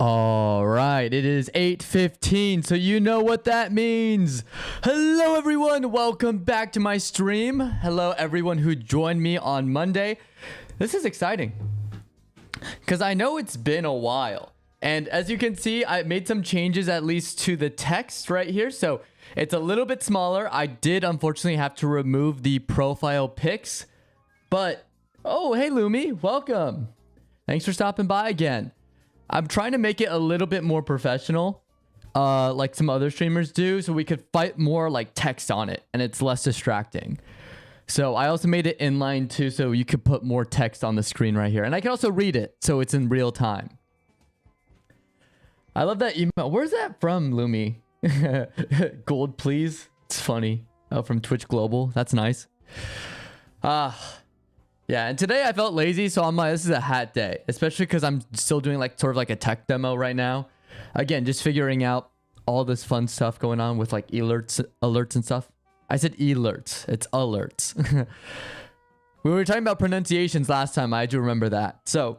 All right, it is 8:15, so you know what that means. Hello everyone, welcome back to my stream. Hello everyone who joined me on Monday. This is exciting because I know it's been a while. And as you can see, I made some changes at least to the text right here. So it's a little bit smaller. I did unfortunately have to remove the profile pics, but oh, hey Lumi, welcome. Thanks for stopping by again. I'm trying to make it a little bit more professional, like some other streamers do, so we could fight more like text on it and it's less distracting. So I also made it inline too, so you could put more text on the screen right here. And I can also read it, so it's in real time. I love that email. Where's that from, Lumi? Gold, please. It's funny. Oh, from Twitch Global. That's nice. Yeah, and today I felt lazy, so I'm like, this is a hat day, especially because I'm still doing like sort of like a tech demo right now. Again, just figuring out all this fun stuff going on with like alerts and stuff. I said alerts, it's alerts. We were talking about pronunciations last time. I do remember that. So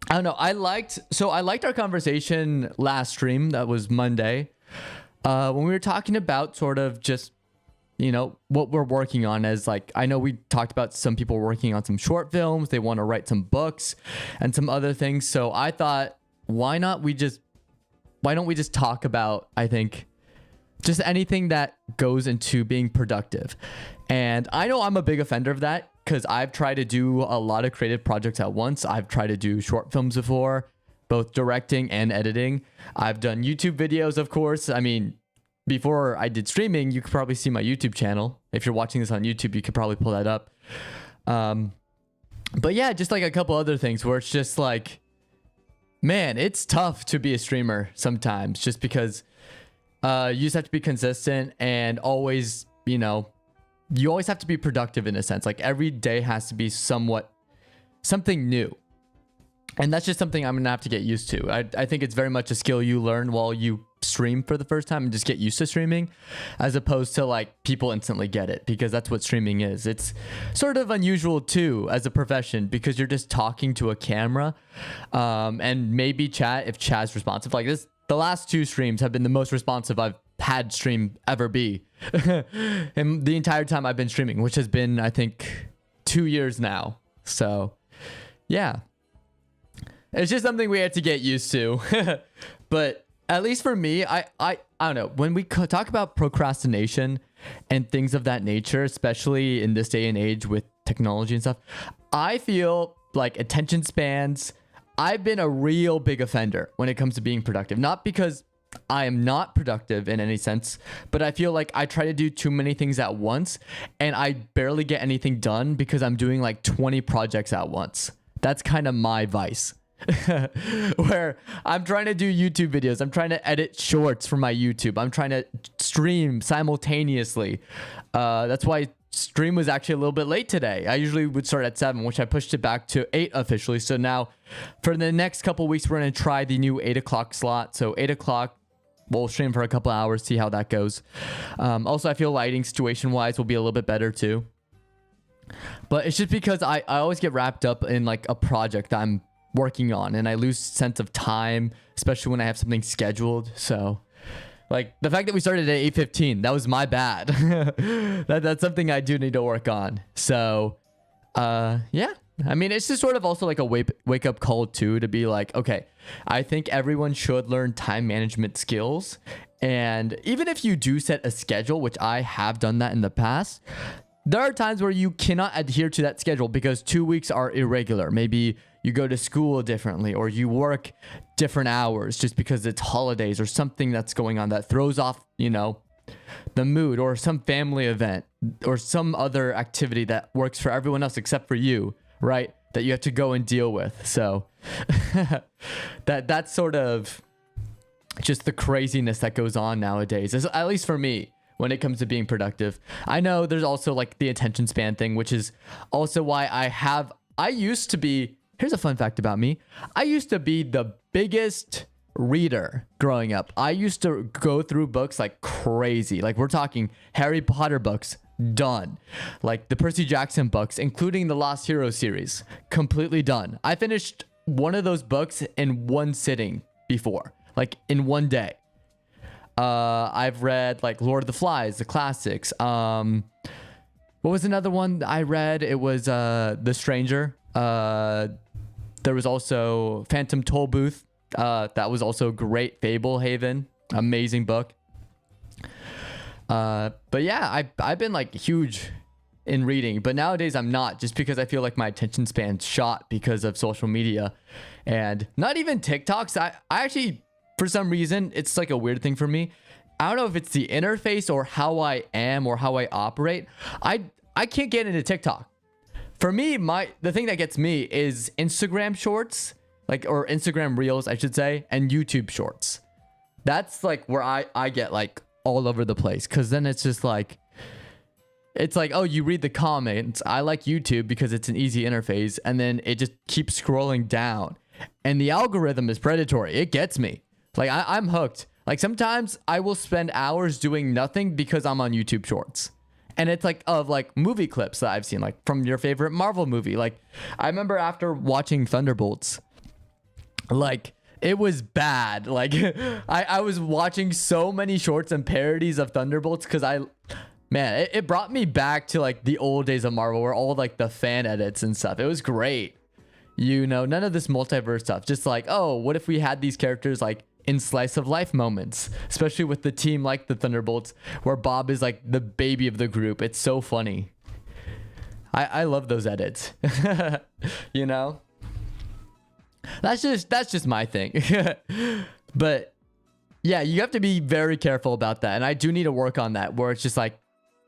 I don't know. I liked our conversation last stream. That was Monday, when we were talking about sort of just, you know, what we're working on. As like, I know we talked about some people working on some short films. They want to write some books and some other things. So I thought, why don't we just talk about, I think, just anything that goes into being productive. And I know I'm a big offender of that because I've tried to do a lot of creative projects at once. I've tried to do short films before, both directing and editing. I've done YouTube videos, of course. I mean, before I did streaming, you could probably see my YouTube channel. If you're watching this on YouTube, you could probably pull that up. But yeah, just like a couple other things where it's just like, man, it's tough to be a streamer sometimes just because you just have to be consistent and always, you know, you always have to be productive in a sense. Like every day has to be somewhat something new. And that's just something I'm gonna have to get used to. I think it's very much a skill you learn while you stream for the first time and just get used to streaming, as opposed to like people instantly get it, because that's what streaming is. It's sort of unusual too as a profession because you're just talking to a camera, and maybe chat if chat's responsive. Like this, the last two streams have been the most responsive I've had stream ever be, and the entire time I've been streaming, which has been I think 2 years now. So yeah. It's just something we have to get used to. But at least for me, I don't know. When we talk about procrastination and things of that nature, especially in this day and age with technology and stuff, I feel like attention spans, I've been a real big offender when it comes to being productive. Not because I am not productive in any sense, but I feel like I try to do too many things at once and I barely get anything done because I'm doing like 20 projects at once. That's kind of my vice. Where I'm trying to do YouTube videos, I'm trying to edit shorts for my YouTube, I'm trying to stream simultaneously. That's why stream was actually a little bit late today. I usually would start at 7, which I pushed it back to 8 officially. So now for the next couple weeks, we're going to try the new 8 o'clock slot. So 8 o'clock, we'll stream for a couple hours, see how that goes. Also, I feel lighting situation wise will be a little bit better too. But it's just because I always get wrapped up in like a project that I'm working on and I lose sense of time, especially when I have something scheduled. So like the fact that we started at 8:15, that was my bad. That's something I do need to work on. So yeah, I mean, it's just sort of also like a wake up call too, to be like, okay, I think everyone should learn time management skills. And even if you do set a schedule, which I have done that in the past, there are times where you cannot adhere to that schedule because 2 weeks are irregular. Maybe you go to school differently or you work different hours just because it's holidays or something that's going on that throws off, you know, the mood, or some family event or some other activity that works for everyone else except for you, right? That you have to go and deal with. So that's sort of just the craziness that goes on nowadays, at least for me. When it comes to being productive, I know there's also like the attention span thing, which is also why I used to be, here's a fun fact about me. I used to be the biggest reader growing up. I used to go through books like crazy. Like we're talking Harry Potter books, done. Like the Percy Jackson books, including the Lost Heroes series, completely done. I finished one of those books in one sitting before, like in one day. I've read like Lord of the Flies, the classics. What was another one I read? It was The Stranger. There was also Phantom Tollbooth. That was also great. Fablehaven, amazing book. But yeah, I've been like huge in reading, but nowadays I'm not, just because I feel like my attention span's shot because of social media and not even TikToks. I actually, for some reason, it's like a weird thing for me. I don't know if it's the interface or how I am or how I operate. I can't get into TikTok. For me, the thing that gets me is Instagram shorts, like, or Instagram reels, I should say, and YouTube shorts. That's like where I get like all over the place, because then it's just like, it's like, oh, you read the comments. I like YouTube because it's an easy interface, and then it just keeps scrolling down, and the algorithm is predatory. It gets me. Like I'm hooked. Like sometimes I will spend hours doing nothing because I'm on YouTube shorts. And it's like of like movie clips that I've seen, like from your favorite Marvel movie. Like I remember after watching Thunderbolts, like it was bad. Like I was watching so many shorts and parodies of Thunderbolts because man, it brought me back to like the old days of Marvel, where all like the fan edits and stuff. It was great. You know, none of this multiverse stuff. Just like, oh, what if we had these characters like in slice of life moments, especially with the team like the Thunderbolts, where Bob is like the baby of the group. It's so funny. I love those edits. You know, that's just my thing. But yeah, you have to be very careful about that, and I do need to work on that, where it's just like,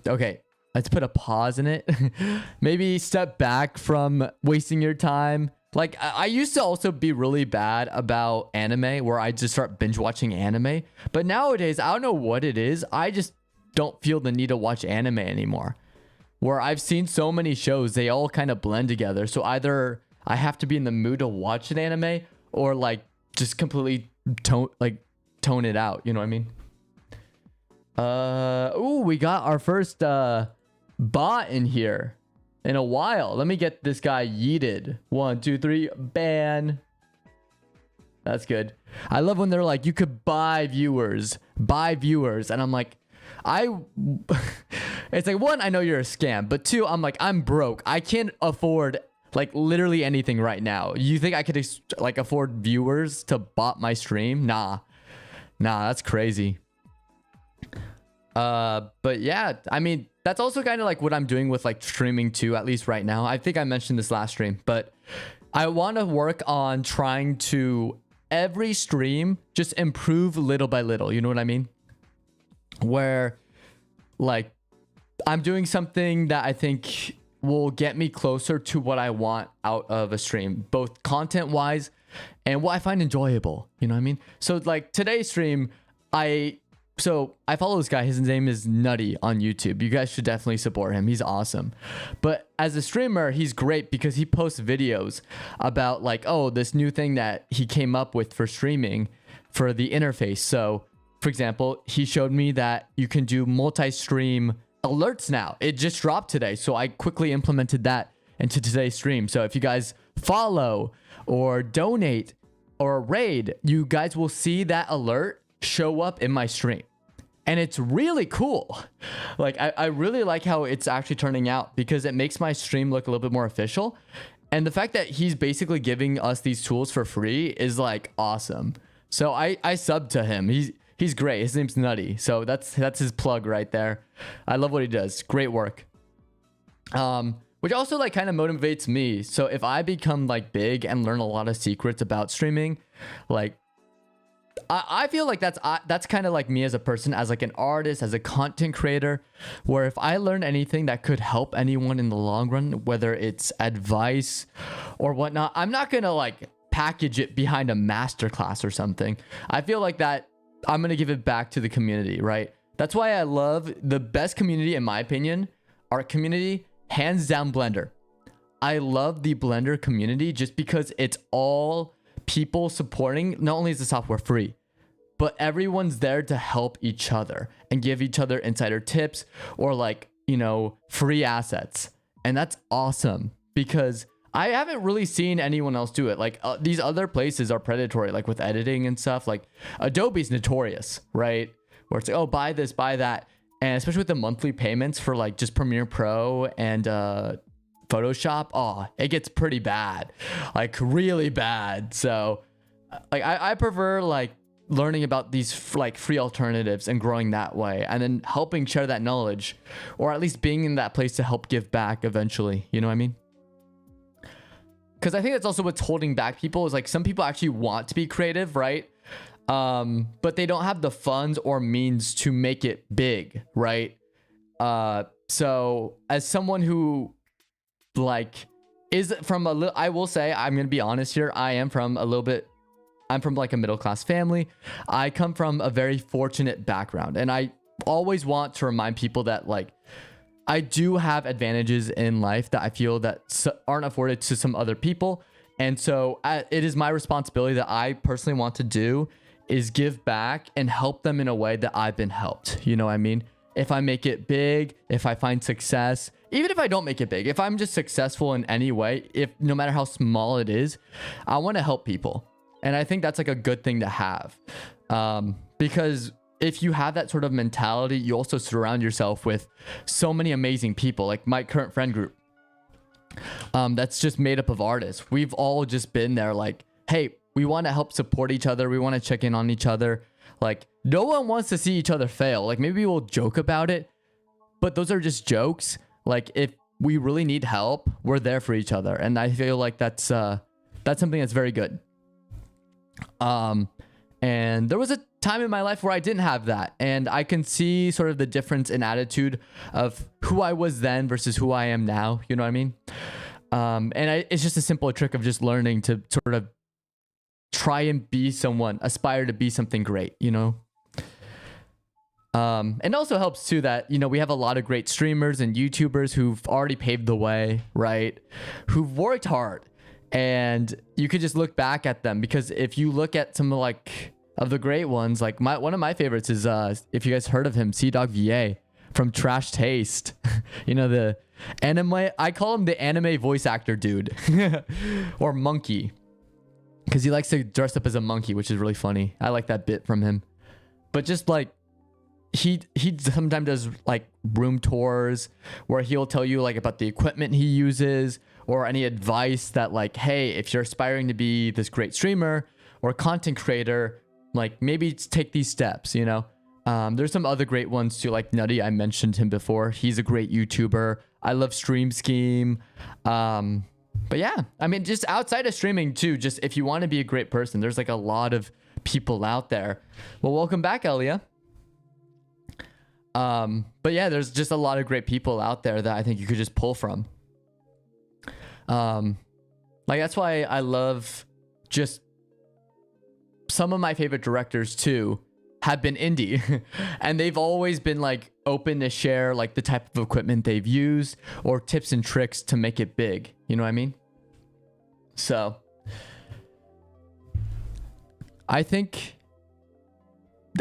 okay, let's put a pause in it. Maybe step back from wasting your time. Like I used to also be really bad about anime, where I just start binge watching anime. But nowadays, I don't know what it is. I just don't feel the need to watch anime anymore. Where I've seen so many shows, they all kind of blend together. So either I have to be in the mood to watch an anime, or like just completely tone it out. You know what I mean? Ooh, we got our first bot in here in a while. Let me get this guy yeeted. 1, 2, 3, ban. That's good. I love when they're like, you could buy viewers, and I'm like, it's like, one, I know you're a scam, but two, I'm like, I'm broke. I can't afford like literally anything right now. You think I could like afford viewers to bot my stream? Nah, that's crazy. But yeah, I mean, that's also kind of like what I'm doing with like streaming too, at least right now. I think I mentioned this last stream, but I want to work on trying to every stream just improve little by little. You know what I mean? Where like I'm doing something that I think will get me closer to what I want out of a stream, both content wise and what I find enjoyable. You know what I mean? So like today's stream, So I follow this guy. His name is Nutty on YouTube. You guys should definitely support him. He's awesome. But as a streamer, he's great because he posts videos about like, oh, this new thing that he came up with for streaming for the interface. So for example, he showed me that you can do multi-stream alerts now. It just dropped today. So I quickly implemented that into today's stream. So if you guys follow or donate or raid, you guys will see that alert show up in my stream, and it's really cool. Like I really like how it's actually turning out, because it makes my stream look a little bit more official, and the fact that he's basically giving us these tools for free is like awesome. So I sub to him. He's great. His name's Nutty, so that's his plug right there. I love what he does. Great work. Which also like kind of motivates me. So if I become like big and learn a lot of secrets about streaming, like I feel like that's kind of like me as a person, as like an artist, as a content creator, where if I learn anything that could help anyone in the long run, whether it's advice or whatnot, I'm not gonna like package it behind a masterclass or something. I feel like that I'm gonna give it back to the community, right? That's why I love the best community, in my opinion, our community, hands down, Blender. I love the Blender community just because it's all people supporting. Not only is the software free, but everyone's there to help each other and give each other insider tips or like, you know, free assets. And that's awesome, because I haven't really seen anyone else do it. Like these other places are predatory, like with editing and stuff. Like Adobe's notorious, right? Where it's like, oh, buy this, buy that. And especially with the monthly payments for like just Premiere Pro and Photoshop, oh, it gets pretty bad, like really bad. So like I prefer like learning about these like free alternatives and growing that way, and then helping share that knowledge, or at least being in that place to help give back eventually. You know what I mean? Because I think that's also what's holding back people is like some people actually want to be creative, right? But they don't have the funds or means to make it big, right? So as someone who like is from a little, I will say, I'm gonna be honest here, I'm from like a middle class family. I come from a very fortunate background, and I always want to remind people that like I do have advantages in life that I feel that aren't afforded to some other people. And so it is my responsibility that I personally want to do is give back and help them in a way that I've been helped. You know what I mean? If I make it big, if I find success, even if I don't make it big, if I'm just successful in any way, if no matter how small it is, I want to help people. And I think that's like a good thing to have. Because if you have that sort of mentality, you also surround yourself with so many amazing people. Like my current friend group, that's just made up of artists. We've all just been there like, hey, we want to help support each other. We want to check in on each other. Like no one wants to see each other fail. Like maybe we'll joke about it, but those are just jokes. Like if we really need help, we're there for each other. And I feel like that's something that's very good. And there was a time in my life where I didn't have that, and I can see sort of the difference in attitude of who I was then versus who I am now. You know what I mean? It's just a simple trick of just learning to sort of try and be someone, aspire to be something great, you know? And it also helps too that, you know, we have a lot of great streamers and YouTubers who've already paved the way, right? Who've worked hard, and you could just look back at them, because if you look at some of the great ones, like one of my favorites is, if you guys heard of him, CDawgVA from Trash Taste. You know, the anime, I call him the anime voice actor dude or monkey, because he likes to dress up as a monkey, which is really funny. I like that bit from him. But just like he sometimes does like room tours where he'll tell you like about the equipment he uses, or any advice that like, hey, if you're aspiring to be this great streamer or content creator, like maybe take these steps, you know? There's some other great ones too, like Nutty. I mentioned him before. He's a great YouTuber. I love Stream Scheme. But yeah, I mean, just outside of streaming too, just if you want to be a great person, there's like a lot of people out there. Well, welcome back, Elia. But yeah, there's just a lot of great people out there that I think you could just pull from. Like that's why I love just some of my favorite directors too have been indie and they've always been like open to share like the type of equipment they've used or tips and tricks to make it big. You know what I mean? So I think,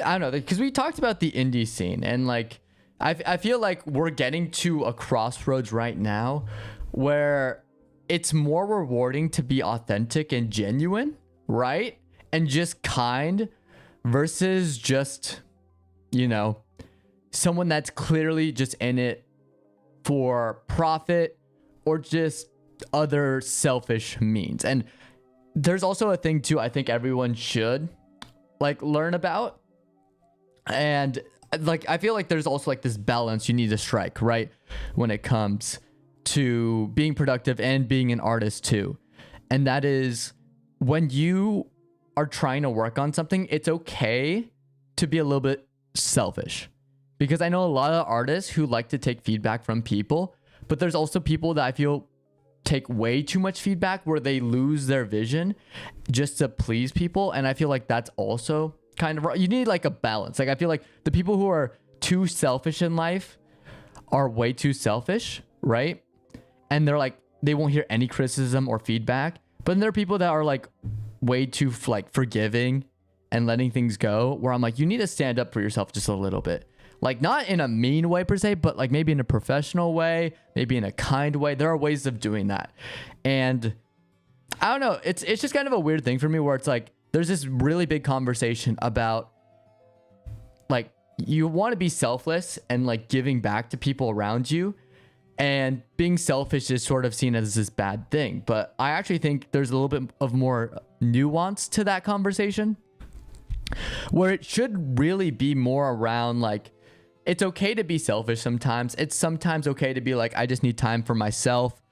I don't know, because we talked about the indie scene, and like I feel like we're getting to a crossroads right now where it's more rewarding to be authentic and genuine, right? And just kind, versus just, you know, someone that's clearly just in it for profit or just other selfish means. And there's also a thing too, I think everyone should like learn about. And like, I feel like there's also like this balance you need to strike, right? When it comes to being productive and being an artist too. And that is, when you are trying to work on something, it's okay to be a little bit selfish, because I know a lot of artists who like to take feedback from people, but there's also people that I feel take way too much feedback where they lose their vision just to please people. And I feel like that's also kind of, you need like a balance. Like I feel like the people who are too selfish in life are way too selfish, right? And they're like, they won't hear any criticism or feedback. But then there are people that are like way too like forgiving and letting things go, where I'm like, you need to stand up for yourself just a little bit. Like not in a mean way per se, but like maybe in a professional way, maybe in a kind way. There are ways of doing that. And I don't know, it's just kind of a weird thing for me where it's like there's this really big conversation about like you want to be selfless and like giving back to people around you, and being selfish is sort of seen as this bad thing. But I actually think there's a little bit of more nuance to that conversation, where it should really be more around like, it's okay to be selfish sometimes. It's sometimes okay to be like, I just need time for myself.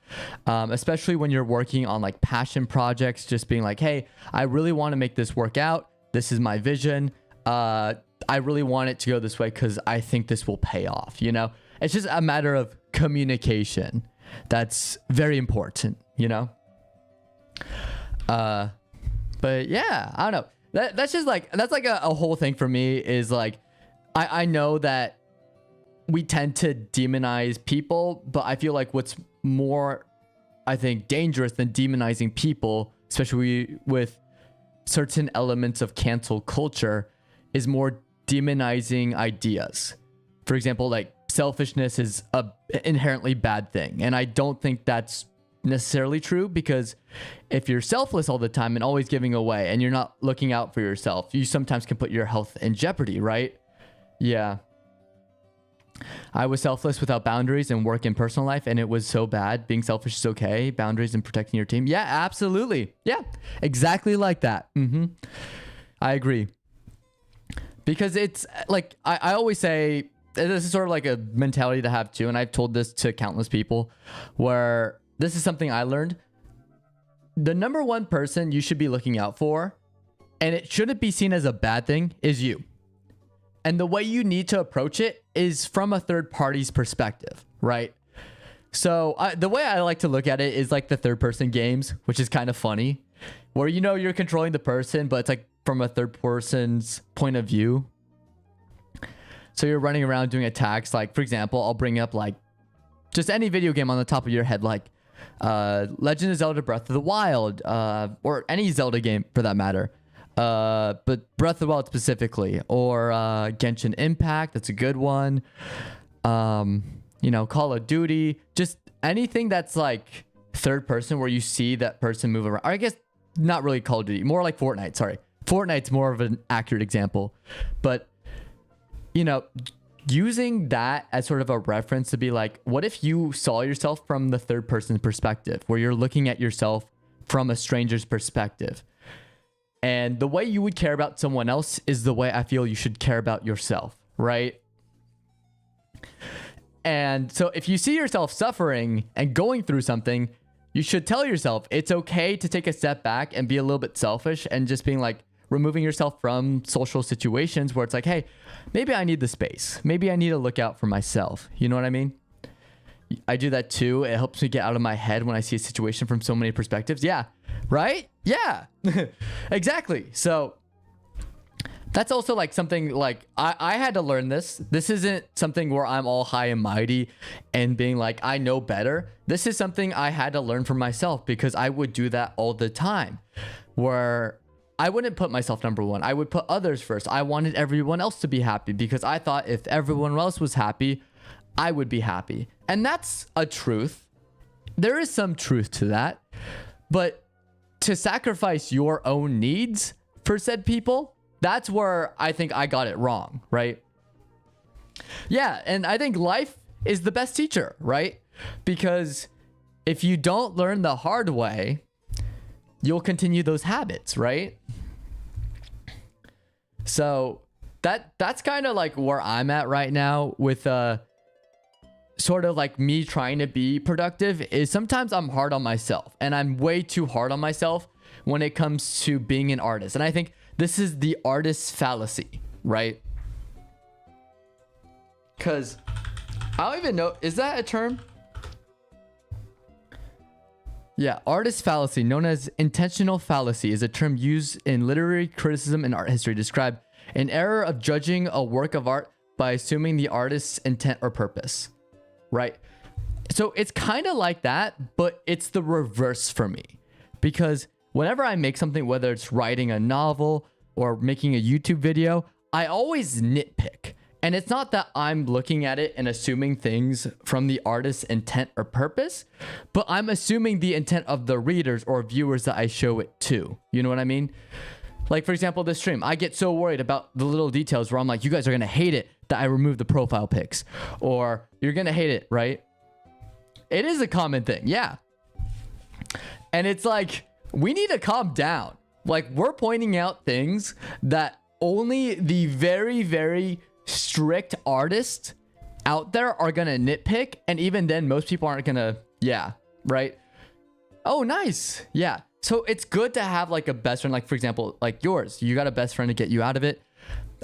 Especially when you're working on like passion projects, just being like, hey, I really want to make this work out. This is my vision. I really want it to go this way because I think this will pay off. You know, it's just a matter of communication. That's very important, you know? But yeah, I don't know. That's just like, that's like a whole thing for me is like, I know that we tend to demonize people, but I feel like what's more, I think, dangerous than demonizing people, especially with certain elements of cancel culture, is more demonizing ideas. For example, like selfishness is a inherently bad thing. And I don't think that's necessarily true, because if you're selfless all the time and always giving away and you're not looking out for yourself, you sometimes can put your health in jeopardy, right? Yeah. I was selfless without boundaries in work and personal life, and it was so bad. Being selfish is okay. Boundaries and protecting your team. Yeah, absolutely. Yeah, exactly like that. I agree. Because it's like, I always say, this is sort of like a mentality to have too, and I've told this to countless people, where this is something I learned. The number one person you should be looking out for, and it shouldn't be seen as a bad thing, is you. And the way you need to approach it is from a third party's perspective, right? So the way I like to look at it is like the third person games, which is kind of funny, where, you know, you're controlling the person, but it's like from a third person's point of view. So you're running around doing attacks. Like, for example, I'll bring up like just any video game on the top of your head, like Legend of Zelda Breath of the Wild, or any Zelda game for that matter. But Breath of the Wild specifically, or Genshin Impact, that's a good one. You know, Call of Duty, just anything that's like third person where you see that person move around. Or I guess not really Call of Duty, more like Fortnite. Sorry, Fortnite's more of an accurate example. But, you know, using that as sort of a reference to be like, what if you saw yourself from the third person perspective, where you're looking at yourself from a stranger's perspective? And the way you would care about someone else is the way I feel you should care about yourself, right? And so if you see yourself suffering and going through something, you should tell yourself it's okay to take a step back and be a little bit selfish, and just being like removing yourself from social situations where it's like, hey, maybe I need the space. Maybe I need to look out for myself. You know what I mean? I do that too. It helps me get out of my head when I see a situation from so many perspectives. Yeah. Right? Yeah. Exactly. So that's also like something like I had to learn this. This isn't something where I'm all high and mighty and being like, I know better. This is something I had to learn for myself, because I would do that all the time, where I wouldn't put myself number one. I would put others first. I wanted everyone else to be happy, because I thought if everyone else was happy, I would be happy. And that's a truth. There is some truth to that. But to sacrifice your own needs for said people, that's where I think I got it wrong, right? Yeah, and I think life is the best teacher, right? Because if you don't learn the hard way, you'll continue those habits, right? So that's kind of like where I'm at right now with sort of like me trying to be productive, is sometimes I'm hard on myself, and I'm way too hard on myself when it comes to being an artist. And I think this is the artist fallacy, right? Because I don't even know, is that a term? Yeah, artist fallacy, known as intentional fallacy, is a term used in literary criticism and art history to describe an error of judging a work of art by assuming the artist's intent or purpose, right? So it's kind of like that, but it's the reverse for me, because whenever I make something, whether it's writing a novel or making a YouTube video, I always nitpick. And it's not that I'm looking at it and assuming things from the artist's intent or purpose, but I'm assuming the intent of the readers or viewers that I show it to. You know what I mean? Like, for example, this stream, I get so worried about the little details where I'm like, you guys are going to hate it that I removed the profile pics, or you're going to hate it, right? It is a common thing. Yeah. And it's like, we need to calm down. Like, we're pointing out things that only the very, very strict artists out there are going to nitpick. And even then, most people aren't going to, yeah, right? Oh, nice. Yeah. So it's good to have like a best friend, like for example, like yours, you got a best friend to get you out of it.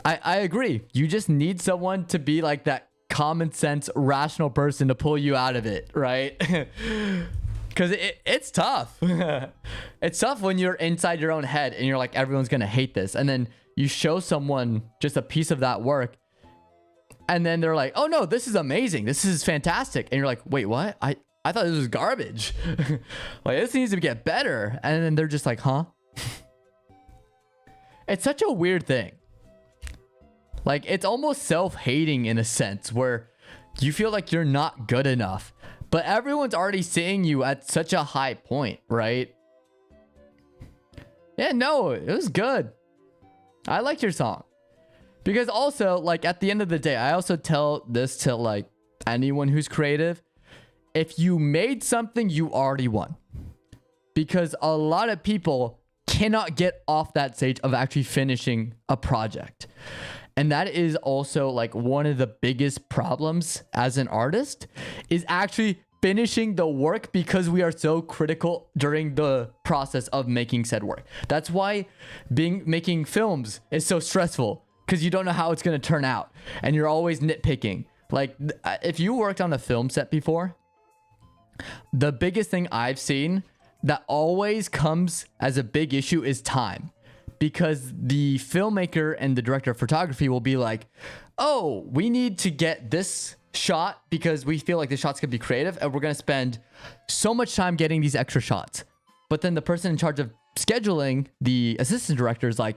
I agree. You just need someone to be like that common sense, rational person to pull you out of it, right? Because it's tough. It's tough when you're inside your own head and you're like, everyone's going to hate this. And then you show someone just a piece of that work. And then they're like, oh no, this is amazing. This is fantastic. And you're like, wait, what? I thought this was garbage. Like, this needs to get better. And then they're just like, huh? It's such a weird thing. Like, it's almost self-hating in a sense where you feel like you're not good enough, but everyone's already seeing you at such a high point, right? Yeah, no, it was good. I liked your song. Because also, like, at the end of the day, I also tell this to like anyone who's creative. If you made something, you already won. Because a lot of people cannot get off that stage of actually finishing a project. And that is also like one of the biggest problems as an artist, is actually finishing the work, because we are so critical during the process of making said work. That's why making films is so stressful, because you don't know how it's going to turn out and you're always nitpicking. Like, if you worked on a film set before, the biggest thing I've seen that always comes as a big issue is time. Because the filmmaker and the director of photography will be like, oh, we need to get this shot because we feel like the shots could be creative and we're going to spend so much time getting these extra shots. But then the person in charge of scheduling, the assistant director, is like,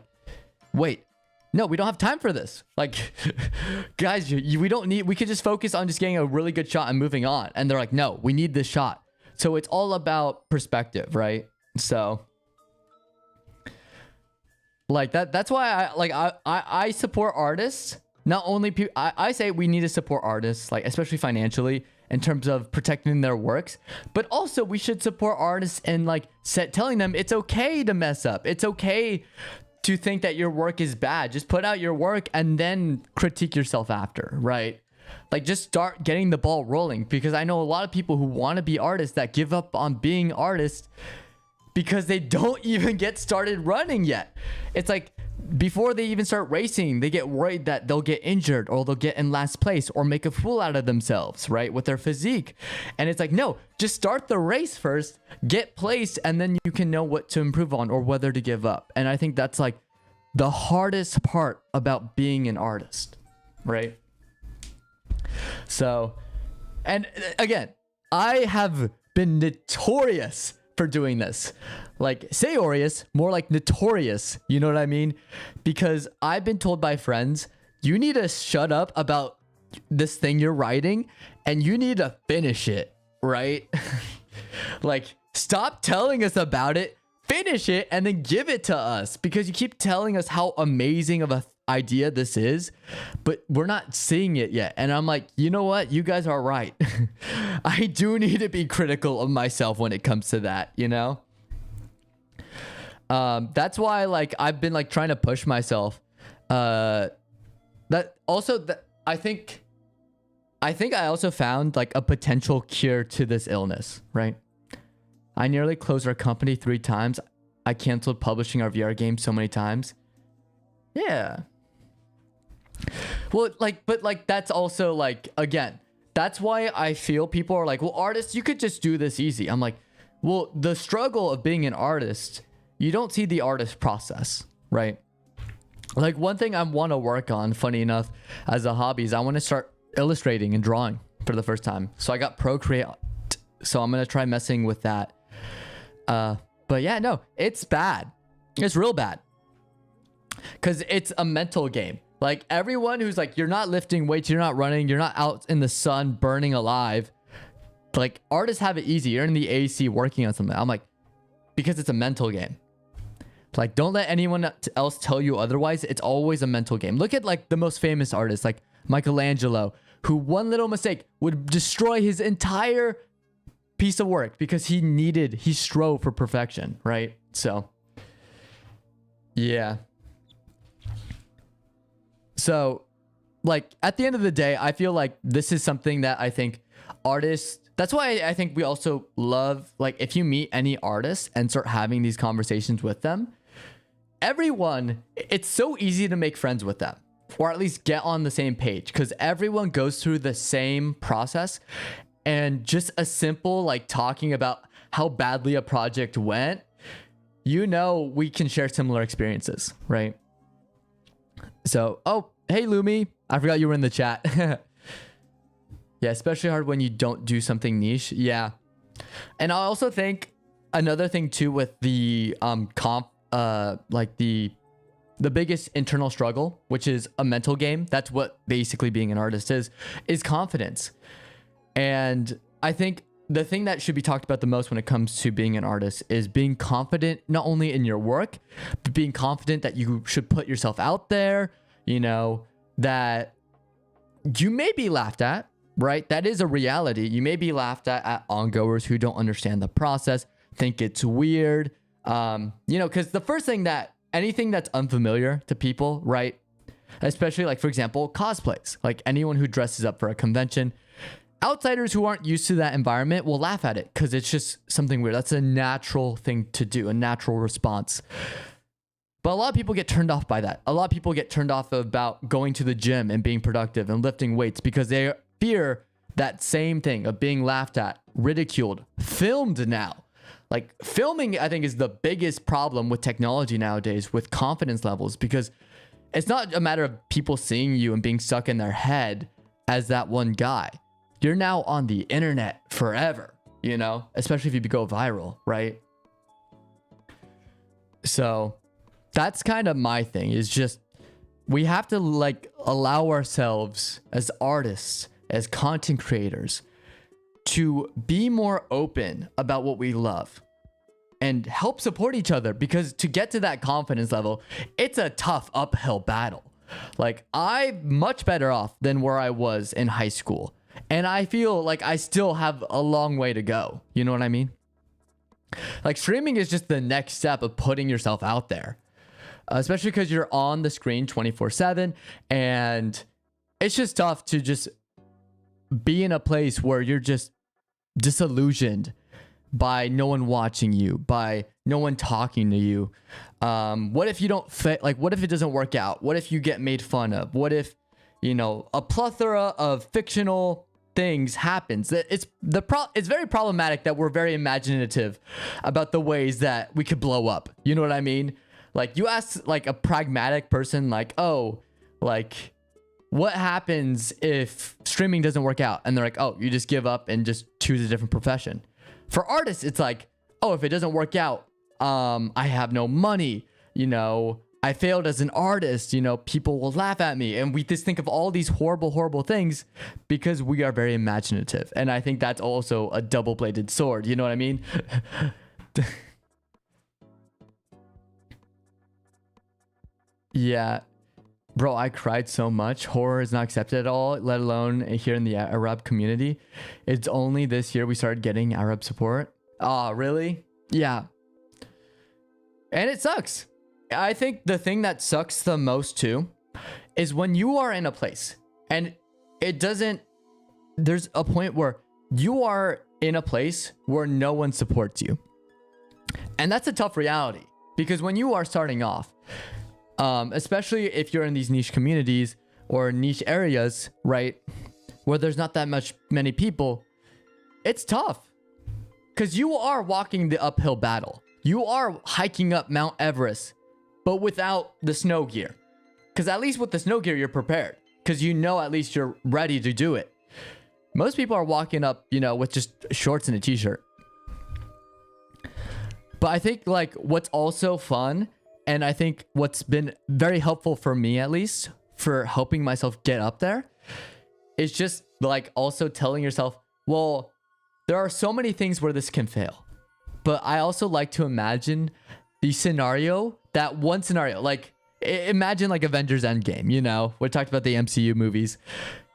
wait, no, we don't have time for this. Like, guys, we don't need, we could just focus on just getting a really good shot and moving on. And they're like, no, we need this shot. So it's all about perspective, right? So like that's why I support artists. Not only I say we need to support artists, like especially financially in terms of protecting their works, but also we should support artists and like telling them it's okay to mess up. It's okay to think that your work is bad. Just put out your work and then critique yourself after, right? Like, just start getting the ball rolling, because I know a lot of people who want to be artists that give up on being artists because they don't even get started running yet. It's like, before they even start racing, they get worried that they'll get injured or they'll get in last place or make a fool out of themselves, right? With their physique. And it's like, no, just start the race first, get placed, and then you can know what to improve on or whether to give up. And I think that's like the hardest part about being an artist, right? So, and again, I have been notorious for doing this. Like, say Aureus, more like notorious, you know what I mean? Because I've been told by friends, you need to shut up about this thing you're writing and you need to finish it, right? Like, stop telling us about it, finish it, and then give it to us, because you keep telling us how amazing of a idea this is, but we're not seeing it yet. And I'm like, you know what? You guys are right. I do need to be critical of myself when it comes to that, you know? That's why, like, I've been like trying to push myself. I think I also found like a potential cure to this illness, right? I nearly closed our company 3 times. I canceled publishing our VR game so many times. Yeah. Well, like, but like, that's also like, again, that's why I feel people are like, well, artists, you could just do this easy. I'm like, well, the struggle of being an artist, you don't see the artist process, right? Like, one thing I want to work on, funny enough, as a hobby, is I want to start illustrating and drawing for the first time. So I got Procreate. So I'm going to try messing with that. But yeah, no, it's bad. It's real bad. Because it's a mental game. Like everyone who's like, you're not lifting weights, you're not running, you're not out in the sun burning alive. Like artists have it easy. You're in the AC working on something. I'm like, because it's a mental game. Like, don't let anyone else tell you otherwise. It's always a mental game. Look at like the most famous artists, like Michelangelo, who one little mistake would destroy his entire piece of work because he strove for perfection, right? So, yeah. So, like, at the end of the day, I feel like this is something that I think artists, that's why I think we also love, like, if you meet any artist and start having these conversations with them, everyone, it's so easy to make friends with them, or at least get on the same page, because everyone goes through the same process. And just a simple, like, talking about how badly a project went, you know, we can share similar experiences, right? So, oh, hey, Lumi. I forgot you were in the chat. Yeah, especially hard when you don't do something niche. Yeah. And I also think another thing too with the like the biggest internal struggle, which is a mental game. That's what basically being an artist is confidence. And I think the thing that should be talked about the most when it comes to being an artist is being confident, not only in your work, but being confident that you should put yourself out there, you know, that you may be laughed at, right? That is a reality. You may be laughed at ongoers who don't understand the process, think it's weird. You know, because the first thing that anything that's unfamiliar to people, right? Especially like, for example, cosplays, like anyone who dresses up for a convention, outsiders who aren't used to that environment will laugh at it because it's just something weird. That's a natural thing to do, a natural response. But a lot of people get turned off by that. A lot of people get turned off about going to the gym and being productive and lifting weights because they fear that same thing of being laughed at, ridiculed, filmed now. Like filming, I think, is the biggest problem with technology nowadays with confidence levels, because it's not a matter of people seeing you and being stuck in their head as that one guy. You're now on the internet forever, you know, especially if you go viral, right? So that's kind of my thing, is just we have to like allow ourselves as artists, as content creators, to be more open about what we love and help support each other, because to get to that confidence level, it's a tough uphill battle. Like I'm much better off than where I was in high school. And I feel like I still have a long way to go. You know what I mean? Like streaming is just the next step of putting yourself out there, especially because you're on the screen 24/7. And it's just tough to just be in a place where you're just disillusioned by no one watching you, by no one talking to you. What if you don't fit? Like, what if it doesn't work out? What if you get made fun of? What if, you know, a plethora of fictional things happens? It's very problematic that we're very imaginative about the ways that we could blow up. You know what I mean? Like you ask like a pragmatic person, like, oh, like what happens if streaming doesn't work out? And they're like, oh, you just give up and just choose a different profession. For artists, it's like, oh, if it doesn't work out, I have no money, you know, I failed as an artist, you know, people will laugh at me. And we just think of all these horrible, horrible things because we are very imaginative. And I think that's also a double-bladed sword. You know what I mean? Yeah. Bro, I cried so much. Horror is not accepted at all, let alone here in the Arab community. It's only this year we started getting Arab support. Oh, really? Yeah. And it sucks. I think the thing that sucks the most too is when you are in a place and there's a point where you are in a place where no one supports you. And that's a tough reality, because when you are starting off, especially if you're in these niche communities or niche areas, right, where there's not that many people, it's tough because you are walking the uphill battle. You are hiking up Mount Everest, but without the snow gear. Because at least with the snow gear, you're prepared, because you know at least you're ready to do it. Most people are walking up, you know, with just shorts and a t-shirt. But I think like what's also fun, and I think what's been very helpful for me, at least for helping myself get up there is just like also telling yourself, well, there are so many things where this can fail. But I also like to imagine the scenario, that one scenario, like imagine like Avengers Endgame, you know, we talked about the MCU movies,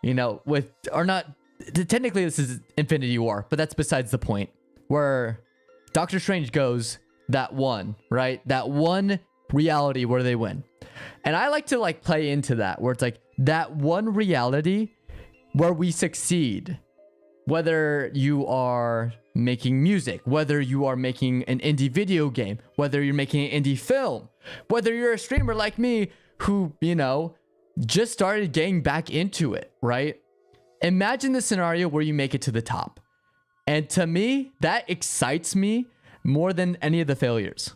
you know, with, or not, technically this is Infinity War, but that's besides the point, where Doctor Strange goes that one, right? That one reality where they win. And I like to like play into that, where it's like that one reality where we succeed, whether you are making music, whether you are making an indie video game, whether you're making an indie film, whether you're a streamer like me who, you know, just started getting back into it, right? Imagine the scenario where you make it to the top. And to me, that excites me more than any of the failures.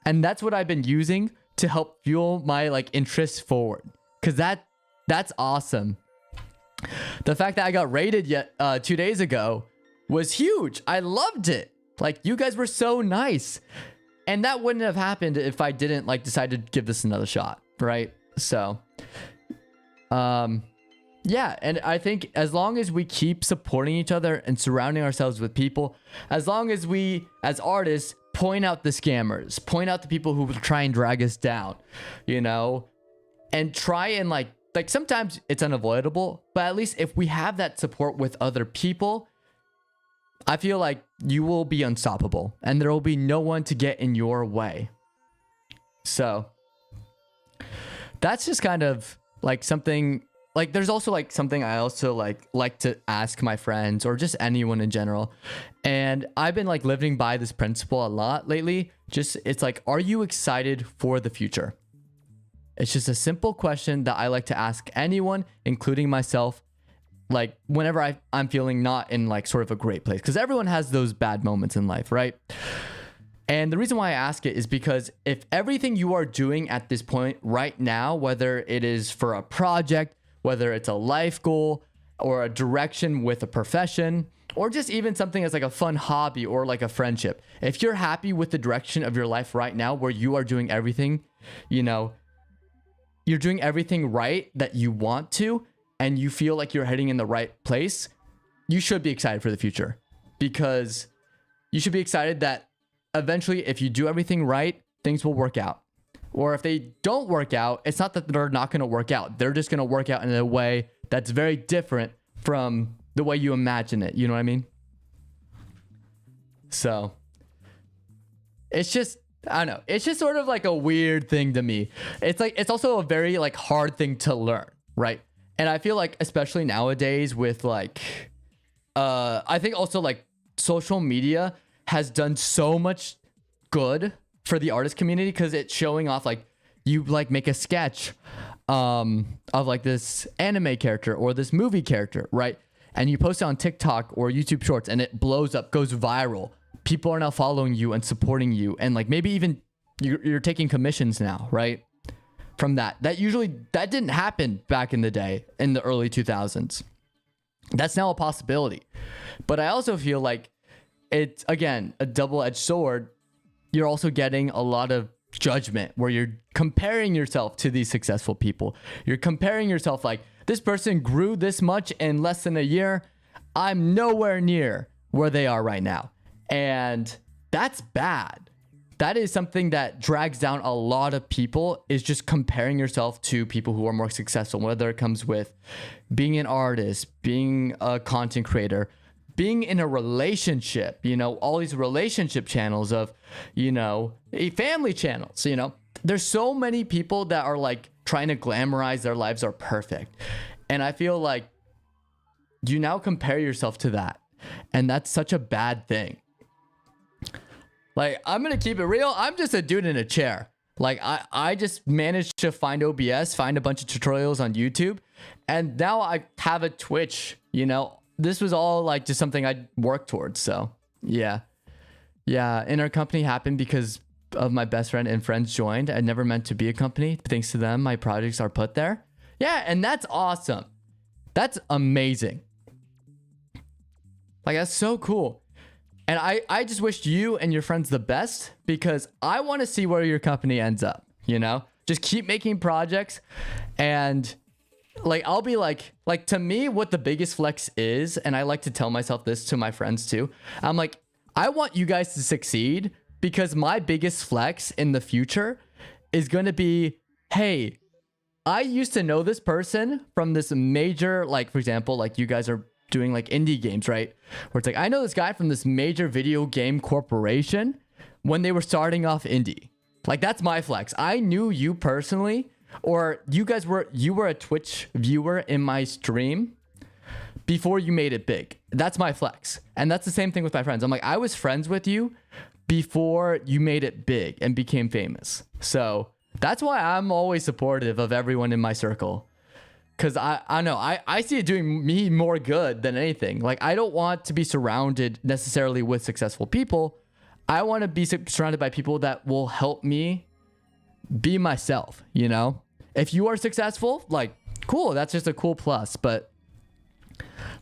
And that's what I've been using to help fuel my like interests forward. Cause that's awesome. The fact that I got rated 2 days ago was huge. I loved it. Like, you guys were so nice. And that wouldn't have happened if I didn't like decide to give this another shot, right? So, yeah, and I think as long as we keep supporting each other and surrounding ourselves with people, as long as we, as artists, point out the scammers, point out the people who will try and drag us down, you know, and try and like sometimes it's unavoidable, but at least if we have that support with other people, I feel like you will be unstoppable and there will be no one to get in your way. So that's just kind of like something. Like, there's also like something I also like to ask my friends or just anyone in general. And I've been like living by this principle a lot lately. Just, it's like, are you excited for the future? It's just a simple question that I like to ask anyone, including myself, like whenever I'm feeling not in like sort of a great place, because everyone has those bad moments in life, right? And the reason why I ask it is because if everything you are doing at this point right now, whether it is for a project, whether it's a life goal or a direction with a profession, or just even something as like a fun hobby or like a friendship, if you're happy with the direction of your life right now, where you are doing everything, you know, you're doing everything right that you want to, and you feel like you're heading in the right place, you should be excited for the future, because you should be excited that eventually, if you do everything right, things will work out. Or if they don't work out, it's not that they're not going to work out. They're just going to work out in a way that's very different from the way you imagine it. You know what I mean? So it's just, I don't know. It's just sort of like a weird thing to me. It's like, it's also a very like hard thing to learn, right? And I feel like, especially nowadays with like, I think also like social media has done so much good for the artist community, because it's showing off like you like make a sketch of like this anime character or this movie character, right? And you post it on TikTok or YouTube Shorts and it blows up, goes viral. People are now following you and supporting you, and like maybe even you're taking commissions now, right? From that that didn't happen back in the day in the early 2000s. That's now a possibility. But I also feel like it's, again, a double-edged sword. You're also getting a lot of judgment where you're comparing yourself to these successful people. You're comparing yourself like, this person grew this much in less than a year. I'm nowhere near where they are right now. And that's bad. That is something that drags down a lot of people, is just comparing yourself to people who are more successful, whether it comes with being an artist, being a content creator, being in a relationship, you know, all these relationship channels of, you know, family channels, you know, there's so many people that are like trying to glamorize their lives are perfect. And I feel like you now compare yourself to that. And that's such a bad thing. Like, I'm going to keep it real. I'm just a dude in a chair. Like, I just managed to find OBS, find a bunch of tutorials on YouTube. And now I have a Twitch, you know. This was all like just something I worked towards. So yeah. And our company happened because of my best friend and friends joined. I never meant to be a company. Thanks to them, my projects are put there. Yeah. And that's awesome. That's amazing. Like, that's so cool. And I just wished you and your friends the best, because I want to see where your company ends up, you know? Just keep making projects, and like I'll be like to me what the biggest flex is, and I like to tell myself this to my friends too. I'm like, I want you guys to succeed because my biggest flex in the future is going to be, hey, I used to know this person from this major, like for example, like you guys are doing like indie games, right? Where it's like, I know this guy from this major video game corporation when they were starting off indie. Like that's my flex. I knew you personally, or you were a Twitch viewer in my stream before you made it big. That's my flex. And that's the same thing with my friends. I'm like, I was friends with you before you made it big and became famous. So that's why I'm always supportive of everyone in my circle. Cause I know I see it doing me more good than anything. Like I don't want to be surrounded necessarily with successful people. I want to be surrounded by people that will help me be myself, you know? If you are successful, like cool, that's just a cool plus. But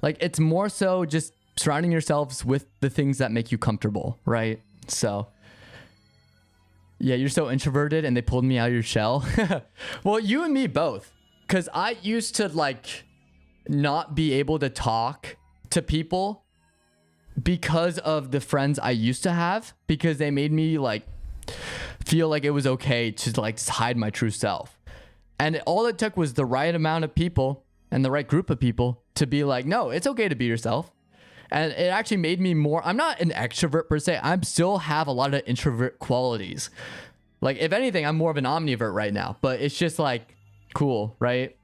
like it's more so just surrounding yourselves with the things that make you comfortable, right? So yeah, you're so introverted and they pulled me out of your shell. Well, you and me both. Because I used to like not be able to talk to people because of the friends I used to have, because they made me like feel like it was okay to like hide my true self. And all it took was the right amount of people and the right group of people to be like, no, it's okay to be yourself. And it actually made me more, I'm not an extrovert per se. I still have a lot of introvert qualities. Like if anything, I'm more of an omnivert right now, but it's just like, cool, right?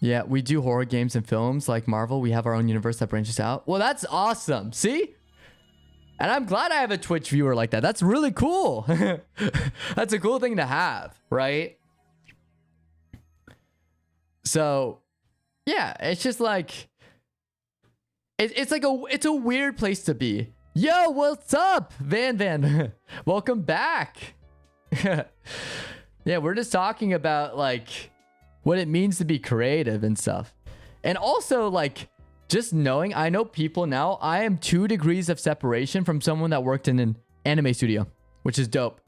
Yeah, we do horror games and films like Marvel. We have our own universe that branches out. Well, that's awesome. See? And I'm glad I have a Twitch viewer like that. That's really cool. That's a cool thing to have, right? So, yeah, it's just like it's a weird place to be. Yo, what's up, Van? Welcome back. Yeah, we're just talking about like what it means to be creative and stuff. And also like just knowing, I know people now, I am 2 degrees of separation from someone that worked in an anime studio, which is dope.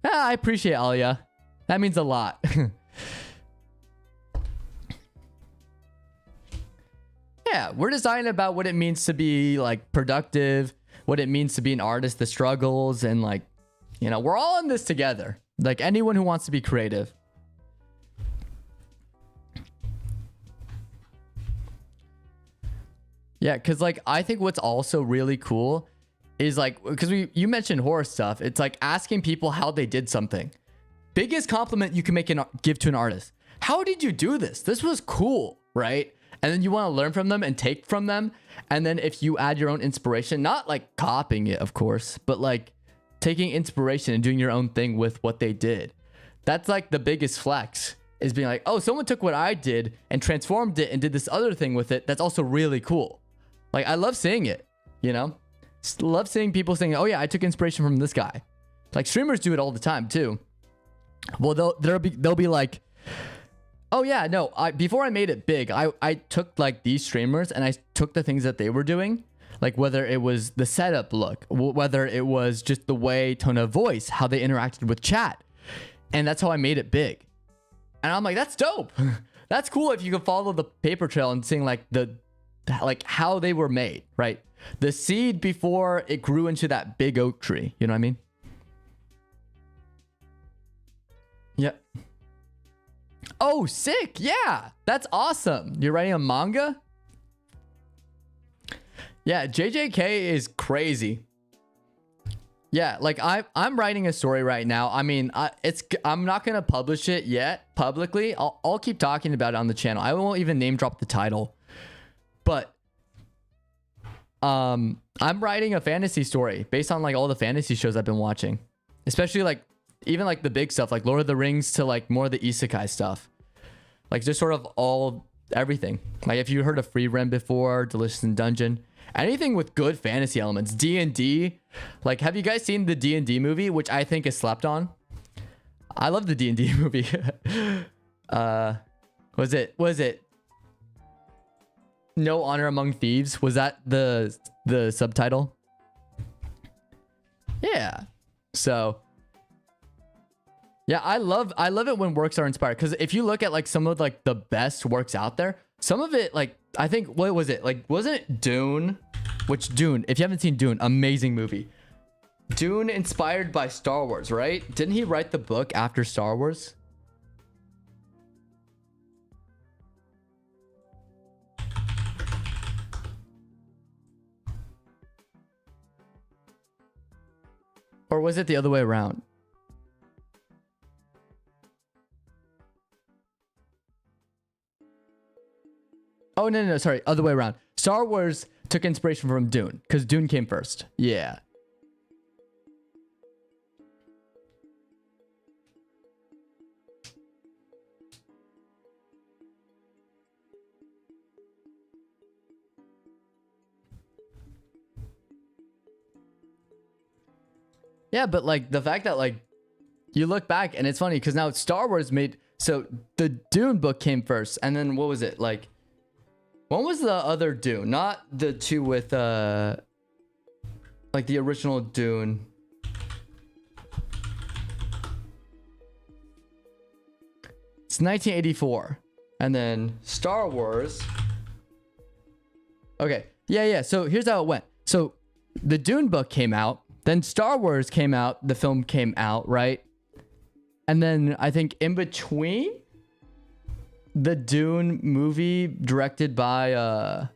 I appreciate Alia. That means a lot. Yeah, we're designing about what it means to be like productive, what it means to be an artist, the struggles, and like, you know, we're all in this together. Like anyone who wants to be creative. Yeah, because like I think what's also really cool is like, because you mentioned horror stuff. It's like asking people how they did something. Biggest compliment you can give to an artist. How did you do this? This was cool, right? And then you want to learn from them and take from them. And then if you add your own inspiration, not like copying it, of course, but like taking inspiration and doing your own thing with what they did. That's like the biggest flex, is being like, oh, someone took what I did and transformed it and did this other thing with it. That's also really cool. Like, I love seeing it, you know? Love seeing people saying, oh yeah, I took inspiration from this guy. Like streamers do it all the time too. Well, they'll be like, oh yeah, no, before I made it big, I took like these streamers and I took the things that they were doing. Like whether it was the setup look, whether it was just the way, tone of voice, how they interacted with chat. And that's how I made it big. And I'm like, that's dope. That's cool if you can follow the paper trail and seeing like like how they were made, right? The seed before it grew into that big oak tree. You know what I mean? Yep. Oh, sick. Yeah, that's awesome. You're writing a manga? Yeah, JJK is crazy. Yeah, like I'm writing a story right now. I mean, I'm not gonna publish it yet publicly. I'll keep talking about it on the channel. I won't even name drop the title. But I'm writing a fantasy story based on like all the fantasy shows I've been watching, especially like even like the big stuff like Lord of the Rings to like more of the isekai stuff, like just sort of everything. Like if you heard of Free Rem before, Delicious in Dungeon. Anything with good fantasy elements. D&D. Like, have you guys seen the D&D movie, which I think is slept on? I love the D&D movie. Was it No Honor Among Thieves? Was that the subtitle? Yeah. So Yeah, I love it when works are inspired, because if you look at like some of like the best works out there, some of it, like I think, what was it, like wasn't it Dune? Which Dune, if you haven't seen Dune, amazing movie. Dune inspired by Star Wars, right? Didn't he write the book after Star Wars? Or was it the other way around? Oh, no, sorry. Other way around. Star Wars took inspiration from Dune, because Dune came first. Yeah. Yeah, but like the fact that like you look back and it's funny because now Star Wars made, so the Dune book came first, and then what was it like? When was the other Dune? Not the two with like the original Dune. It's 1984, and then Star Wars. Okay, yeah. So here's how it went. So the Dune book came out. Then Star Wars came out, the film came out, right? And then I think in between, the Dune movie directed by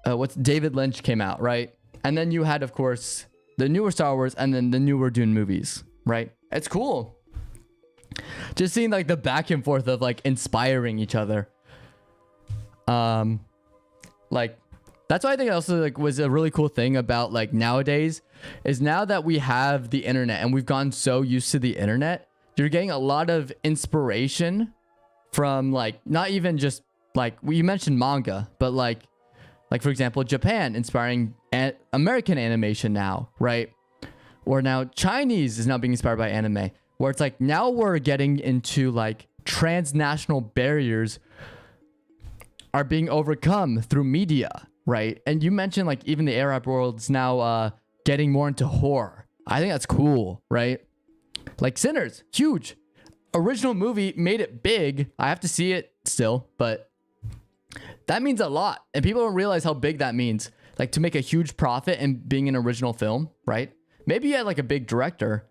what's David Lynch came out, right? And then you had, of course, the newer Star Wars and then the newer Dune movies, right? It's cool. Just seeing like the back and forth of like inspiring each other. Like that's why I think also like was a really cool thing about like nowadays is now that we have the internet and we've gone so used to the internet, you're getting a lot of inspiration from like not even just like we mentioned manga, but like for example, Japan inspiring American animation now, right? Or now Chinese is now being inspired by anime, where it's like now we're getting into like transnational barriers are being overcome through media. Right. And you mentioned like even the Arab world's now getting more into horror. I think that's cool. Right. Like Sinners, huge. Original movie made it big. I have to see it still, but that means a lot. And people don't realize how big that means. Like to make a huge profit and being an original film. Right. Maybe you had like a big director,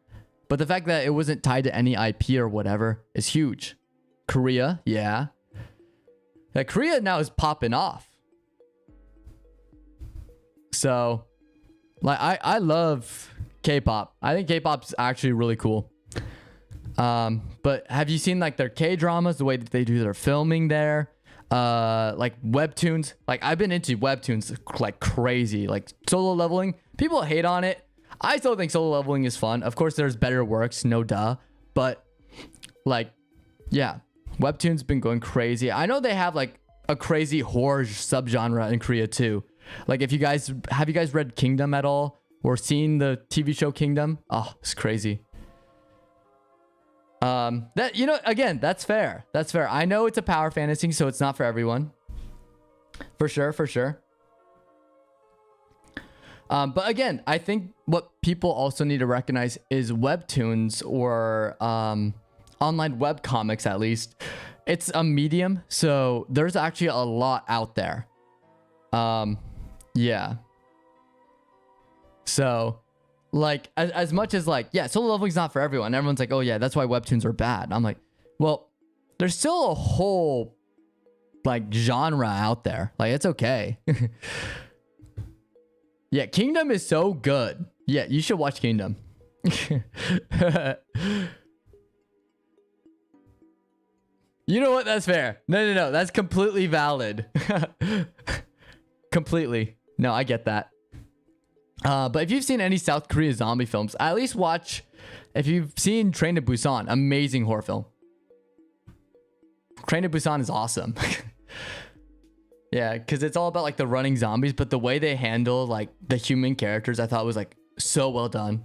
but the fact that it wasn't tied to any IP or whatever is huge. Korea. Yeah. Like Korea now is popping off. So, like, I love K-pop. I think K-pop's actually really cool. But have you seen like their K-dramas, the way that they do their filming there? Like webtoons. Like I've been into webtoons like crazy. Like Solo Leveling. People hate on it. I still think Solo Leveling is fun. Of course, there's better works, no duh. But like, yeah, webtoons been going crazy. I know they have like a crazy horror subgenre in Korea too. Like if you guys read Kingdom at all or seen the TV show Kingdom? Oh, it's crazy. That, you know, again, that's fair. That's fair. I know it's a power fantasy, so it's not for everyone. For sure. But again, I think what people also need to recognize is webtoons or online web comics, at least. It's a medium, so there's actually a lot out there. Yeah. So, like, as much as like, yeah, Solo Leveling's not for everyone. Everyone's like, oh yeah, that's why webtoons are bad. I'm like, well, there's still a whole like genre out there. Like, it's okay. Yeah, Kingdom is so good. Yeah, you should watch Kingdom. You know what? That's fair. No. That's completely valid. Completely. No, I get that. But if you've seen any South Korea zombie films, at least watch. If you've seen Train to Busan, amazing horror film. Train to Busan is awesome. Yeah, because it's all about like the running zombies, but the way they handle like the human characters, I thought was like so well done.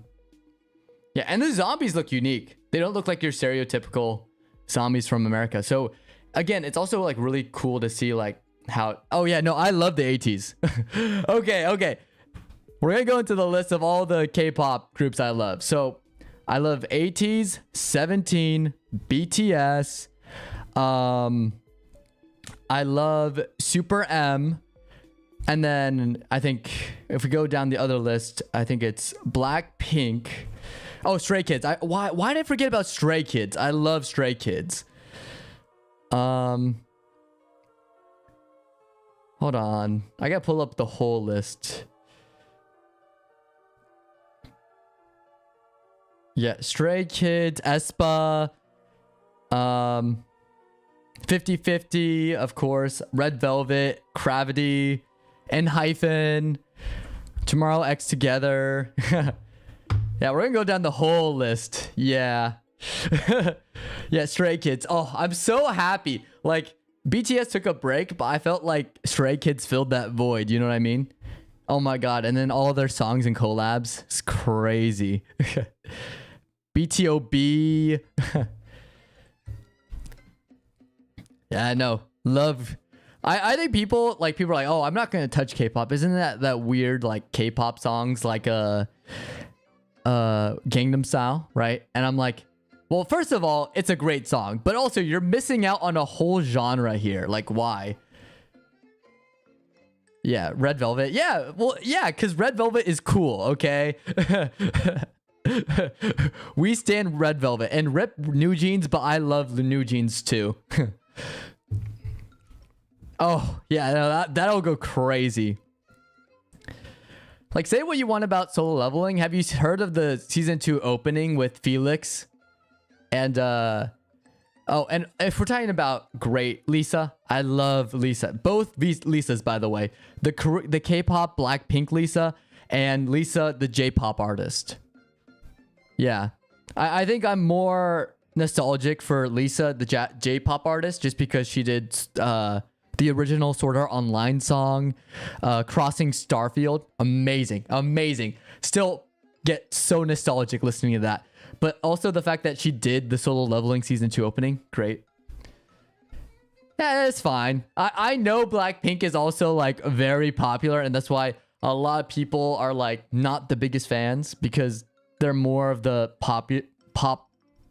Yeah, and the zombies look unique. They don't look like your stereotypical zombies from America. So again, it's also like really cool to see like how, oh yeah, no, I love the 80s. Okay. We're gonna go into the list of all the K-pop groups I love. So I love ATEEZ, 17, BTS. I love Super M. And then I think if we go down the other list, I think it's Blackpink. Oh, Stray Kids. Why did I forget about Stray Kids? I love Stray Kids. Hold on. I gotta pull up the whole list. Yeah, Stray Kids, aespa, 50/50, of course, Red Velvet, Gravity, ENHYPEN, Tomorrow X Together. Yeah, we're gonna go down the whole list. Yeah. Yeah, Stray Kids. Oh, I'm so happy. Like, BTS took a break, but I felt like Stray Kids filled that void. You know what I mean? Oh my god. And then all of their songs and collabs. It's crazy. BTOB. Yeah, I know. Love. I think people are like, oh, I'm not gonna touch K-pop. Isn't that weird, like, K-pop songs like Gangnam Style, right? And I'm like, well, first of all, it's a great song, but also you're missing out on a whole genre here. Like, why? Yeah, Red Velvet. Yeah, well, yeah, because Red Velvet is cool, okay? We stand Red Velvet and rip New Jeans, but I love the New Jeans too. Oh, yeah, no, that'll go crazy. Like, say what you want about Solo Leveling. Have you heard of the season 2 opening with Felix? And, oh, and if we're talking about great, Lisa, I love Lisa. Both these Lisas, by the way. The K-pop Blackpink Lisa and Lisa, the J-pop artist. Yeah. I think I'm more nostalgic for Lisa, the J-pop artist, just because she did the original Sword Art Online song, Crossing Starfield. Amazing. Amazing. Still get so nostalgic listening to that. But also the fact that she did the Solo Leveling season 2 opening. Great. Yeah, it's fine. I know Blackpink is also like very popular, and that's why a lot of people are like not the biggest fans, because they're more of the pop,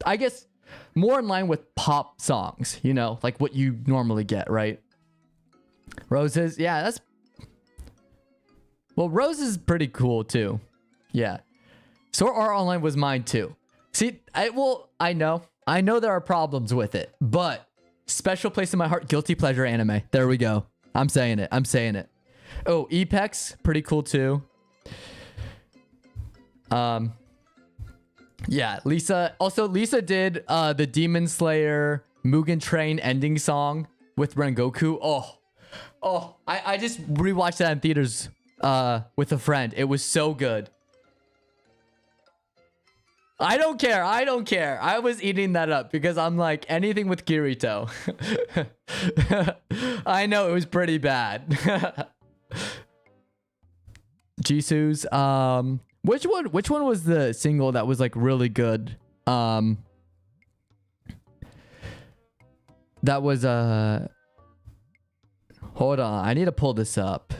I guess, more in line with pop songs, you know, like what you normally get, right? Roses, yeah, that's... Well, Roses is pretty cool too. Yeah. Sword Art Online was mine too. See, I know there are problems with it, but special place in my heart, guilty pleasure anime. There we go. I'm saying it. Oh, Apex, pretty cool too. Yeah, Lisa. Also, Lisa did the Demon Slayer Mugen Train ending song with Rengoku. Oh, I just rewatched that in theaters with a friend. It was so good. I don't care. I was eating that up because I'm like, anything with Kirito. I know it was pretty bad. Jisoo's which one was the single that was like really good? That was hold on, I need to pull this up.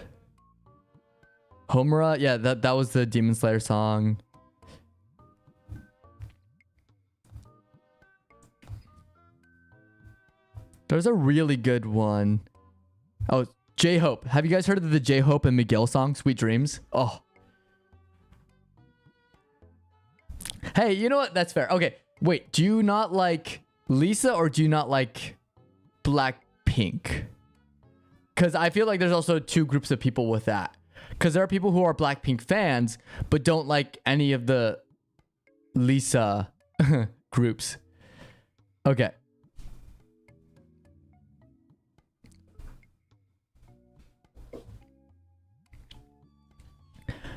Homura, yeah, that was the Demon Slayer song. There's a really good one. Oh, J-Hope. Have you guys heard of the J-Hope and Miguel song, Sweet Dreams? Oh. Hey, you know what? That's fair. Okay, wait. Do you not like Lisa or do you not like Blackpink? Because I feel like there's also two groups of people with that. Because there are people who are Blackpink fans, but don't like any of the Lisa groups. Okay.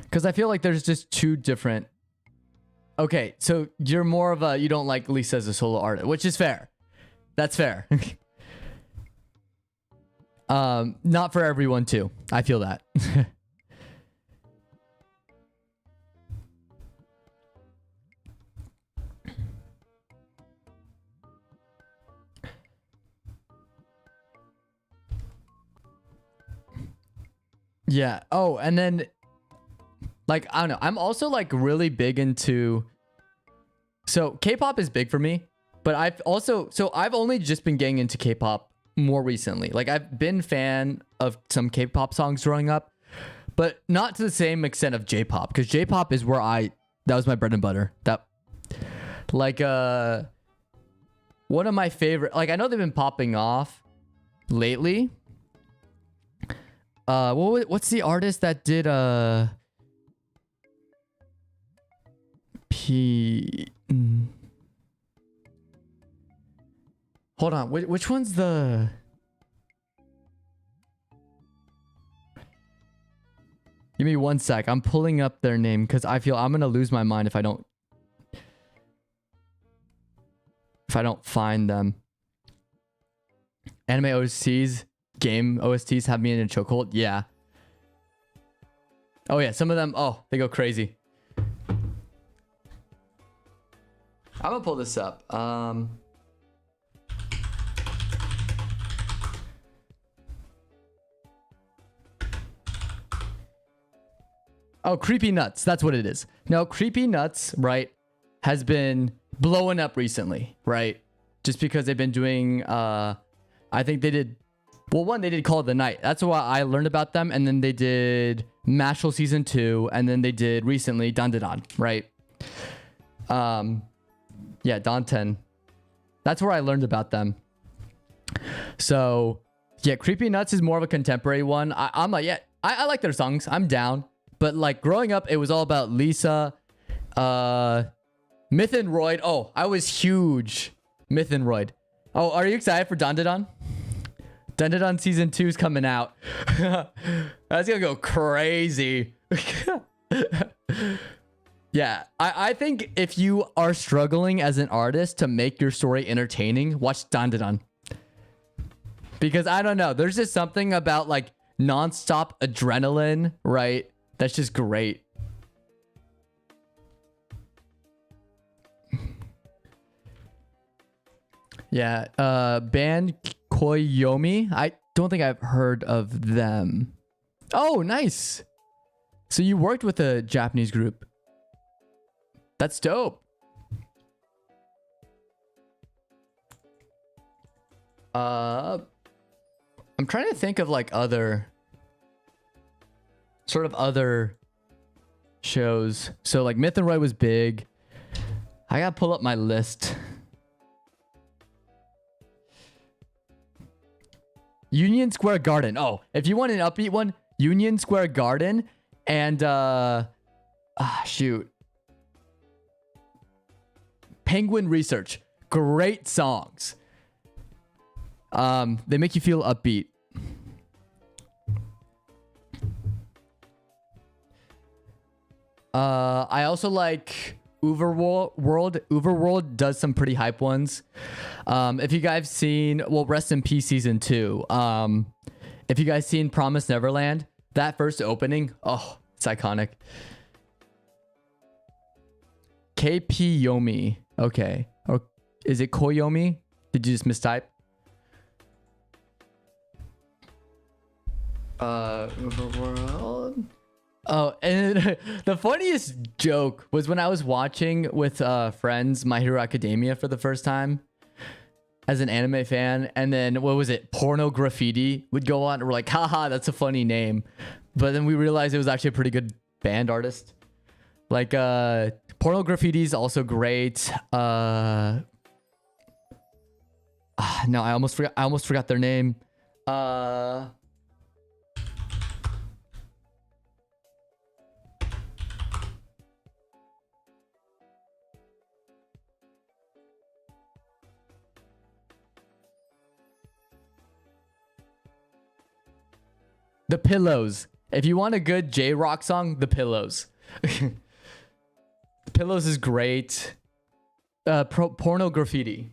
Because I feel like there's just two different... Okay, so you're more of a... You don't like Lisa as a solo artist, which is fair. That's fair. Not for everyone, too. I feel that. Yeah. Oh, and then... Like, I don't know. I'm also like really big into So K-pop is big for me, but I've only just been getting into K-pop more recently. Like I've been a fan of some K-pop songs growing up, but not to the same extent of J-pop, because J-pop is where that was my bread and butter. That like one of my favorite, like I know they've been popping off lately. What's the artist that did Hold on, which one's the... Give me one sec. I'm pulling up their name because I feel I'm gonna lose my mind if I don't find them. Anime OSTs, game OSTs have me in a chokehold. Yeah. Oh yeah, some of them, oh, they go crazy. I'm gonna pull this up. Oh, Creepy Nuts. That's what it is. Now, Creepy Nuts, right, has been blowing up recently, right? Just because they've been doing, I think they did, well, one, they did Call of the Night. That's why I learned about them. And then they did Mashal Season 2. And then they did recently Dandadan, right? Yeah, Danten. That's where I learned about them. So, yeah, Creepy Nuts is more of a contemporary one. I'm like, yeah, I like their songs. I'm down. But like growing up, it was all about Lisa, Myth and Royd. Oh, I was huge Myth and Royd. Oh, are you excited for Dandadan? Dandadan season 2 is coming out. That's gonna go crazy. Yeah, I think if you are struggling as an artist to make your story entertaining, watch Dandadan. Because I don't know, there's just something about like nonstop adrenaline, right? That's just great. Yeah, band Koyomi. I don't think I've heard of them. Oh, nice. So you worked with a Japanese group. That's dope. I'm trying to think of like other shows. So like Myth and Roy was big. I gotta pull up my list. Union Square Garden. Oh, if you want an upbeat one, Union Square Garden and shoot. Penguin Research. Great songs. They make you feel upbeat. I also like Overworld. Overworld does some pretty hype ones. If you guys seen, well, Rest in Peace season 2. If you guys seen Promise Neverland, that first opening, oh, it's iconic. KP Yomi. Okay. Or is it Koyomi? Did you just mistype? Overworld. Oh, and the funniest joke was when I was watching with friends My Hero Academia for the first time as an anime fan, and then what was it? Porno Graffiti would go on, and we're like, haha, that's a funny name. But then we realized it was actually a pretty good band artist. Like Porno Graffiti is also great. No, I almost forgot their name. The Pillows. If you want a good J-Rock song, The Pillows. The Pillows is great. Porno Graffiti.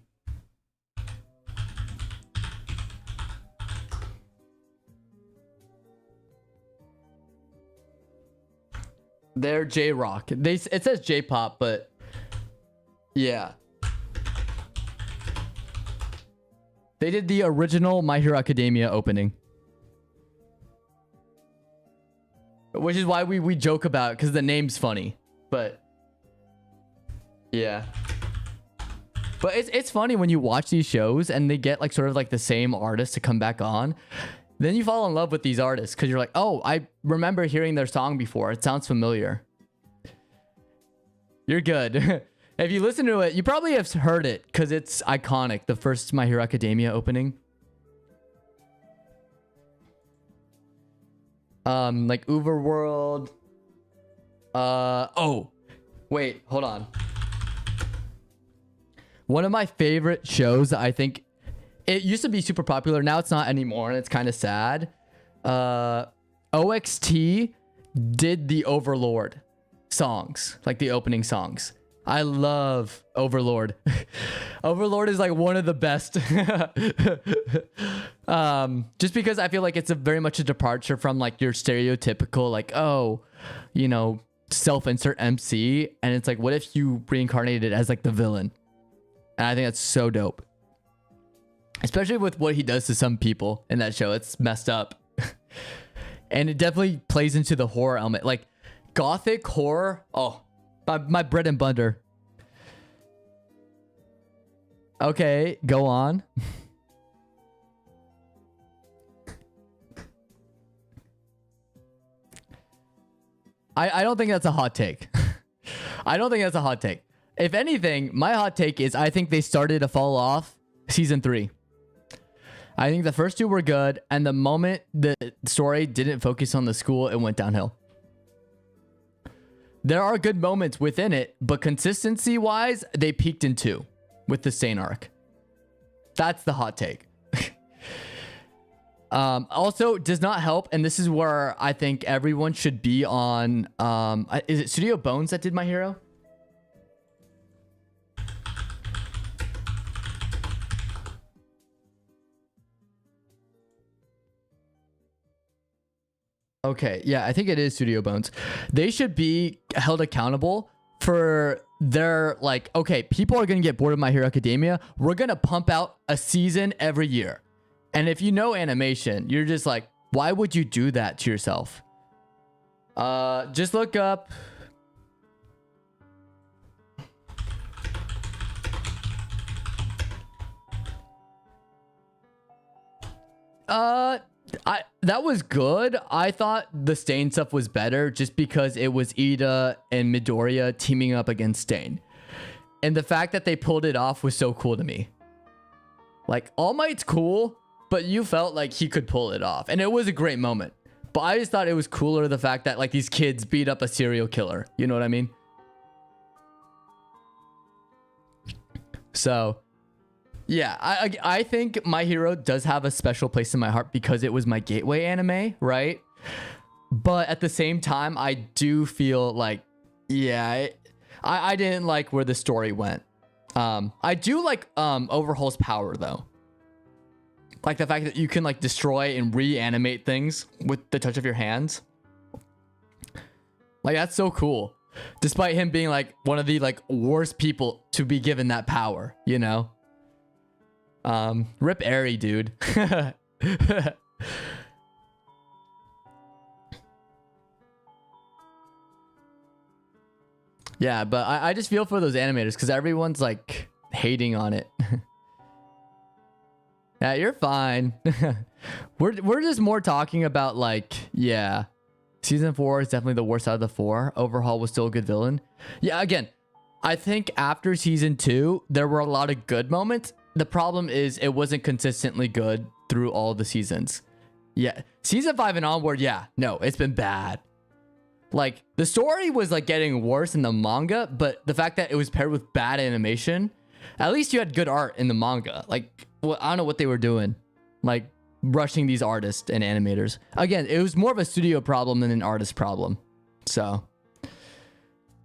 They're J-Rock. It says J-Pop, but yeah. They did the original My Hero Academia opening. Which is why we joke about it, because the name's funny. But yeah. But it's funny when you watch these shows and they get like sort of like the same artist to come back on. Then you fall in love with these artists because you're like, oh, I remember hearing their song before. It sounds familiar. You're good. If you listen to it, you probably have heard it because it's iconic. The first My Hero Academia opening. Like Overworld. Oh, wait, hold on. One of my favorite shows, I think it used to be super popular. Now it's not anymore, and it's kind of sad. OXT did the Overlord songs, like the opening songs. I love Overlord. Overlord is like one of the best. Just because I feel like it's a very much a departure from like your stereotypical, like, oh, you know, self-insert MC. And it's like, what if you reincarnated as like the villain? And I think that's so dope. Especially with what he does to some people in that show. It's messed up. And it definitely plays into the horror element. Like gothic horror. Oh, my bread and butter. Okay, go on. I don't think that's a hot take. I don't think that's a hot take. If anything, my hot take is I think they started to fall off season 3. I think the first 2 were good, and the moment the story didn't focus on the school, it went downhill. There are good moments within it, but consistency-wise, they peaked in 2 with the Stain arc. That's the hot take. Also, does not help, and this is where I think everyone should be on... is it Studio Bones that did My Hero? Okay, yeah, I think it is Studio Bones. They should be held accountable for their, like, okay, people are going to get bored of My Hero Academia. We're going to pump out a season every year. And if you know animation, you're just like, why would you do that to yourself? Just look up... that was good. I thought the Stain stuff was better just because it was Ida and Midoriya teaming up against Stain. And the fact that they pulled it off was so cool to me. Like, All Might's cool, but you felt like he could pull it off. And it was a great moment. But I just thought it was cooler the fact that like these kids beat up a serial killer. You know what I mean? So... yeah, I think My Hero does have a special place in my heart because it was my gateway anime, right? But at the same time, I do feel like, yeah, I didn't like where the story went. I do like Overhaul's power, though. Like the fact that you can like destroy and reanimate things with the touch of your hands. Like, that's so cool. Despite him being like one of the like worst people to be given that power, you know? Rip Eri, dude. Yeah, but I just feel for those animators because everyone's like hating on it. Yeah, you're fine. We're just more talking about like, yeah, season 4 is definitely the worst out of the 4. Overhaul was still a good villain. Yeah, again, I think after season 2, there were a lot of good moments. The problem is it wasn't consistently good through all the seasons. Yeah, season 5 and onward, yeah, no, it's been bad. Like, the story was like getting worse in the manga, but the fact that it was paired with bad animation, at least you had good art in the manga. Like, well, I don't know what they were doing. Like, rushing these artists and animators. Again, it was more of a studio problem than an artist problem. So,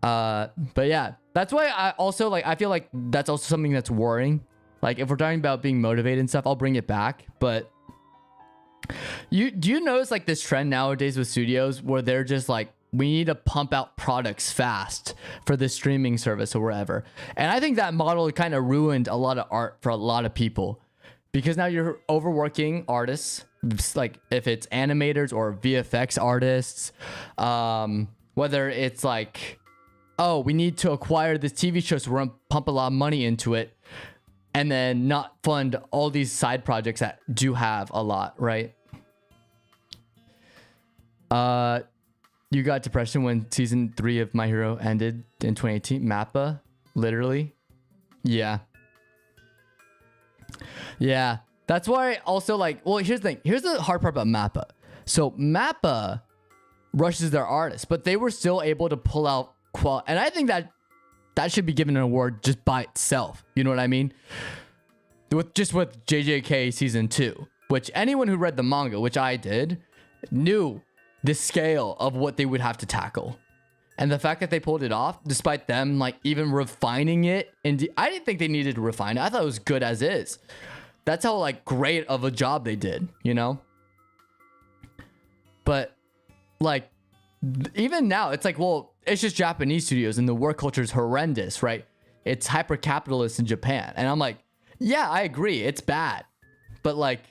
but yeah, that's why I also like, I feel like that's also something that's worrying. Like, if we're talking about being motivated and stuff, I'll bring it back. But do you notice like this trend nowadays with studios where they're just like, we need to pump out products fast for the streaming service or wherever. And I think that model kind of ruined a lot of art for a lot of people because now you're overworking artists, like if it's animators or VFX artists, whether it's like, oh, we need to acquire this TV show, so we're gonna pump a lot of money into it. and then not fund all these side projects that do have a lot, right? You got depression when season 3 of My Hero ended in 2018. Mappa, literally. Yeah. Yeah. That's why also like, well, here's the thing. Here's the hard part about Mappa. So Mappa rushes their artists, but they were still able to pull out quality. And I think that should be given an award just by itself. You know what I mean? With JJK season 2, which anyone who read the manga, which I did, knew the scale of what they would have to tackle. And the fact that they pulled it off, despite them like even refining it, and I didn't think they needed to refine it. I thought it was good as is. That's how like great of a job they did, you know? But like even now, it's like, well, it's just Japanese studios and the work culture is horrendous, right? It's hyper capitalist in Japan. And I'm like, yeah, I agree. It's bad. But like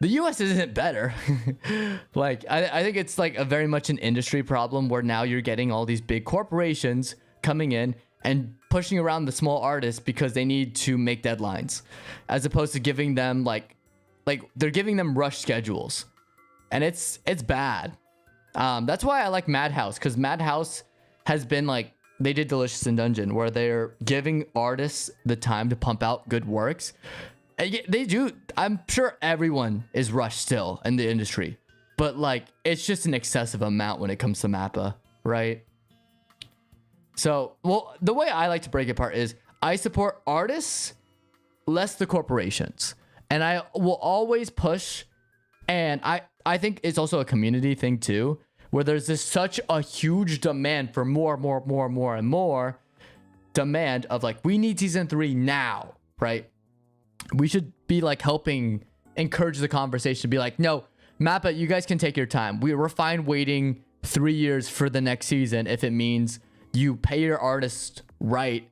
the US isn't better. Like, I think it's like a very much an industry problem where now you're getting all these big corporations coming in and pushing around the small artists because they need to make deadlines, as opposed to giving them like they're giving them rush schedules, and it's bad. That's why I like Madhouse, because Madhouse has been like, they did Delicious in Dungeon, where they're giving artists the time to pump out good works. They do. I'm sure everyone is rushed still in the industry, but like it's just an excessive amount when it comes to Mappa, right? So, well, the way I like to break it apart is I support artists, less the corporations, and I will always push. And I think it's also a community thing too, where there's this such a huge demand for more and more demand of like, we need season 3 now, right? We should be like helping encourage the conversation to be like, no, Mappa, you guys can take your time. We're fine waiting 3 years for the next season if it means you pay your artist right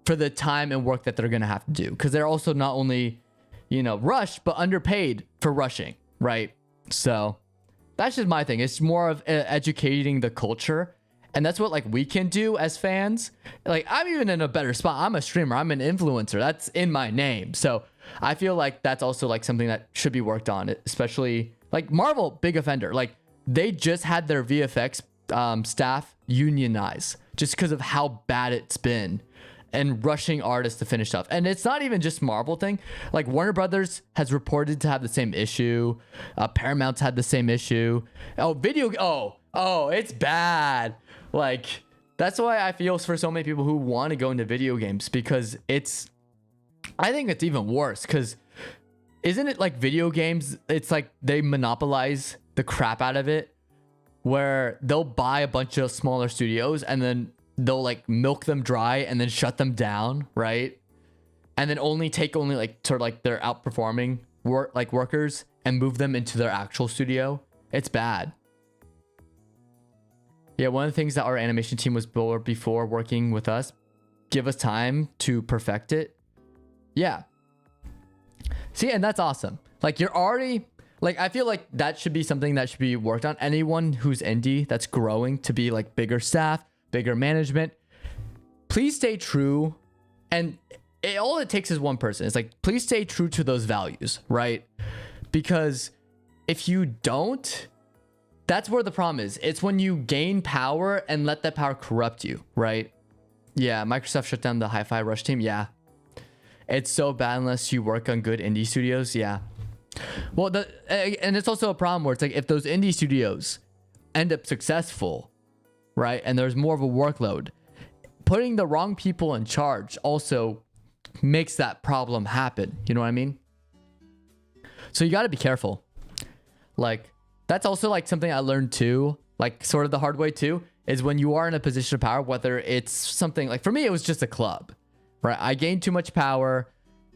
for the time and work that they're going to have to do. Because they're also not only, you know, rushed, but underpaid for rushing, right? So that's just my thing. It's more of educating the culture. And that's what like we can do as fans. Like I'm even in a better spot. I'm a streamer. I'm an influencer. That's in my name. So I feel like that's also like something that should be worked on, especially like Marvel, big offender. Like they just had their VFX staff unionize just because of how bad it's been and rushing artists to finish stuff. And it's not even just Marvel thing. Like Warner Brothers has reported to have the same issue. Paramount's had the same issue. Oh, it's bad. Like, that's why I feel for so many people who want to go into video games, because I think it's even worse, because isn't it like video games? It's like they monopolize the crap out of it, where they'll buy a bunch of smaller studios and then they'll like milk them dry and then shut them down, right? And then take like sort of like their outperforming workers and move them into their actual studio. It's bad. Yeah, one of the things that our animation team was bored before working with us, give us time to perfect it. Yeah. See, and that's awesome. Like you're already, like I feel like that should be something that should be worked on. Anyone who's indie that's growing to be like bigger staff, bigger management, please stay true. And all it takes is one person. It's like, please stay true to those values, right? Because if you don't, that's where the problem is. It's when you gain power and let that power corrupt you, right? Yeah, Microsoft shut down the Hi-Fi Rush team. Yeah. It's so bad unless you work on good indie studios. Yeah. Well, and it's also a problem where it's like if those indie studios end up successful, right? And there's more of a workload, putting the wrong people in charge also makes that problem happen. You know what I mean? So you got to be careful. Like, that's also like something I learned too, like sort of the hard way too, is when you are in a position of power, whether it's something like, for me, it was just a club, right? I gained too much power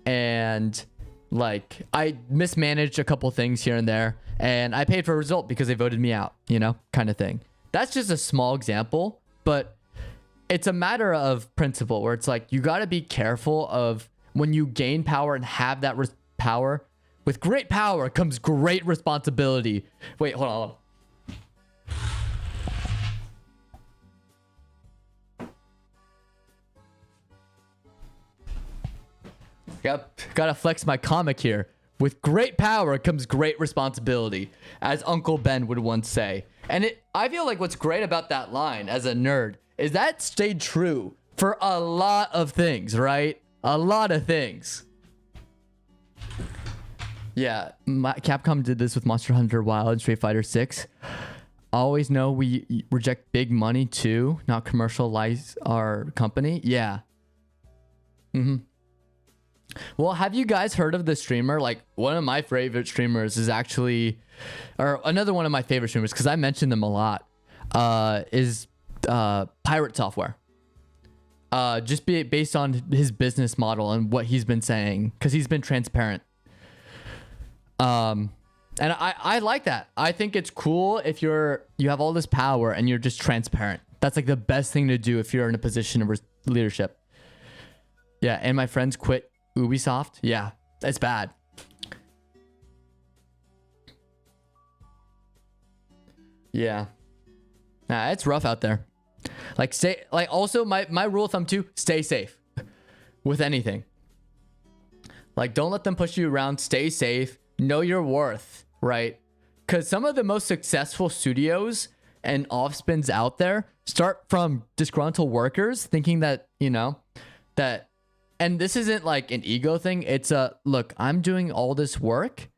and like I mismanaged a couple things here and there, and I paid for a result because they voted me out, you know, kind of thing. That's just a small example, but it's a matter of principle where it's like, you got to be careful of when you gain power and have that power. With great power comes great responsibility. Wait, hold on. Gotta flex my comic here. With great power comes great responsibility, as Uncle Ben would once say. And I feel like what's great about that line as a nerd is that stayed true for a lot of things, right? A lot of things. Yeah, Capcom did this with Monster Hunter Wild and Street Fighter 6. Always know we reject big money too, not commercialize our company. Yeah. Well, have you guys heard of the streamer? Like, one of my favorite streamers is actually, or another one of my favorite streamers, because I mention them a lot, is Pirate Software. Just based on his business model and what he's been saying, because he's been transparent. And I like that. I think it's cool if you have all this power and you're just transparent. That's like the best thing to do if you're in a position of leadership. Yeah, and my friends quit Ubisoft. Yeah, it's bad. Yeah. Nah, it's rough out there. Like, also my rule of thumb too, stay safe with anything. Like, don't let them push you around. Stay safe. Know your worth, right? Because some of the most successful studios and off-spins out there start from disgruntled workers thinking that, and this isn't like an ego thing. It's look, I'm doing all this work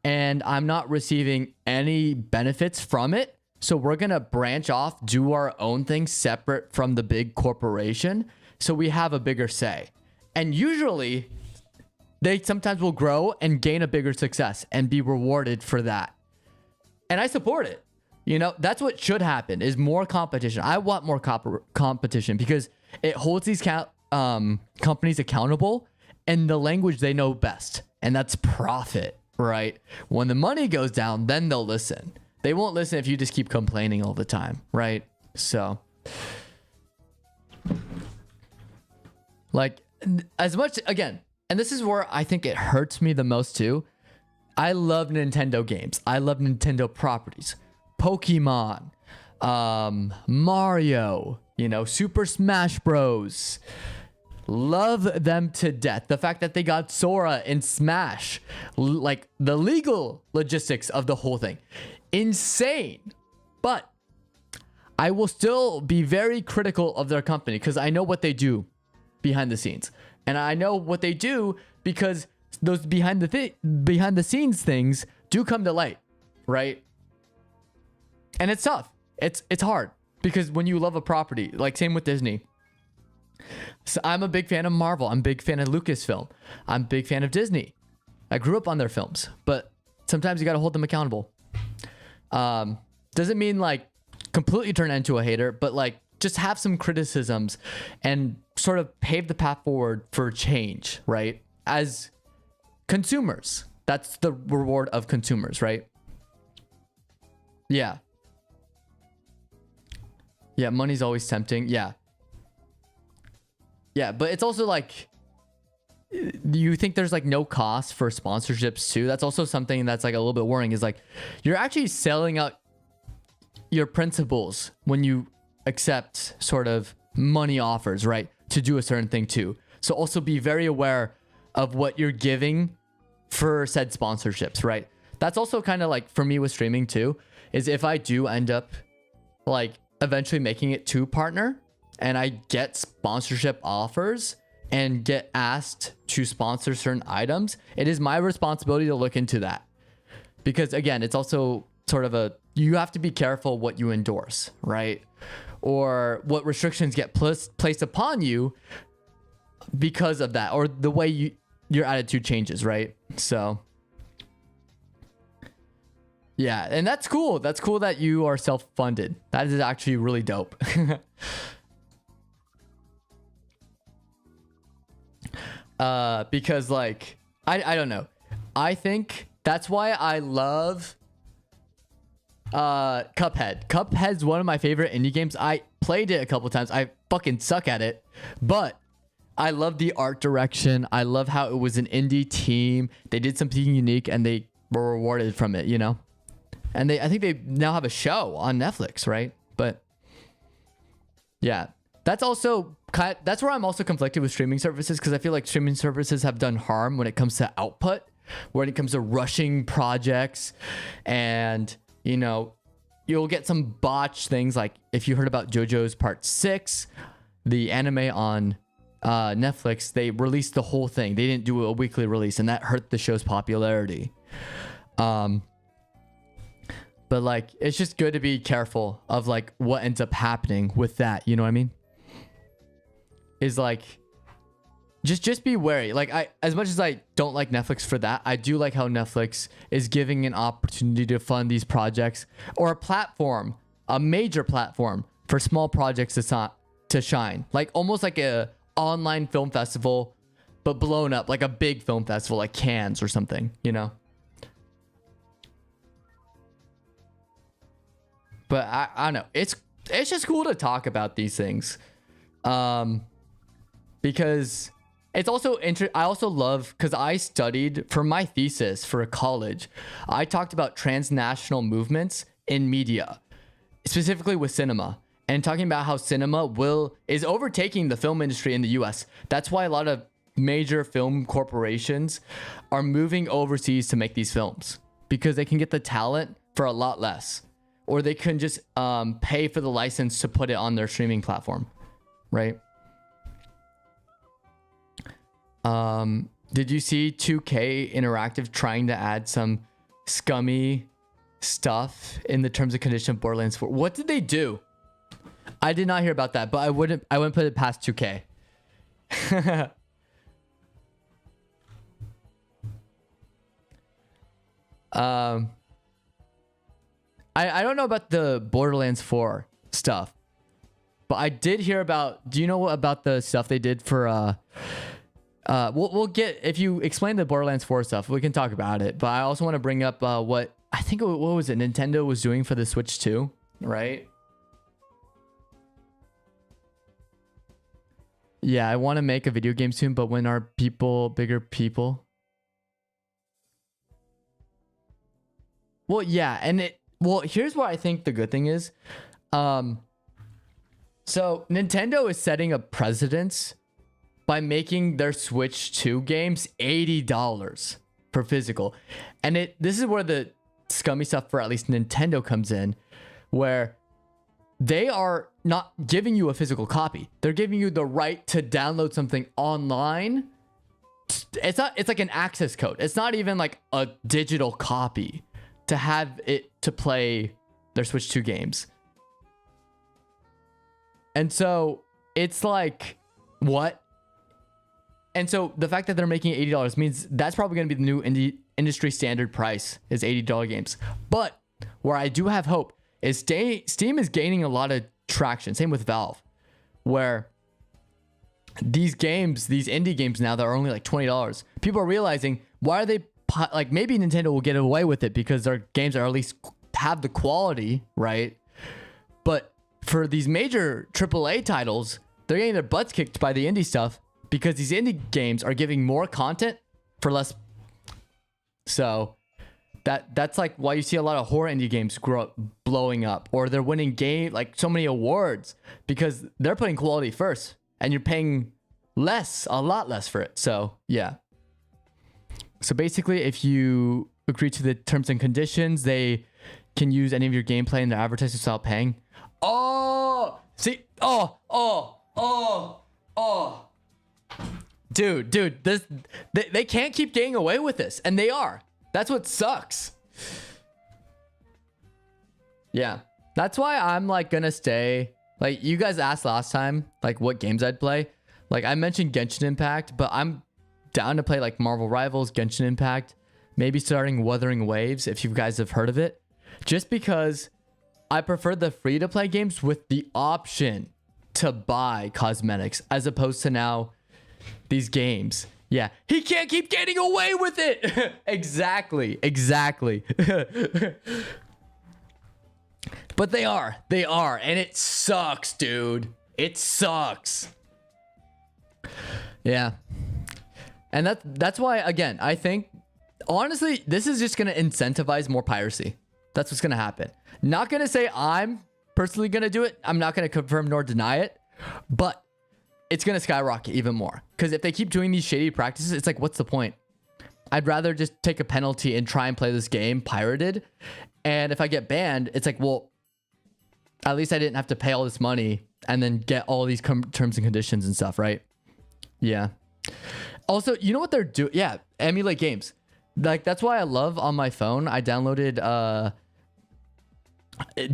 and I'm not receiving any benefits from it. So we're going to branch off, do our own thing separate from the big corporation. So we have a bigger say. And usually they sometimes will grow and gain a bigger success and be rewarded for that. And I support it. That's what should happen, is more competition. I want more competition because it holds these companies accountable in the language they know best. And that's profit, right? When the money goes down, then they'll listen. They won't listen if you just keep complaining all the time, right? So, like, as much, again, and this is where I think it hurts me the most too. I love Nintendo games. I love Nintendo properties. Pokemon, Mario, Super Smash Bros. Love them to death. The fact that they got Sora in Smash, like the legal logistics of the whole thing, insane. But I will still be very critical of their company because I know what they do behind the scenes. And I know what they do because those behind the scenes things do come to light, right? And it's tough. It's hard because when you love a property, like same with Disney. So I'm a big fan of Marvel. I'm a big fan of Lucasfilm. I'm a big fan of Disney. I grew up on their films, but sometimes you got to hold them accountable. Doesn't mean like completely turn into a hater, but like just have some criticisms and sort of pave the path forward for change, right? As consumers, that's the reward of consumers, right? Yeah. Yeah, money's always tempting. Yeah. Yeah, but it's also like, you think there's like no cost for sponsorships too? That's also something that's like a little bit worrying, is like you're actually selling out your principles when you accept sort of money offers, right? To do a certain thing too. So also be very aware of what you're giving for said sponsorships, right? That's also kind of like for me with streaming too, is if I do end up like eventually making it to partner and I get sponsorship offers and get asked to sponsor certain items, it is my responsibility to look into that. Because again, it's also sort of you have to be careful what you endorse, right? Or what restrictions get placed upon you because of that, or the way your attitude changes, right? So yeah, and that's cool. That's cool that you are self-funded. That is actually really dope. Because like, I don't know. I think that's why I love Cuphead. Cuphead's one of my favorite indie games. I played it a couple times. I fucking suck at it, but I love the art direction. I love how it was an indie team. They did something unique and they were rewarded from it, And I think they now have a show on Netflix, right? But yeah, that's also that's where I'm also conflicted with streaming services, because I feel like streaming services have done harm when it comes to output, when it comes to rushing projects, and you know, you'll get some botched things. Like if you heard about JoJo's Part 6, the anime on Netflix, they released the whole thing. They didn't do a weekly release, and that hurt the show's popularity. But like, it's just good to be careful of like what ends up happening with that. You know what I mean? Is like, just be wary. Like, I, as much as I don't like Netflix for that, I do like how Netflix is giving an opportunity to fund these projects, or a platform, a major platform for small projects to shine. Like almost like a online film festival, but blown up, like a big film festival, like Cannes or something, you know? But I don't know. It's just cool to talk about these things. Because it's also I also love, because I studied for my thesis for college. I talked about transnational movements in media, specifically with cinema, and talking about how cinema is overtaking the film industry in the US. That's why a lot of major film corporations are moving overseas to make these films, because they can get the talent for a lot less, or they can just pay for the license to put it on their streaming platform, right? Did you see 2K Interactive trying to add some scummy stuff in the terms and conditions of Borderlands 4? What did they do? I did not hear about that, but I wouldn't put it past 2K. I don't know about the Borderlands 4 stuff, but I did hear about, do you know about the stuff they did for we'll get, if you explain the Borderlands 4 stuff, we can talk about it. But I also want to bring up what I think, what was it, Nintendo was doing for the Switch 2, right? Yeah, I want to make a video game soon, but when are people bigger people? Well, yeah, and here's what I think the good thing is. So Nintendo is setting a precedence by making their Switch 2 games $80 for physical. And this is where the scummy stuff for at least Nintendo comes in, where they are not giving you a physical copy. They're giving you the right to download something online. It's like an access code. It's not even like a digital copy to have it to play their Switch 2 games. And so it's like, what? And so the fact that they're making it $80 means that's probably going to be the new industry standard price, is $80 games. But where I do have hope is Steam is gaining a lot of traction. Same with Valve, where these games, these indie games now that are only like $20, people are realizing, why are they, like, maybe Nintendo will get away with it because their games are at least have the quality, right? But for these major AAA titles, they're getting their butts kicked by the indie stuff, because these indie games are giving more content for less. So that's like why you see a lot of horror indie games blowing up, or they're winning like so many awards, because they're putting quality first, and you're paying a lot less for it. So yeah. So basically, if you agree to the terms and conditions, they can use any of your gameplay in their advertisements without paying. Oh, see, Dude, they can't keep getting away with this, and they are. That's what sucks. Yeah, that's why I'm like gonna stay. Like, you guys asked last time, like what games I'd play. Like, I mentioned Genshin Impact, but I'm down to play like Marvel Rivals, Genshin Impact, maybe starting Wuthering Waves if you guys have heard of it. Just because I prefer the free-to-play games with the option to buy cosmetics, as opposed to now these games. Yeah, he can't keep getting away with it. Exactly. But they are, and it sucks, dude. It sucks. Yeah. And that's why, again, I think, honestly, this is just going to incentivize more piracy. That's what's going to happen. Not going to say I'm personally going to do it. I'm not going to confirm nor deny it. but it's going to skyrocket even more. Because if they keep doing these shady practices, it's like, what's the point? I'd rather just take a penalty and try and play this game pirated. And if I get banned, it's like, well, at least I didn't have to pay all this money and then get all these terms and conditions and stuff, right? Yeah. Also, you know what they're doing? Yeah, emulate games. Like, that's why I love on my phone. I downloaded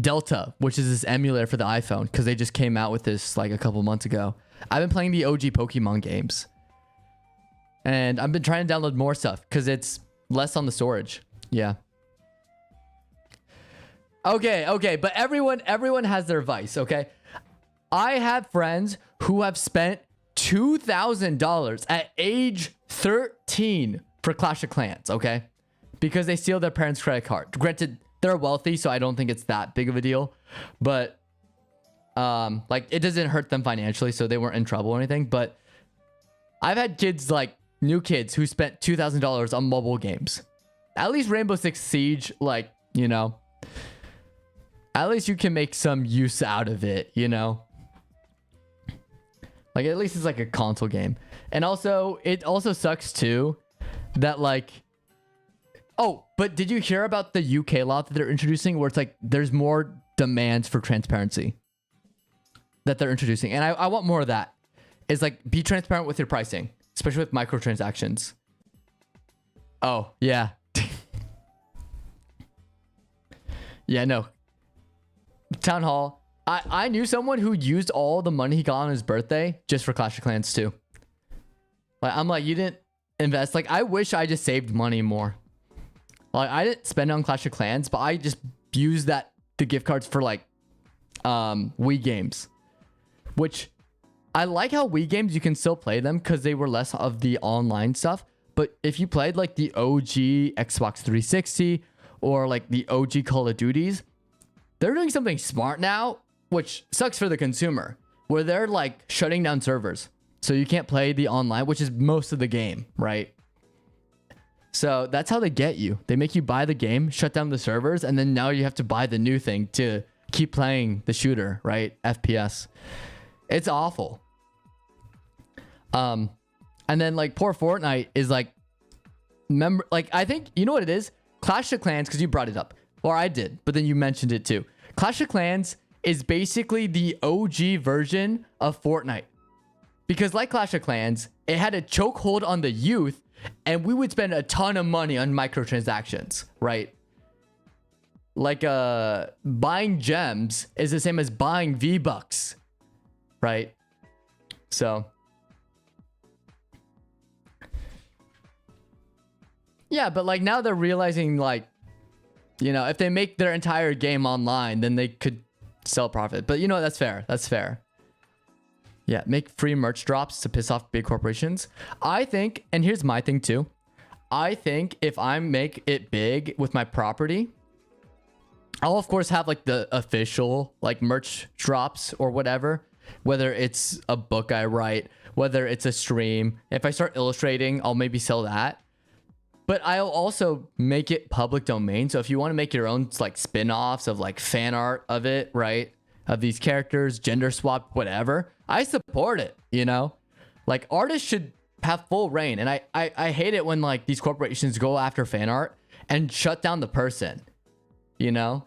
Delta, which is this emulator for the iPhone, because they just came out with this like a couple months ago. I've been playing the OG Pokemon games. And I've been trying to download more stuff because it's less on the storage. Yeah. Okay. But everyone has their vice, okay? I have friends who have spent $2,000 at age 13 for Clash of Clans, okay? Because they steal their parents' credit card. Granted, they're wealthy, so I don't think it's that big of a deal. But, like, it doesn't hurt them financially, so they weren't in trouble or anything. But I've had kids, like, new kids who spent $2,000 on mobile games. At least Rainbow Six Siege, like, you know, at least you can make some use out of it, you know? Like, at least it's like a console game. And also, it also sucks too that, like, oh, but did you hear about the UK law that they're introducing where it's like there's more demands for transparency that they're introducing? And I want more of that. It's like, be transparent with your pricing, especially with microtransactions. Oh, yeah. Yeah, no. Town Hall. I knew someone who used all the money he got on his birthday just for Clash of Clans too. Like, I'm like, you didn't invest. Like, I wish I just saved money more. Like, I didn't spend on Clash of Clans, but I just used the gift cards for like Wii games. Which, I like how Wii games, you can still play them because they were less of the online stuff. But if you played like the OG Xbox 360 or like the OG Call of Duties, they're doing something smart now, which sucks for the consumer, where they're like shutting down servers. So you can't play the online, which is most of the game, right? So that's how they get you. They make you buy the game, shut down the servers, and then now you have to buy the new thing to keep playing the shooter, right? FPS. It's awful. And then like poor Fortnite is like, like, I think, you know what it is? Clash of Clans, because you brought it up. Or I did, but then you mentioned it too. Clash of Clans is basically the OG version of Fortnite. Because like Clash of Clans, it had a chokehold on the youth, and we would spend a ton of money on microtransactions, right? Like buying gems is the same as buying V-Bucks, right? So yeah, but like now they're realizing, like, you know, if they make their entire game online, then they could sell profit. But you know, that's fair. That's fair. Yeah, make free merch drops to piss off big corporations. I think, and here's my thing too. I think if I make it big with my property, I'll of course have like the official like merch drops or whatever, whether it's a book I write, whether it's a stream. If I start illustrating, I'll maybe sell that. But I'll also make it public domain. So if you want to make your own like spin-offs of like fan art of it, right? Of these characters, gender swap, whatever, I support it, you know? Like, artists should have full reign. And I hate it when like these corporations go after fan art and shut down the person, you know?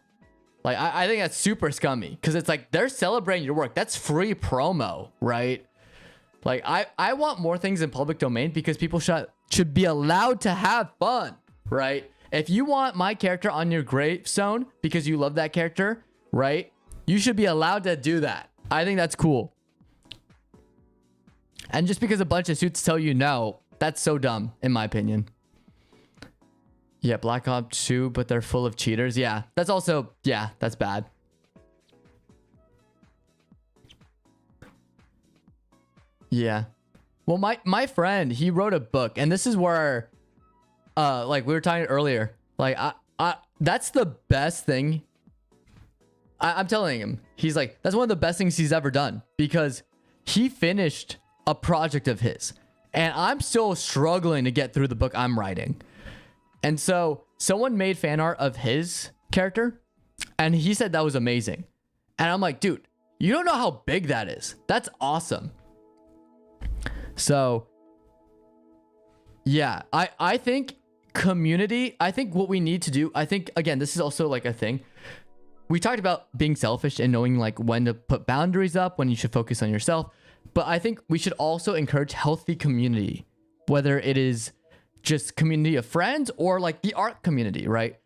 Like, I think that's super scummy because it's like they're celebrating your work. That's free promo, right? Like, I want more things in public domain because people should be allowed to have fun, right? If you want my character on your gravestone because you love that character, right? You should be allowed to do that. I think that's cool. And just because a bunch of suits tell you no, that's so dumb, in my opinion. Yeah, Black Ops 2, but they're full of cheaters. Yeah, that's also, yeah, that's bad. Yeah. Well, my friend, he wrote a book, and this is where, like we were talking earlier, like that's the best thing. I'm telling him, he's like, that's one of the best things he's ever done because he finished a project of his, and I'm still struggling to get through the book I'm writing. And so someone made fan art of his character, and he said that was amazing. And I'm like, dude, You don't know how big that is. That's awesome. So yeah, I think community, I think what we need to do, I think, again, this is also like a thing. We talked about being selfish and knowing like when to put boundaries up, when you should focus on yourself. But I think we should also encourage healthy community, whether it is just community of friends or like the art community, right?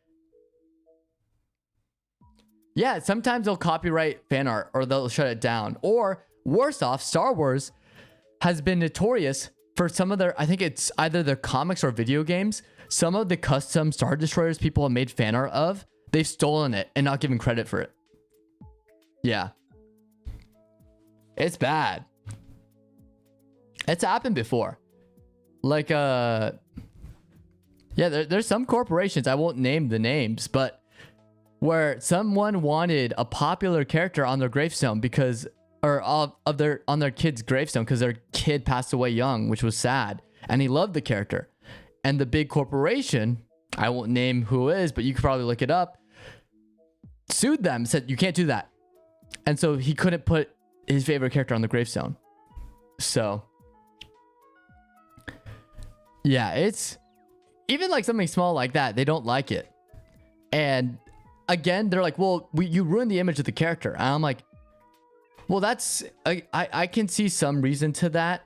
Yeah, sometimes they'll copyright fan art or they'll shut it down. Or worse off, Star Wars has been notorious for some of their, I think it's either their comics or video games. Some of the custom Star Destroyers people have made fan art of, they've stolen it and not given credit for it. Yeah. It's bad. It's happened before. Like, yeah, there's some corporations, I won't name the names, but where someone wanted a popular character on their gravestone because, or on their kid's gravestone because their kid passed away young, which was sad. And he loved the character. And the big corporation, I won't name who it is, but you could probably look it up, sued them, said, you can't do that. And so he couldn't put his favorite character on the gravestone. So yeah, it's even like something small like that, they don't like it. And again, they're like, well, you ruined the image of the character. And I'm like, well, that's, I can see some reason to that.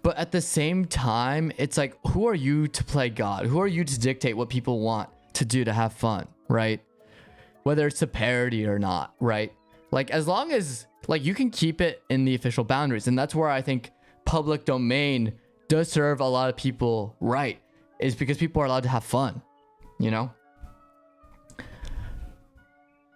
But at the same time, it's like, who are you to play God? Who are you to dictate what people want to do to have fun, right? Whether it's a parody or not, right? Like, as long as, like, you can keep it in the official boundaries. And that's where I think public domain does serve a lot of people right, is because people are allowed to have fun, you know?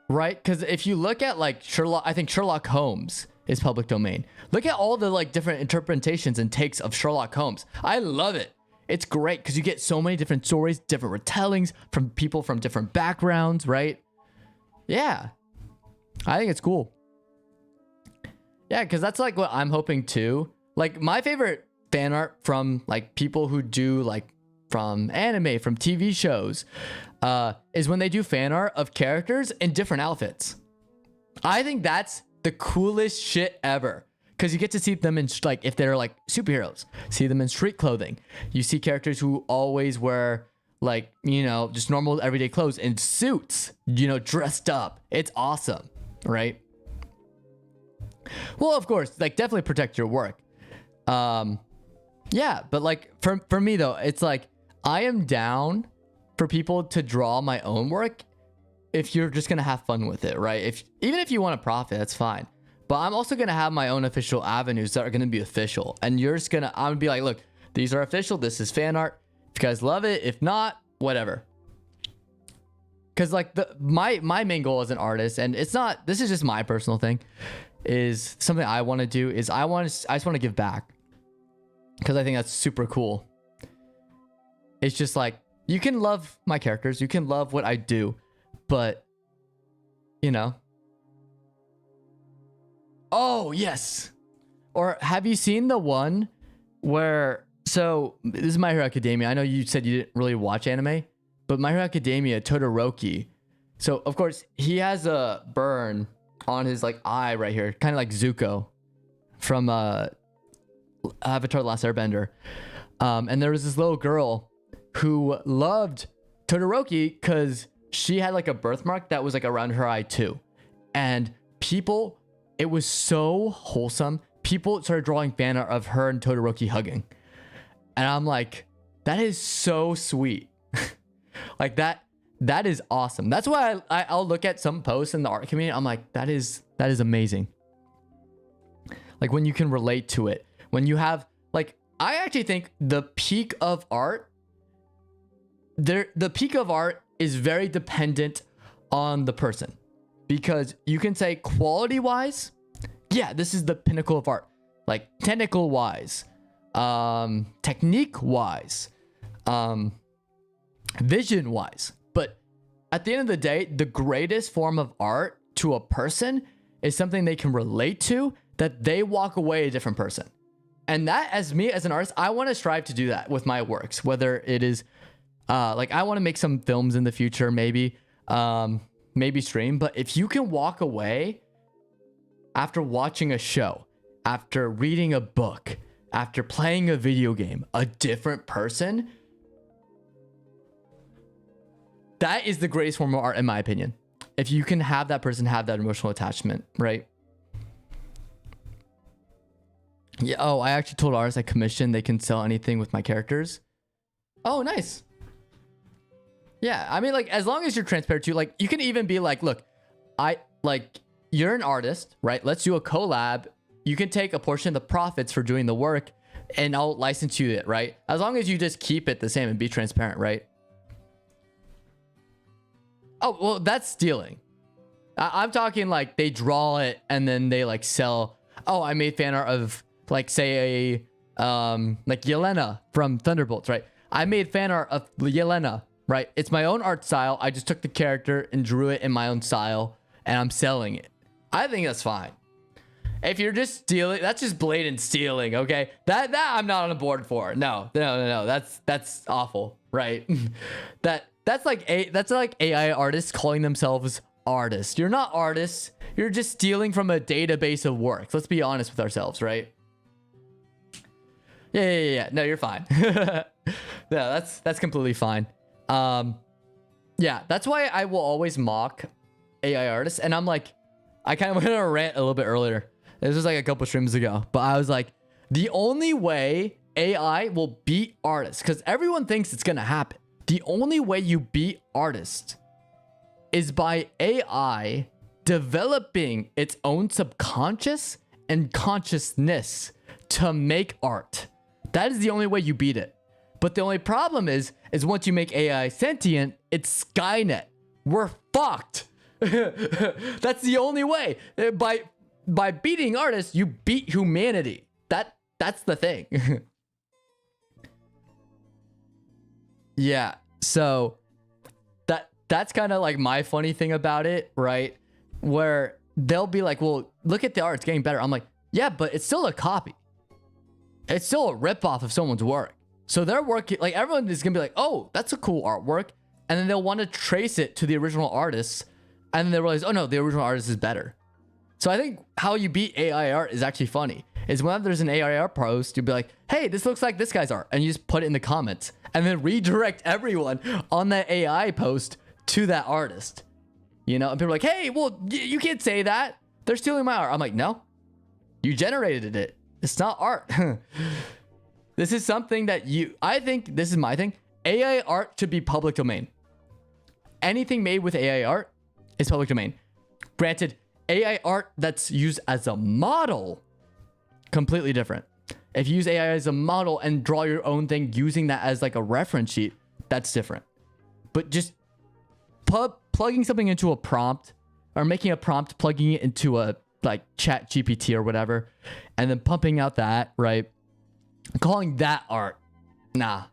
Right? Because if you look at like Sherlock, I think Sherlock Holmes is public domain. Look at all the like different interpretations and takes of Sherlock Holmes. I love it. It's great because you get so many different stories, different retellings from people from different backgrounds, right? Yeah. I think it's cool. Yeah, because that's like what I'm hoping too. Like my favorite fan art from like people who do like from anime, from TV shows, is when they do fan art of characters in different outfits. I think that's the coolest shit ever. Because you get to see them in, like, if they're like superheroes, see them in street clothing. You see characters who always wear like, you know, just normal everyday clothes and suits, you know, dressed up. It's awesome, right? Well, of course, like definitely protect your work. Yeah, but like for me though, it's like I am down for people to draw my own work if you're just gonna have fun with it, right? Even if you want to profit, that's fine. But I'm also gonna have my own official avenues that are gonna be official, and I'm gonna be like, look, these are official. This is fan art. If you guys love it, if not, whatever. Because like my main goal as an artist, and it's not, this is just my personal thing, is something I want to do is I just want to give back, because I think that's super cool. It's just like, you can love my characters, you can love what I do, but you know. Oh yes. Or have you seen the one where, so this is My Hero Academia. I know you said you didn't really watch anime, but My Hero Academia, Todoroki. So of course he has a burn on his like eye right here, kind of like Zuko from Avatar: The Last Airbender. And there was this little girl who loved Todoroki because she had like a birthmark that was like around her eye too. And people, it was so wholesome. People started drawing fan art of her and Todoroki hugging. And I'm like, that is so sweet. Like that is awesome. That's why I'll look at some posts in the art community. I'm like, that is amazing. Like when you can relate to it, when you have like, I actually think the peak of art, the peak of art is very dependent on the person, because you can say quality wise, yeah, this is the pinnacle of art, like technical wise, technique wise, vision wise. But at the end of the day, the greatest form of art to a person is something they can relate to, that they walk away a different person. And that, as me as an artist, I want to strive to do that with my works, whether it is like I want to make some films in the future, maybe stream. But if you can walk away after watching a show, after reading a book, after playing a video game, a different person, that is the greatest form of art, in my opinion. If you can have that person have that emotional attachment, right? Yeah. Oh, I actually told artists I commissioned they can sell anything with my characters. Oh, nice. Yeah, I mean, like, as long as you're transparent too, like, you can even be like, look, you're an artist, right? Let's do a collab. You can take a portion of the profits for doing the work and I'll license you it, right? As long as you just keep it the same and be transparent, right? Oh, well, that's stealing. I'm talking like they draw it and then they like sell. Oh, I made fan art of like, say like Yelena from Thunderbolts, right? I made fan art of Yelena, right? It's my own art style. I just took the character and drew it in my own style and I'm selling it. I think that's fine. If you're just stealing, that's just blatant stealing, okay? That I'm not on board for. No. That's awful, right? that's like AI artists calling themselves artists. You're not artists. You're just stealing from a database of works. Let's be honest with ourselves, right? Yeah. No, you're fine. No, that's completely fine. Yeah, that's why I will always mock AI artists. And I'm like, I kind of went on a rant a little bit earlier. This was like a couple streams ago, but I was like, the only way AI will beat artists, because everyone thinks it's gonna happen. The only way you beat artists is by AI developing its own subconscious and consciousness to make art. That is the only way you beat it. But the only problem is once you make AI sentient, it's Skynet. We're fucked. That's the only way. By beating artists, you beat humanity. That's the thing. Yeah. So that's kind of like my funny thing about it, right? Where they'll be like, well, look at the art, it's getting better. I'm like, yeah, but it's still a copy. It's still a ripoff of someone's work. So their work, like, everyone is gonna be like, oh, that's a cool artwork. And then they'll want to trace it to the original artist. And then they realize, oh no, the original artist is better. So I think how you beat AI art is actually funny. Is when there's an AI art post, you'll be like, hey, this looks like this guy's art. And you just put it in the comments. And then redirect everyone on that AI post to that artist. You know, and people are like, hey, well, you can't say that. They're stealing my art. I'm like, no, you generated it. It's not art. This is something that I think this is my thing. AI art should be public domain. Anything made with AI art is public domain. Granted, AI art that's used as a model, completely different. If you use AI as a model and draw your own thing using that as like a reference sheet, that's different. But just plugging something into a prompt or making a prompt, plugging it into a like chat GPT or whatever, and then pumping out that, right? Calling that art. Nah.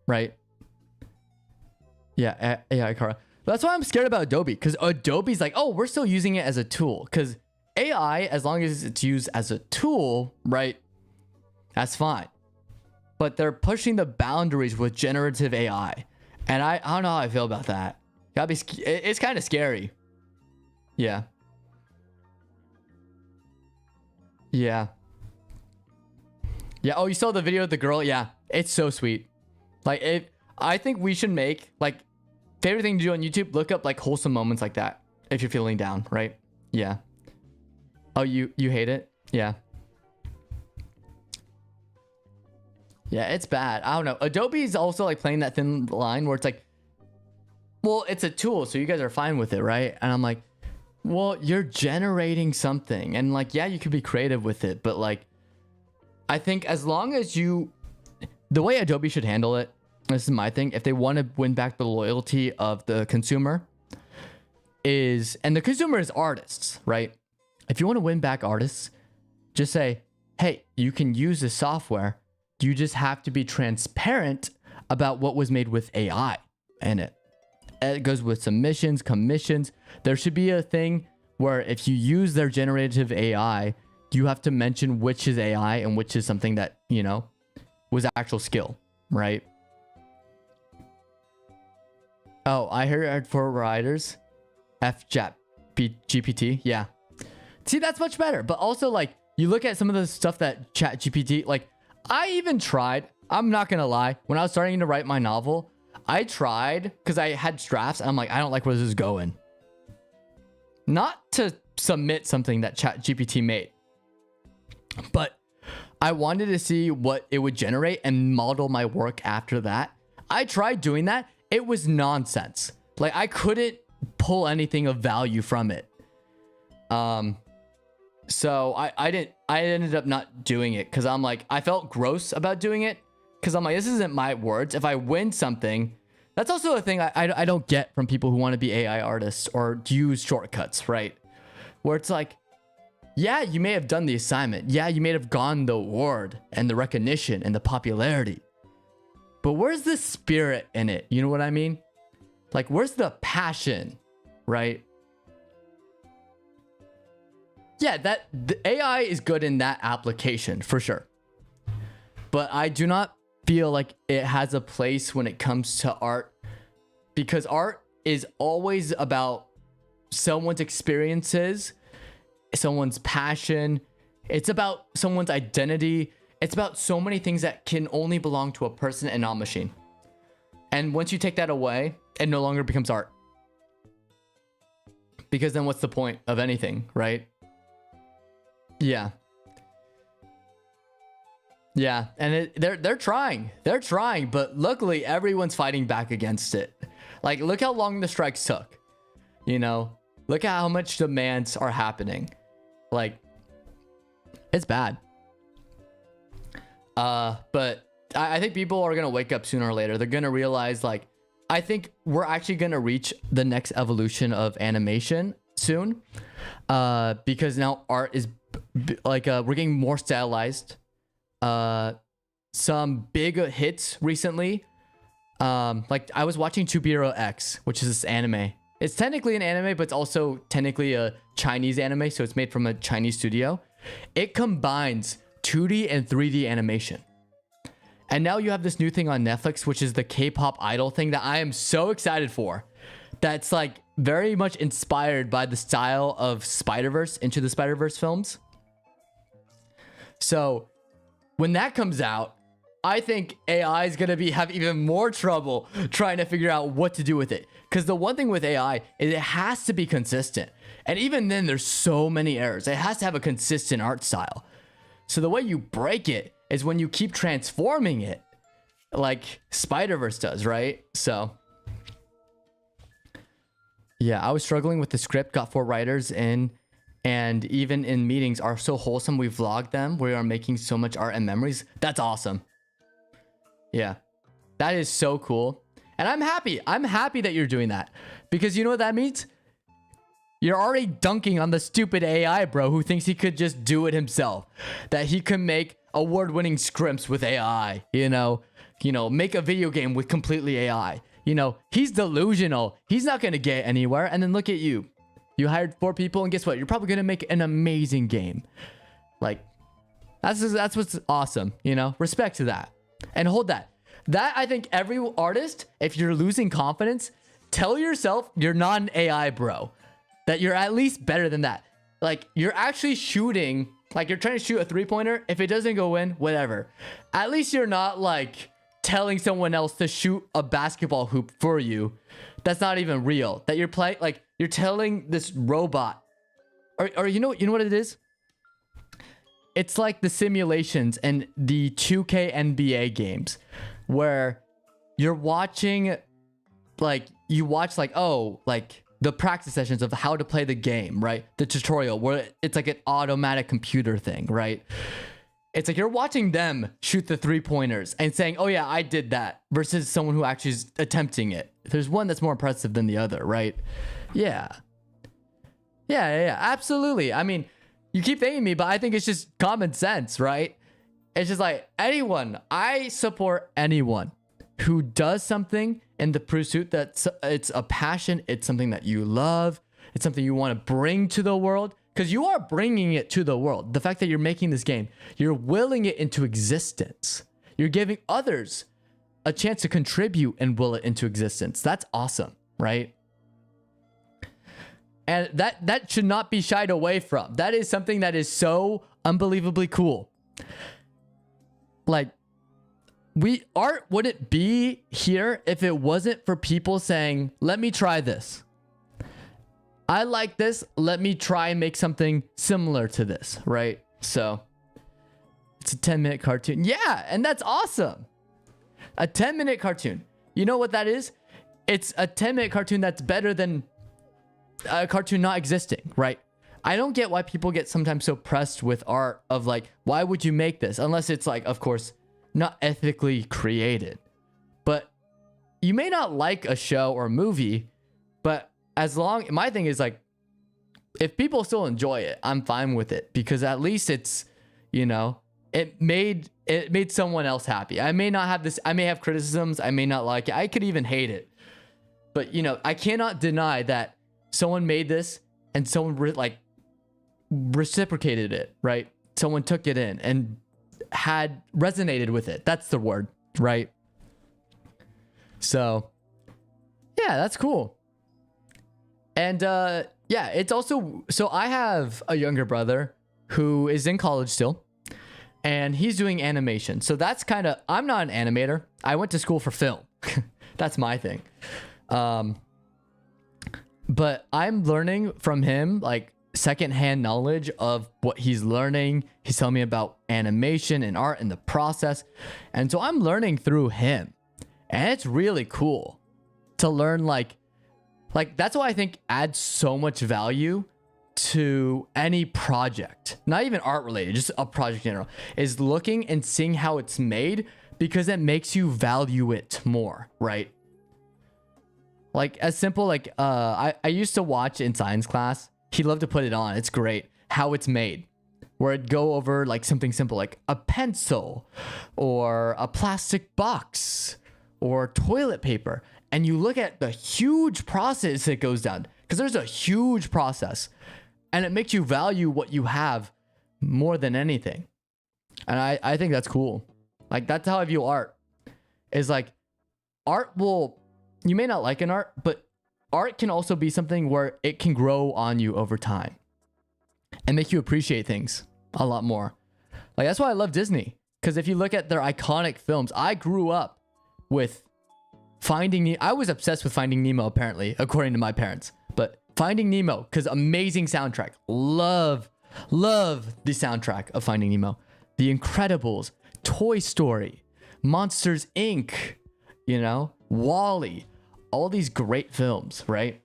Right? Yeah, AI Kara. That's why I'm scared about Adobe, because Adobe's like, oh, we're still using it as a tool. Because AI, as long as it's used as a tool, right? That's fine. But they're pushing the boundaries with generative AI. And I don't know how I feel about that. It's kind of scary. Yeah. Yeah. Yeah. Oh, you saw the video of the girl? Yeah. It's so sweet. Like, I think we should make, like, favorite thing to do on YouTube, look up like wholesome moments like that if you're feeling down, right? Yeah. Oh, you hate it? Yeah. Yeah, it's bad. I don't know. Adobe's also like playing that thin line where it's like, well, it's a tool, so you guys are fine with it, right? And I'm like, well, you're generating something. And like, yeah, you could be creative with it, but like, I think as long as the way Adobe should handle it, this is my thing, if they want to win back the loyalty of the consumer and the consumer is artists, right? If you want to win back artists, just say, hey, you can use this software. You just have to be transparent about what was made with AI in it. It goes with submissions, commissions. There should be a thing where if you use their generative AI, you have to mention which is AI and which is something that, you know, was actual skill, right? Oh, I heard for writers, GPT. Yeah. See, that's much better. But also, like, you look at some of the stuff that ChatGPT, like, I even tried, I'm not gonna lie, when I was starting to write my novel, I tried, because I had drafts, and I'm like, I don't like where this is going. Not to submit something that ChatGPT made, but I wanted to see what it would generate and model my work after that. I tried doing that. It was nonsense. Like, I couldn't pull anything of value from it. So I ended up not doing it because I'm like, I felt gross about doing it because I'm like, this isn't my words. If I win something, that's also a thing I don't get from people who want to be AI artists or use shortcuts, right? Where it's like, yeah, you may have done the assignment. Yeah, you may have gotten the award and the recognition and the popularity. But where's the spirit in it? You know what I mean? Like, where's the passion, right? Yeah, the AI is good in that application for sure. But I do not feel like it has a place when it comes to art, because art is always about someone's experiences, someone's passion. It's about someone's identity. It's about so many things that can only belong to a person and not a machine. And once you take that away, it no longer becomes art. Because then what's the point of anything, right? Yeah. Yeah, and they're trying. They're trying, but luckily everyone's fighting back against it. Like, look how long the strikes took. You know, look at how much demands are happening. Like, it's bad. But I think people are gonna wake up sooner or later. They're gonna realize, like, I think we're actually gonna reach the next evolution of animation soon. Because now art is like we're getting more stylized. Some big hits recently. Like, I was watching To Be Hero X, which is this anime. It's technically an anime, but it's also technically a Chinese anime, so it's made from a Chinese studio. It combines 2D and 3D animation. And now you have this new thing on Netflix, which is the K-pop idol thing that I am so excited for. That's like very much inspired by the style of Spider-Verse, Into the Spider-Verse films. So when that comes out, I think AI is going to have even more trouble trying to figure out what to do with it. Because the one thing with AI is it has to be consistent. And even then, there's so many errors. It has to have a consistent art style. So the way you break it is when you keep transforming it, like Spider-Verse does, right? So yeah, I was struggling with the script, got 4 writers in, and even in meetings are so wholesome. We vlog them. We are making so much art and memories. That's awesome. Yeah, that is so cool. And I'm happy. I'm happy that you're doing that, because you know what that means? You're already dunking on the stupid AI bro who thinks he could just do it himself, that he can make award-winning scripts with AI, you know, make a video game with completely AI. You know, he's delusional. He's not going to get anywhere. And then look at you. You hired 4 people, and guess what? You're probably going to make an amazing game. Like, that's what's awesome, you know? Respect to that. And hold that. That, I think every artist, if you're losing confidence, tell yourself you're not an AI bro. That you're at least better than that. Like, you're actually shooting, like, you're trying to shoot a 3-pointer. If it doesn't go in, whatever. At least you're not, like, telling someone else to shoot a basketball hoop for you. That's not even real. That you're playing, like, you're telling this robot. Or you know what it is? It's like the simulations and the 2K NBA games where you're watching, like, you watch, like, oh, like, the practice sessions of how to play the game, right? The tutorial where it's like an automatic computer thing, right? It's like you're watching them shoot the 3-pointers and saying, oh yeah, I did that, versus someone who actually is attempting it. There's one that's more impressive than the other, right? Yeah. Yeah, absolutely. I mean, you keep thanking me, but I think it's just common sense, right? It's just like I support anyone who does something in the pursuit that it's a passion, it's something that you love, it's something you want to bring to the world, because you are bringing it to the world. The fact that you're making this game, you're willing it into existence. You're giving others a chance to contribute and will it into existence. That's awesome, right? And that should not be shied away from. That is something that is so unbelievably cool. Like, art wouldn't be here if it wasn't for people saying, let me try this. I like this. Let me try and make something similar to this, right? So it's a 10-minute cartoon. Yeah, and that's awesome. A 10-minute cartoon. You know what that is? It's a 10-minute cartoon that's better than a cartoon not existing, right? I don't get why people get sometimes so pressed with art of like, why would you make this? Unless it's like, of course, not ethically created. But you may not like a show or a movie, but as long, my thing is like, if people still enjoy it, I'm fine with it, because at least it's, you know, it made someone else happy. I may not have this, I may have criticisms, I may not like it, I could even hate it. But, you know, I cannot deny that someone made this and someone reciprocated it, right? Someone took it in and had resonated with it. That's the word, right? So, yeah, that's cool. And yeah, it's also, so I have a younger brother who is in college still, and he's doing animation. So that's kind of, I'm not an animator. I went to school for film. That's my thing. But I'm learning from him, like, secondhand knowledge of what he's learning. He's telling me about animation and art and the process. And so I'm learning through him. And it's really cool to learn, like that's why I think adds so much value to any project, not even art related, just a project in general, is looking and seeing how it's made, because it makes you value it more, right? Like, as simple, like, I used to watch in science class. He loved to put it on. It's great how it's made, where it'd go over like something simple, like a pencil or a plastic box or toilet paper. And you look at the huge process that goes down, because there's a huge process, and it makes you value what you have more than anything. And I think that's cool. Like, that's how I view art, is like, art will, you may not like an art, but art can also be something where it can grow on you over time and make you appreciate things a lot more. Like, that's why I love Disney, because if you look at their iconic films, I grew up with Finding Nemo. I was obsessed with Finding Nemo, apparently, according to my parents. But Finding Nemo, because amazing soundtrack. Love the soundtrack of Finding Nemo. The Incredibles, Toy Story, Monsters, Inc., you know, Wall-E. All these great films, right?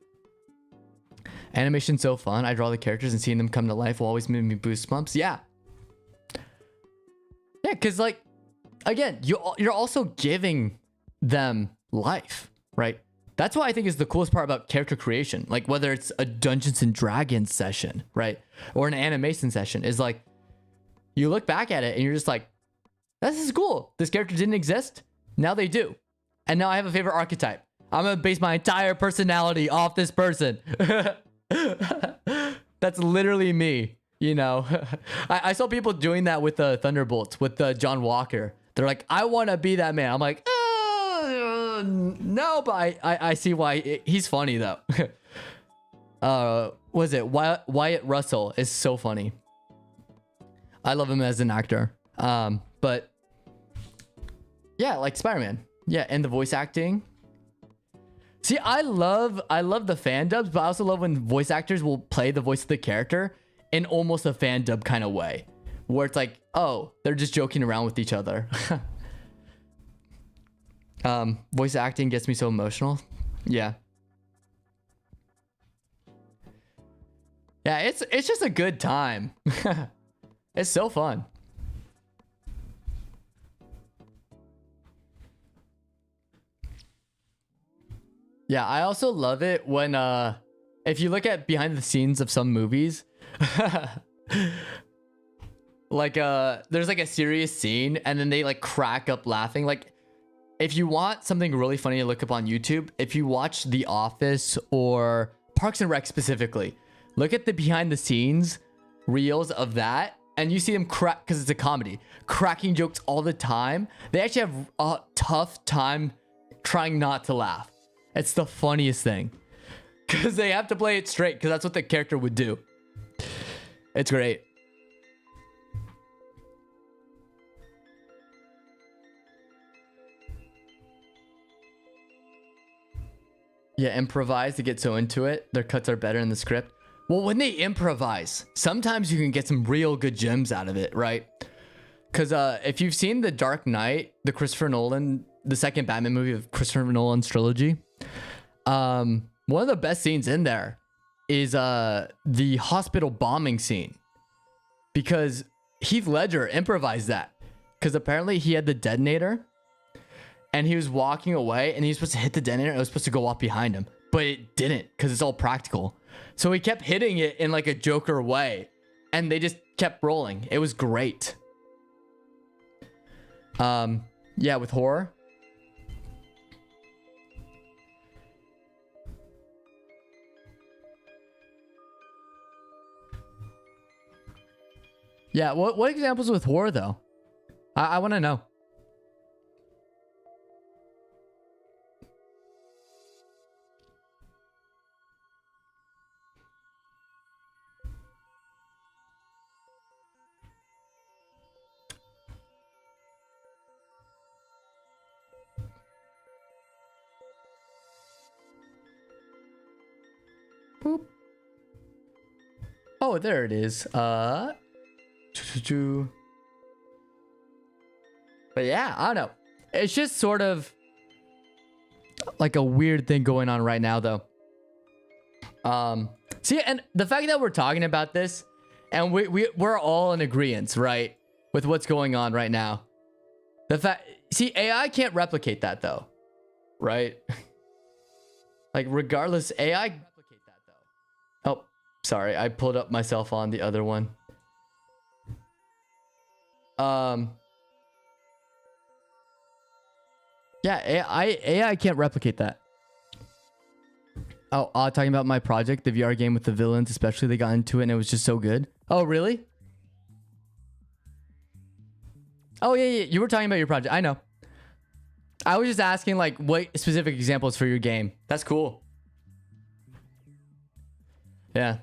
Animation's so fun. I draw the characters, and seeing them come to life will always make me boost bumps. Yeah. Yeah, because, like, again, you're also giving them life, right? That's what I think is the coolest part about character creation. Like, whether it's a Dungeons and Dragons session, right? Or an animation session, is like, you look back at it and you're just like, this is cool. This character didn't exist. Now they do. And now I have a favorite archetype. I'm going to base my entire personality off this person. That's literally me, you know? I saw people doing that with the Thunderbolts, with John Walker. They're like, I want to be that man. I'm like, no, but I see why. He's funny, though. Was it Wyatt Russell is so funny. I love him as an actor. But yeah, like Spider-Man. Yeah, and the voice acting. See, I love the fan dubs, but I also love when voice actors will play the voice of the character in almost a fan dub kind of way, where it's like, oh, they're just joking around with each other. Voice acting gets me so emotional. Yeah. Yeah, it's just a good time. It's so fun. Yeah, I also love it when if you look at behind the scenes of some movies, like there's like a serious scene and then they like crack up laughing. Like, if you want something really funny to look up on YouTube, if you watch The Office or Parks and Rec specifically, look at the behind the scenes reels of that, and you see them crack, because it's a comedy, cracking jokes all the time. They actually have a tough time trying not to laugh. It's the funniest thing. because they have to play it straight because that's what the character would do. It's great. Yeah, improvise to get so into it. Their cuts are better in the script. Well, when they improvise, sometimes you can get some real good gems out of it, right? Because if you've seen The Dark Knight, the Christopher Nolan, the second Batman movie of Christopher Nolan's trilogy, one of the best scenes in there is the hospital bombing scene. Because Heath Ledger improvised that. Because apparently he had the detonator and he was walking away and he was supposed to hit the detonator and it was supposed to go off behind him. But it didn't because it's all practical. So he kept hitting it in like a Joker way and they just kept rolling. It was great. Yeah, with horror. Yeah, what examples with horror though? I want to know. Boop. Oh, there it is. But yeah, I don't know. It's just sort of like a weird thing going on right now though. See, and the fact that we're talking about this and we're all in agreement, right? With what's going on right now. The fact, see, AI can't replicate that though, right? Like regardless, AI can replicate that though. Oh, sorry, I pulled up myself on the other one. Yeah, AI can't replicate that. Oh, talking about my project, the VR game with the villains, especially they got into it and it was just so good. Oh, really? Oh, yeah, you were talking about your project. I know. I was just asking like what specific examples for your game. That's cool. Yeah.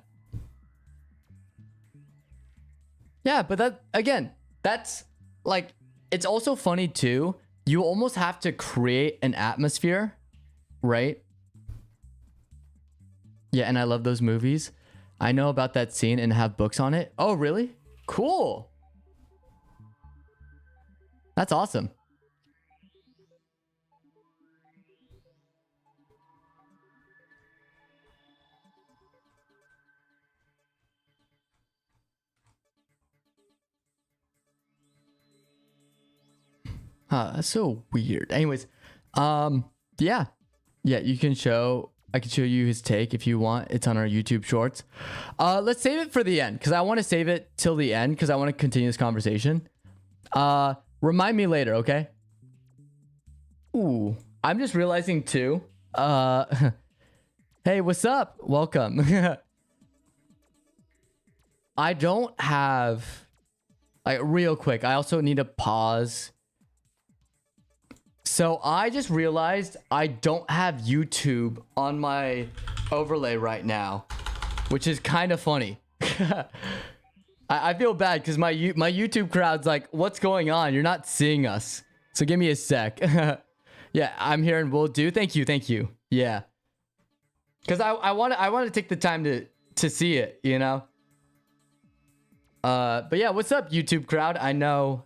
Yeah, but that, again, that's like, it's also funny too. You almost have to create an atmosphere, right? Yeah, and I love those movies. I know about that scene and have books on it. Oh, really? Cool. That's awesome. That's so weird. Anyways, yeah. Yeah, you can show, I can show you his take if you want. It's on our YouTube shorts. Let's save it for the end because I want to save it till the end because I want to continue this conversation. Remind me later, okay? Ooh, I'm just realizing too. Hey, what's up? Welcome. I don't have, like, real quick, I also need to pause. So I just realized I don't have YouTube on my overlay right now, which is kind of funny. I feel bad because my YouTube crowd's like, what's going on? You're not seeing us. So give me a sec. Yeah, I'm here and will do. Thank you. Yeah. Because I want to take the time to see it, you know? But yeah, what's up, YouTube crowd? I know.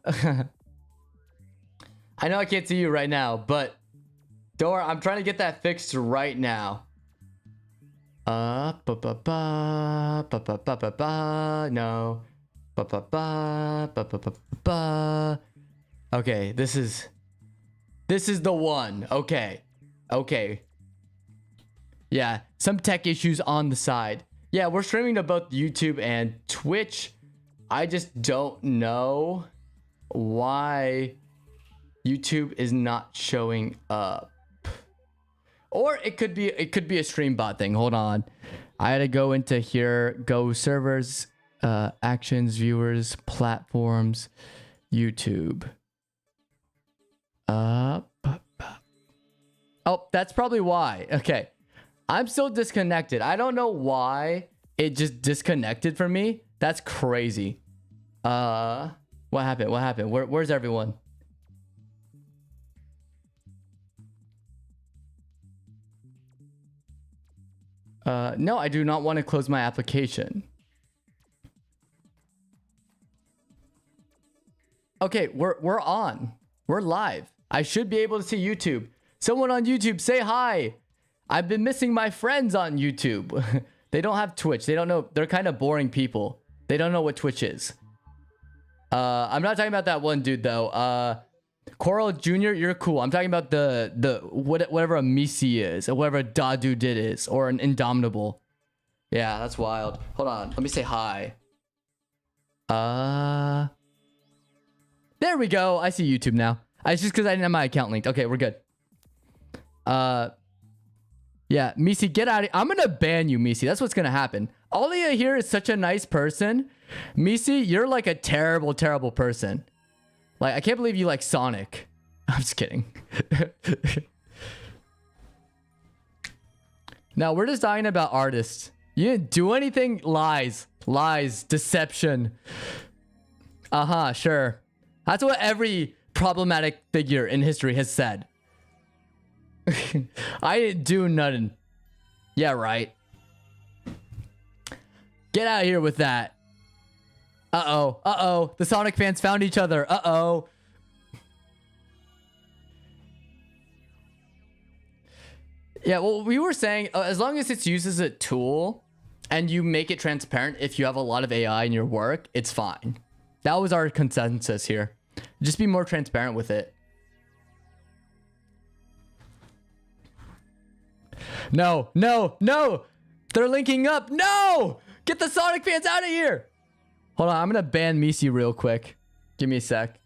I know I can't see you right now, but don't worry, I'm trying to get that fixed right now. No. Okay, this is the one. Okay. Yeah, some tech issues on the side. Yeah, we're streaming to both YouTube and Twitch. I just don't know why YouTube is not showing up. Or it could be a stream bot thing. Hold on. I had to go into here, go servers, actions, viewers, platforms, YouTube. Oh, that's probably why. Okay. I'm still disconnected. I don't know why it just disconnected from me. That's crazy. What happened? What happened? Where's everyone? No, I do not want to close my application. Okay, we're on. We're live. I should be able to see YouTube. Someone on YouTube, say hi. I've been missing my friends on YouTube. They don't have Twitch. They don't know. They're kind of boring people. They don't know what Twitch is. I'm not talking about that one dude though. Coral Jr., you're cool. I'm talking about whatever a Misi is, or whatever a Dadu did is, or an Indomitable. Yeah, that's wild. Hold on. Let me say hi. There we go. I see YouTube now. It's just because I didn't have my account linked. Okay, we're good. Yeah, Misi, get out of here. I'm gonna ban you, Misi. That's what's gonna happen. Alia here is such a nice person. Misi, you're like a terrible, terrible person. Like, I can't believe you like Sonic. I'm just kidding. Now, we're just talking about artists. You didn't do anything. Lies. Lies. Deception. Sure. That's what every problematic figure in history has said. I didn't do nothing. Yeah, right. Get out of here with that. Uh-oh. Uh-oh. The Sonic fans found each other. Uh-oh. Yeah, well, we were saying, as long as it's used as a tool and you make it transparent if you have a lot of AI in your work, it's fine. That was our consensus here. Just be more transparent with it. No, no, no. They're linking up. No! Get the Sonic fans out of here. Hold on, I'm going to ban Misi real quick. Give me a sec.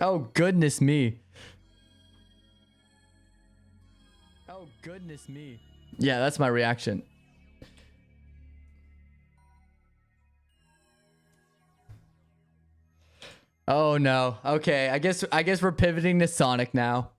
Oh, goodness me. Oh, goodness me. Yeah, that's my reaction. Oh no. Okay, I guess we're pivoting to Sonic now.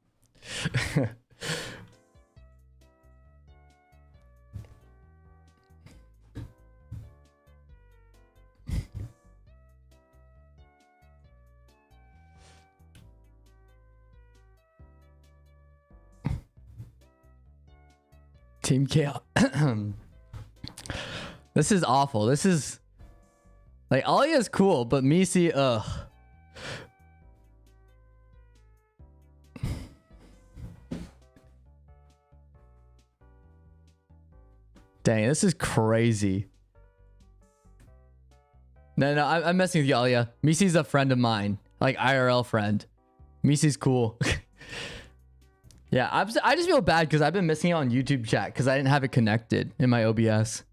Team Chaos. This is awful. This is like Alia's cool, but Misi, ugh. Dang, this is crazy. No, I'm messing with you, Alia. Misi's a friend of mine, like IRL friend. Misi's cool. Yeah, I just feel bad because I've been missing out on YouTube chat because I didn't have it connected in my OBS.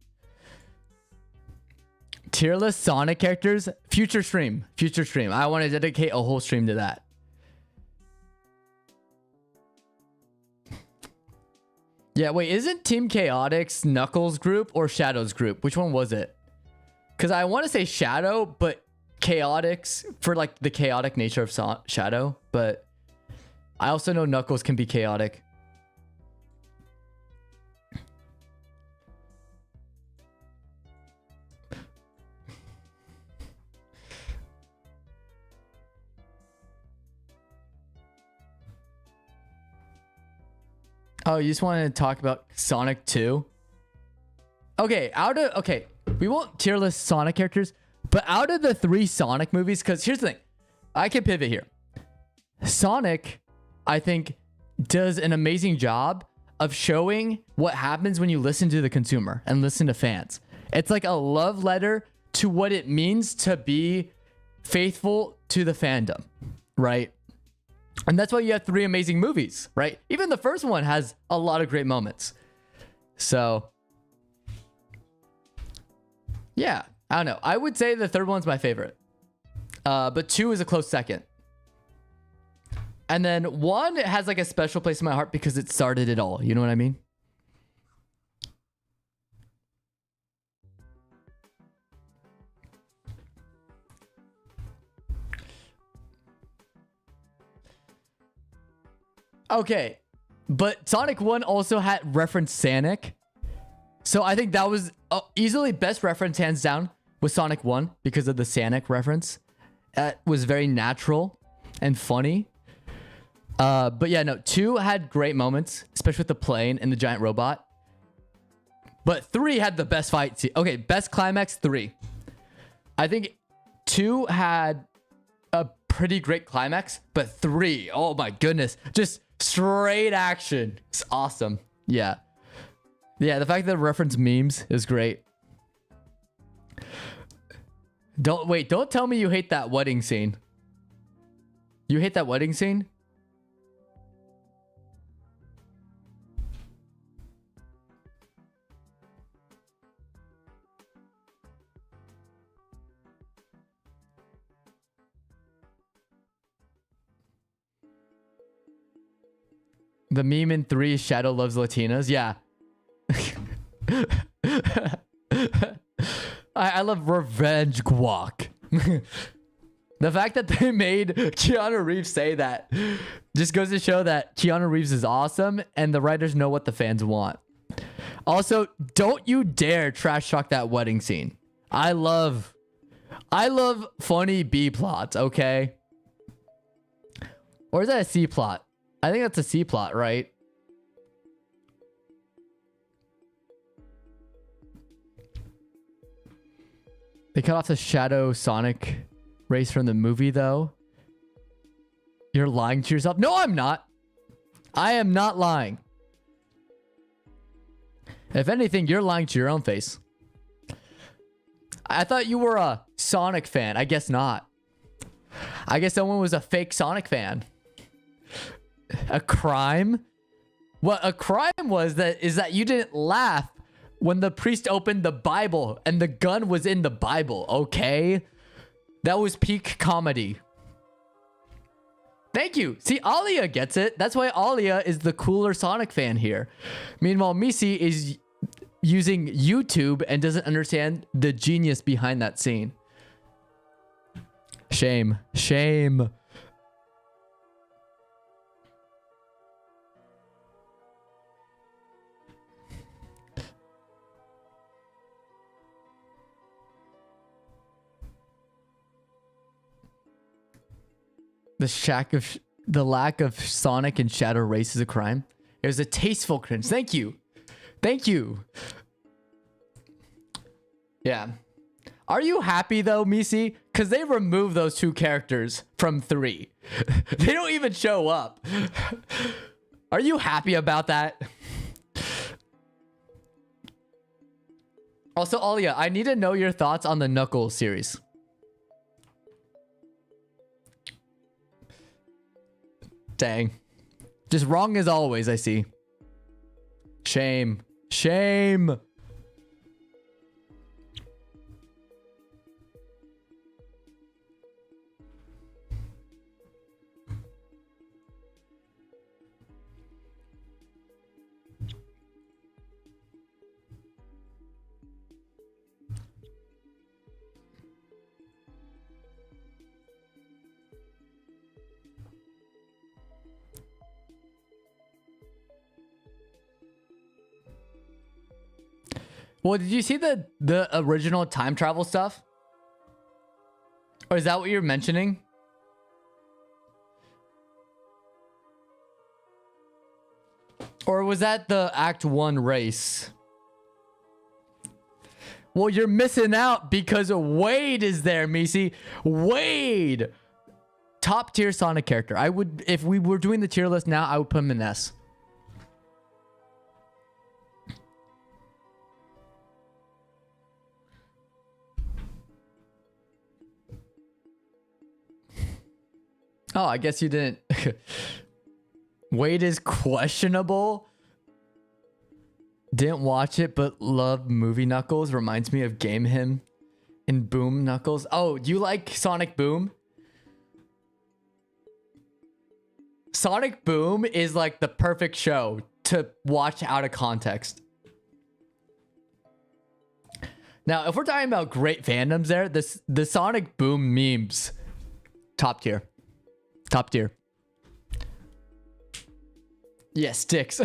Tier list Sonic characters, future stream. I want to dedicate a whole stream to that. Yeah, wait, isn't Team Chaotix Knuckles group or Shadow's group? Which one was it? Because I want to say Shadow, but Chaotix for like the chaotic nature of Shadow. But I also know Knuckles can be chaotic. Oh, you just wanted to talk about Sonic 2? Okay, okay, we won't tier list Sonic characters, but out of the 3 Sonic movies, because here's the thing, I can pivot here. Sonic, I think, does an amazing job of showing what happens when you listen to the consumer and listen to fans. It's like a love letter to what it means to be faithful to the fandom, right? And that's why you have 3 amazing movies, right? Even the first one has a lot of great moments. So, yeah, I don't know. I would say the third one's my favorite. But 2 is a close second. And then 1 has like a special place in my heart because it started it all. You know what I mean? Okay, but Sonic 1 also had reference Sonic. So I think that was easily best reference, hands down, with Sonic 1 because of the Sonic reference. It was very natural and funny. But yeah, no, 2 had great moments, especially with the plane and the giant robot. But 3 had the best fight scene. Okay, best climax, 3. I think 2 had a pretty great climax, but 3, oh my goodness, just straight action. It's awesome. Yeah. Yeah, the fact that it reference memes is great. Don't tell me you hate that wedding scene. You hate that wedding scene? The meme in 3, Shadow loves Latinas. Yeah. I love revenge guac. The fact that they made Keanu Reeves say that just goes to show that Keanu Reeves is awesome and the writers know what the fans want. Also, don't you dare trash talk that wedding scene. I love funny B plots, okay? Or is that a C plot? I think that's a C plot, right? They cut off the Shadow Sonic race from the movie, though. You're lying to yourself. No, I'm not. I am not lying. If anything, you're lying to your own face. I thought you were a Sonic fan. I guess not. I guess someone was a fake Sonic fan. A crime? What a crime is that you didn't laugh when the priest opened the Bible and the gun was in the Bible, okay? That was peak comedy. Thank you. See, Alia gets it. That's why Alia is the cooler Sonic fan here. Meanwhile, Misi is using YouTube and doesn't understand the genius behind that scene. Shame. Shame. The lack of Sonic and Shadow race is a crime. It was a tasteful cringe. Thank you. Thank you. Yeah. Are you happy though, Misi? Because they removed those 2 characters from 3. They don't even show up. Are you happy about that? Also, Alia, I need to know your thoughts on the Knuckles series. Dang. Just wrong as always, I see. Shame. Shame. Well, did you see the original time travel stuff? Or is that what you're mentioning? Or was that the Act 1 race? Well, you're missing out because Wade is there, Misi. Wade! Top tier Sonic character. I would, if we were doing the tier list now, I would put him in S. Oh, I guess you didn't. Wade is questionable. Didn't watch it, but love movie Knuckles. Reminds me of Game Him in Boom Knuckles. Oh, you like Sonic Boom? Sonic Boom is like the perfect show to watch out of context. Now, if we're talking about great fandoms there, the Sonic Boom memes, top tier. Top tier. Yeah, Sticks.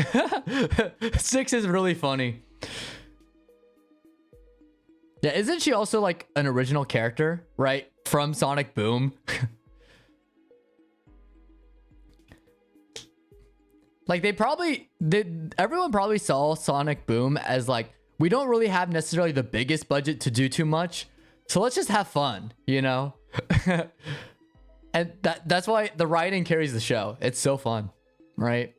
Sticks is really funny. Yeah, isn't she also like an original character, right? From Sonic Boom. Like everyone probably saw Sonic Boom as like, we don't really have necessarily the biggest budget to do too much, so let's just have fun, you know? And that's why the writing carries the show. It's so fun, right?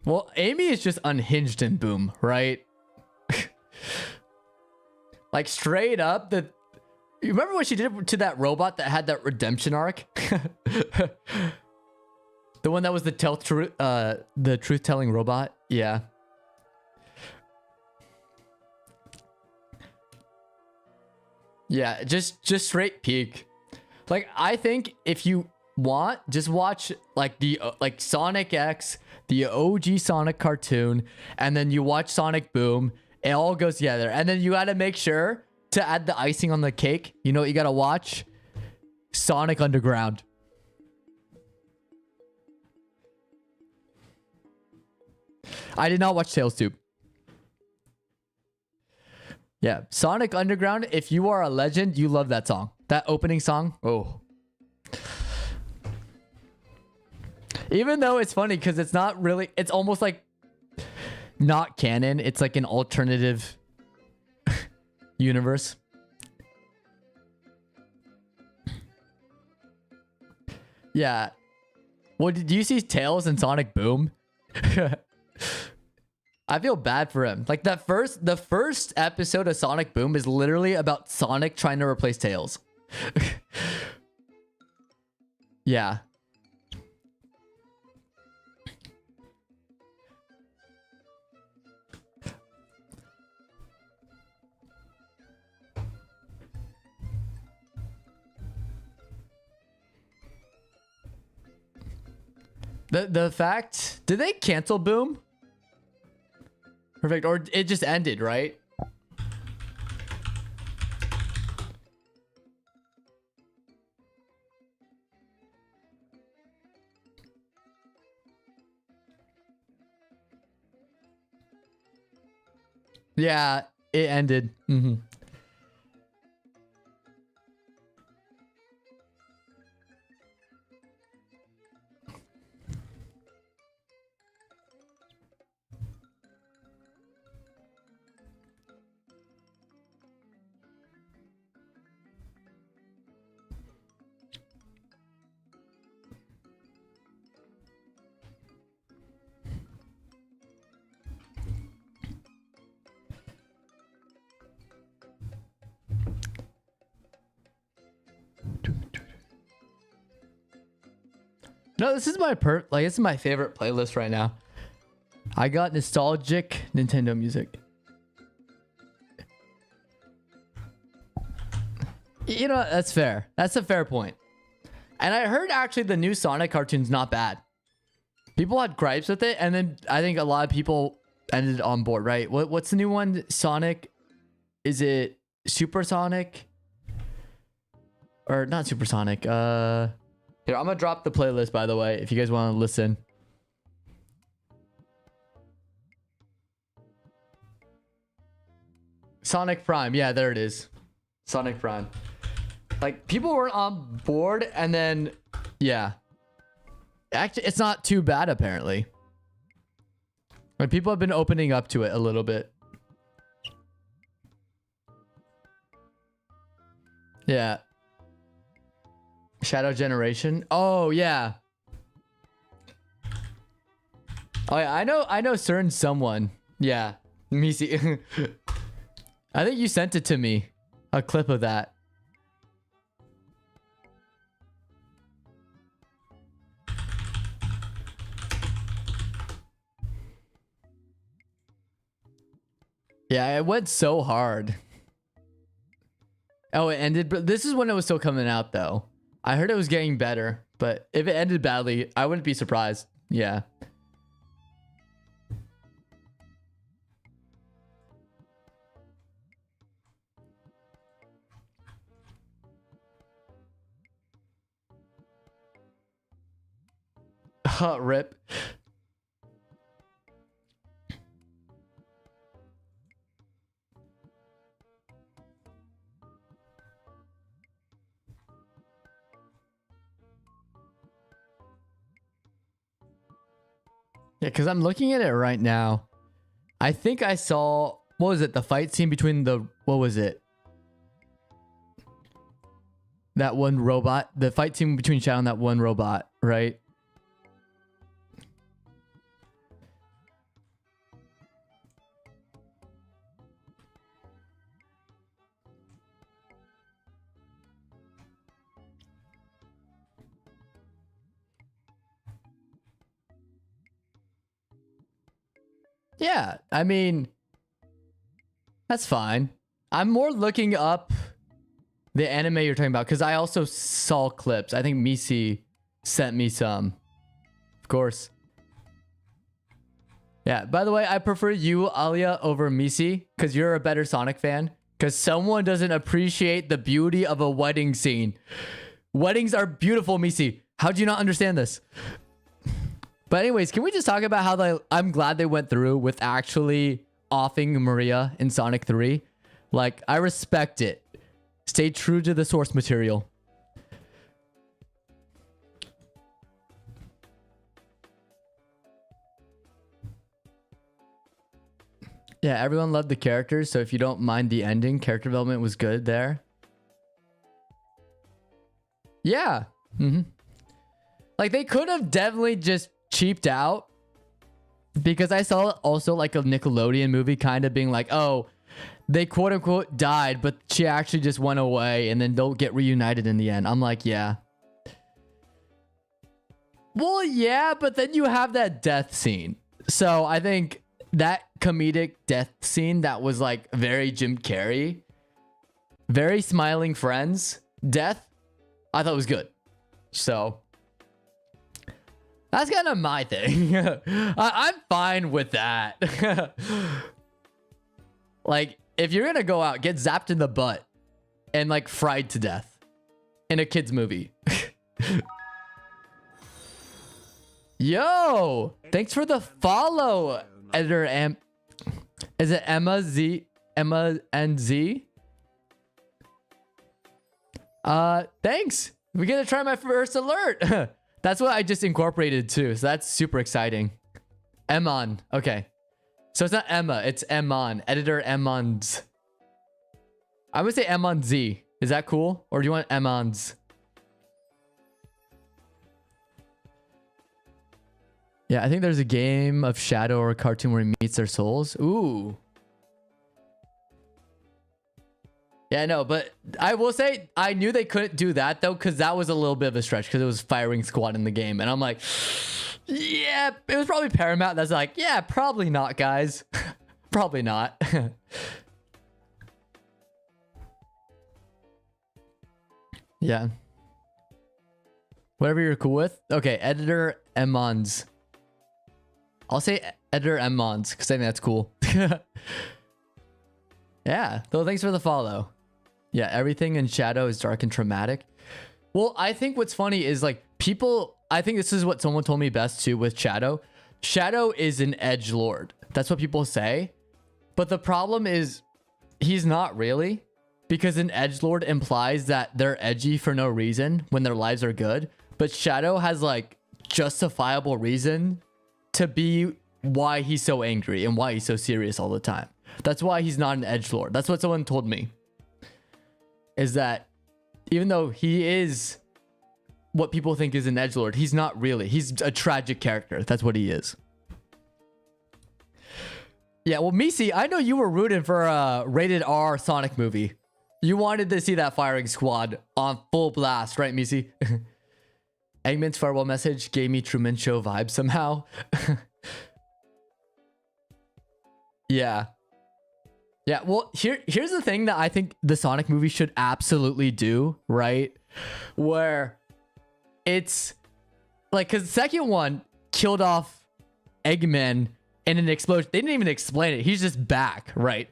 Well, Amy is just unhinged in Boom, right? Like straight up, you remember what she did to that robot that had that redemption arc? The one that was the truth-telling robot? Yeah. Yeah, just straight peak. Like, I think if you want, just watch like the like Sonic X, the OG Sonic cartoon, and then you watch Sonic Boom. It all goes together. And then you gotta make sure to add the icing on the cake. You know what you gotta watch? Sonic Underground. I did not watch Tails Tube. Yeah, Sonic Underground. If you are a legend, you love that song. That opening song. Oh. Even though it's funny because it's not really, it's almost like not canon. It's like an alternative universe. Yeah. Well, did you see Tails and Sonic Boom? I feel bad for him. Like the first episode of Sonic Boom is literally about Sonic trying to replace Tails. Yeah. The fact, did they cancel Boom? Perfect. Or it just ended, right? Yeah, it ended. Mm-hmm. No, this is my this is my favorite playlist right now. I got nostalgic Nintendo music. You know, that's fair. That's a fair point. And I heard actually the new Sonic cartoon's not bad. People had gripes with it, and then I think a lot of people ended on board, right? What's the new one? Sonic? Is it Supersonic? Or not Supersonic? Here, I'm gonna drop the playlist, by the way, if you guys want to listen. Sonic Prime. Yeah, there it is. Sonic Prime. Like, people were on board, and then, yeah. Actually, it's not too bad, apparently. Like, people have been opening up to it a little bit. Yeah. Shadow Generation. Oh, yeah. Oh, yeah. I know certain someone. Yeah. Let me see. I think you sent it to me. A clip of that. Yeah, it went so hard. Oh, it ended. But this is when it was still coming out, though. I heard it was getting better, but if it ended badly, I wouldn't be surprised. Yeah. Rip. Yeah, because I'm looking at it right now. I think I saw, what was it? The fight scene between what was it? That one robot. The fight scene between Shadow and that one robot, right? Yeah, I mean, that's fine. I'm more looking up the anime you're talking about because I also saw clips. I think Misi sent me some. Of course. Yeah, by the way, I prefer you, Alia, over Misi because you're a better Sonic fan. Because someone doesn't appreciate the beauty of a wedding scene. Weddings are beautiful, Misi. How do you not understand this? But anyways, can we just talk about how I'm glad they went through with actually offing Maria in Sonic 3? Like, I respect it. Stay true to the source material. Yeah, everyone loved the characters, so if you don't mind the ending, character development was good there. Yeah. Like, they could have definitely just cheaped out, because I saw also like a Nickelodeon movie kind of being like, oh, they quote unquote died, but she actually just went away and then they'll get reunited in the end. I'm like, yeah. Well, yeah, but then you have that death scene. So I think that comedic death scene that was like very Jim Carrey, very Smiling Friends death, I thought was good. So that's kind of my thing. I'm fine with that. Like, if you're gonna go out, get zapped in the butt and like fried to death in a kid's movie. Yo, thanks for the follow, editor. Is it Emma Z? Emma and Z? Thanks. We get to try my first alert. That's what I just incorporated too. So that's super exciting. Emon. Okay. So it's not Emma, it's Emon. Editor Emons. I would say Emon Z. Is that cool? Or do you want Emons? Yeah, I think there's a game of Shadow or a cartoon where he meets their souls. Ooh. Yeah, no, but I will say I knew they couldn't do that though, because that was a little bit of a stretch because it was firing squad in the game. And I'm like, yeah, it was probably Paramount that's like, yeah, probably not, guys. Probably not. Yeah. Whatever you're cool with. Okay, editor Emmons. I'll say editor Emmons because I think that's cool. Yeah, though, thanks for the follow. Yeah, everything in Shadow is dark and traumatic. Well, I think what's funny is like people, I think this is what someone told me best too with Shadow. Shadow is an edgelord. That's what people say. But the problem is he's not really, because an edgelord implies that they're edgy for no reason when their lives are good. But Shadow has like justifiable reason to be why he's so angry and why he's so serious all the time. That's why he's not an edgelord. That's what someone told me. Is that even though he is what people think is an edgelord, he's not really. He's a tragic character. That's what he is. Yeah, well, Misi, I know you were rooting for a rated R Sonic movie. You wanted to see that firing squad on full blast, right, Misi? Eggman's farewell message gave me Truman Show vibes somehow. Yeah. Yeah, well, here's the thing that I think the Sonic movie should absolutely do, right? Where it's like, because the second one killed off Eggman in an explosion. They didn't even explain it. He's just back, right?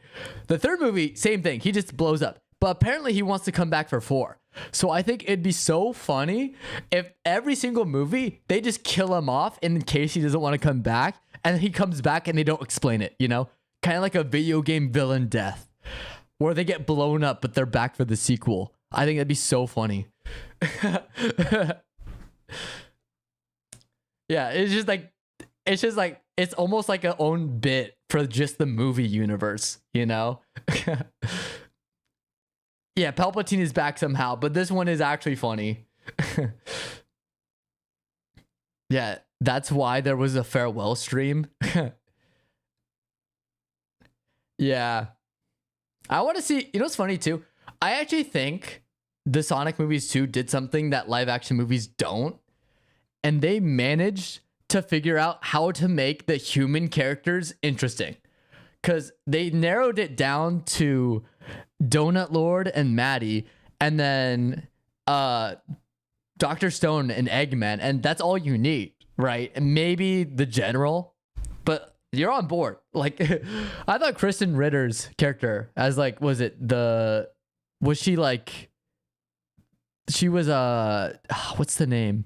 The third movie, same thing. He just blows up. But apparently he wants to come back for 4. So I think it'd be so funny if every single movie they just kill him off in case he doesn't want to come back, and he comes back and they don't explain it, you know? Kind of like a video game villain death where they get blown up but they're back for the sequel. I think that'd be so funny. Yeah, it's almost like a own bit for just the movie universe, you know? Yeah, Palpatine is back somehow, but this one is actually funny. Yeah, that's why there was a farewell stream. Yeah. I want to see, you know what's funny too? I actually think the Sonic movies too did something that live action movies don't. And they managed to figure out how to make the human characters interesting. Because they narrowed it down to Donut Lord and Maddie, and then Dr. Stone and Eggman, and that's all you need, right? And maybe the general, but you're on board. Like, I thought Kristen Ritter's character as like, was she was what's the name?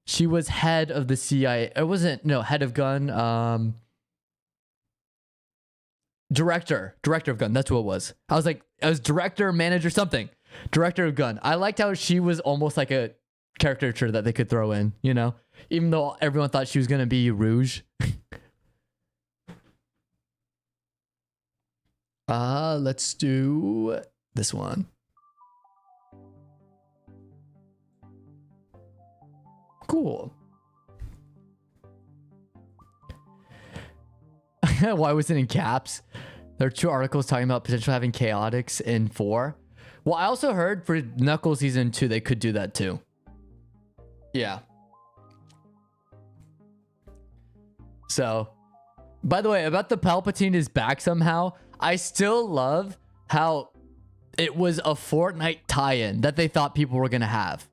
She was head of the CIA. It wasn't, no, head of gun. Director of gun. That's what it was. I was like, I was director, manager, something. Director of gun. I liked how she was almost like a caricature that they could throw in, you know, even though everyone thought she was going to be Rouge. Let's do this one. Cool. Why was it in caps? There are 2 articles talking about potentially having chaotix in 4. Well, I also heard for Knuckles season 2 they could do that too. Yeah. So, by the way, about the Palpatine is back somehow, I still love how it was a Fortnite tie-in that they thought people were gonna have.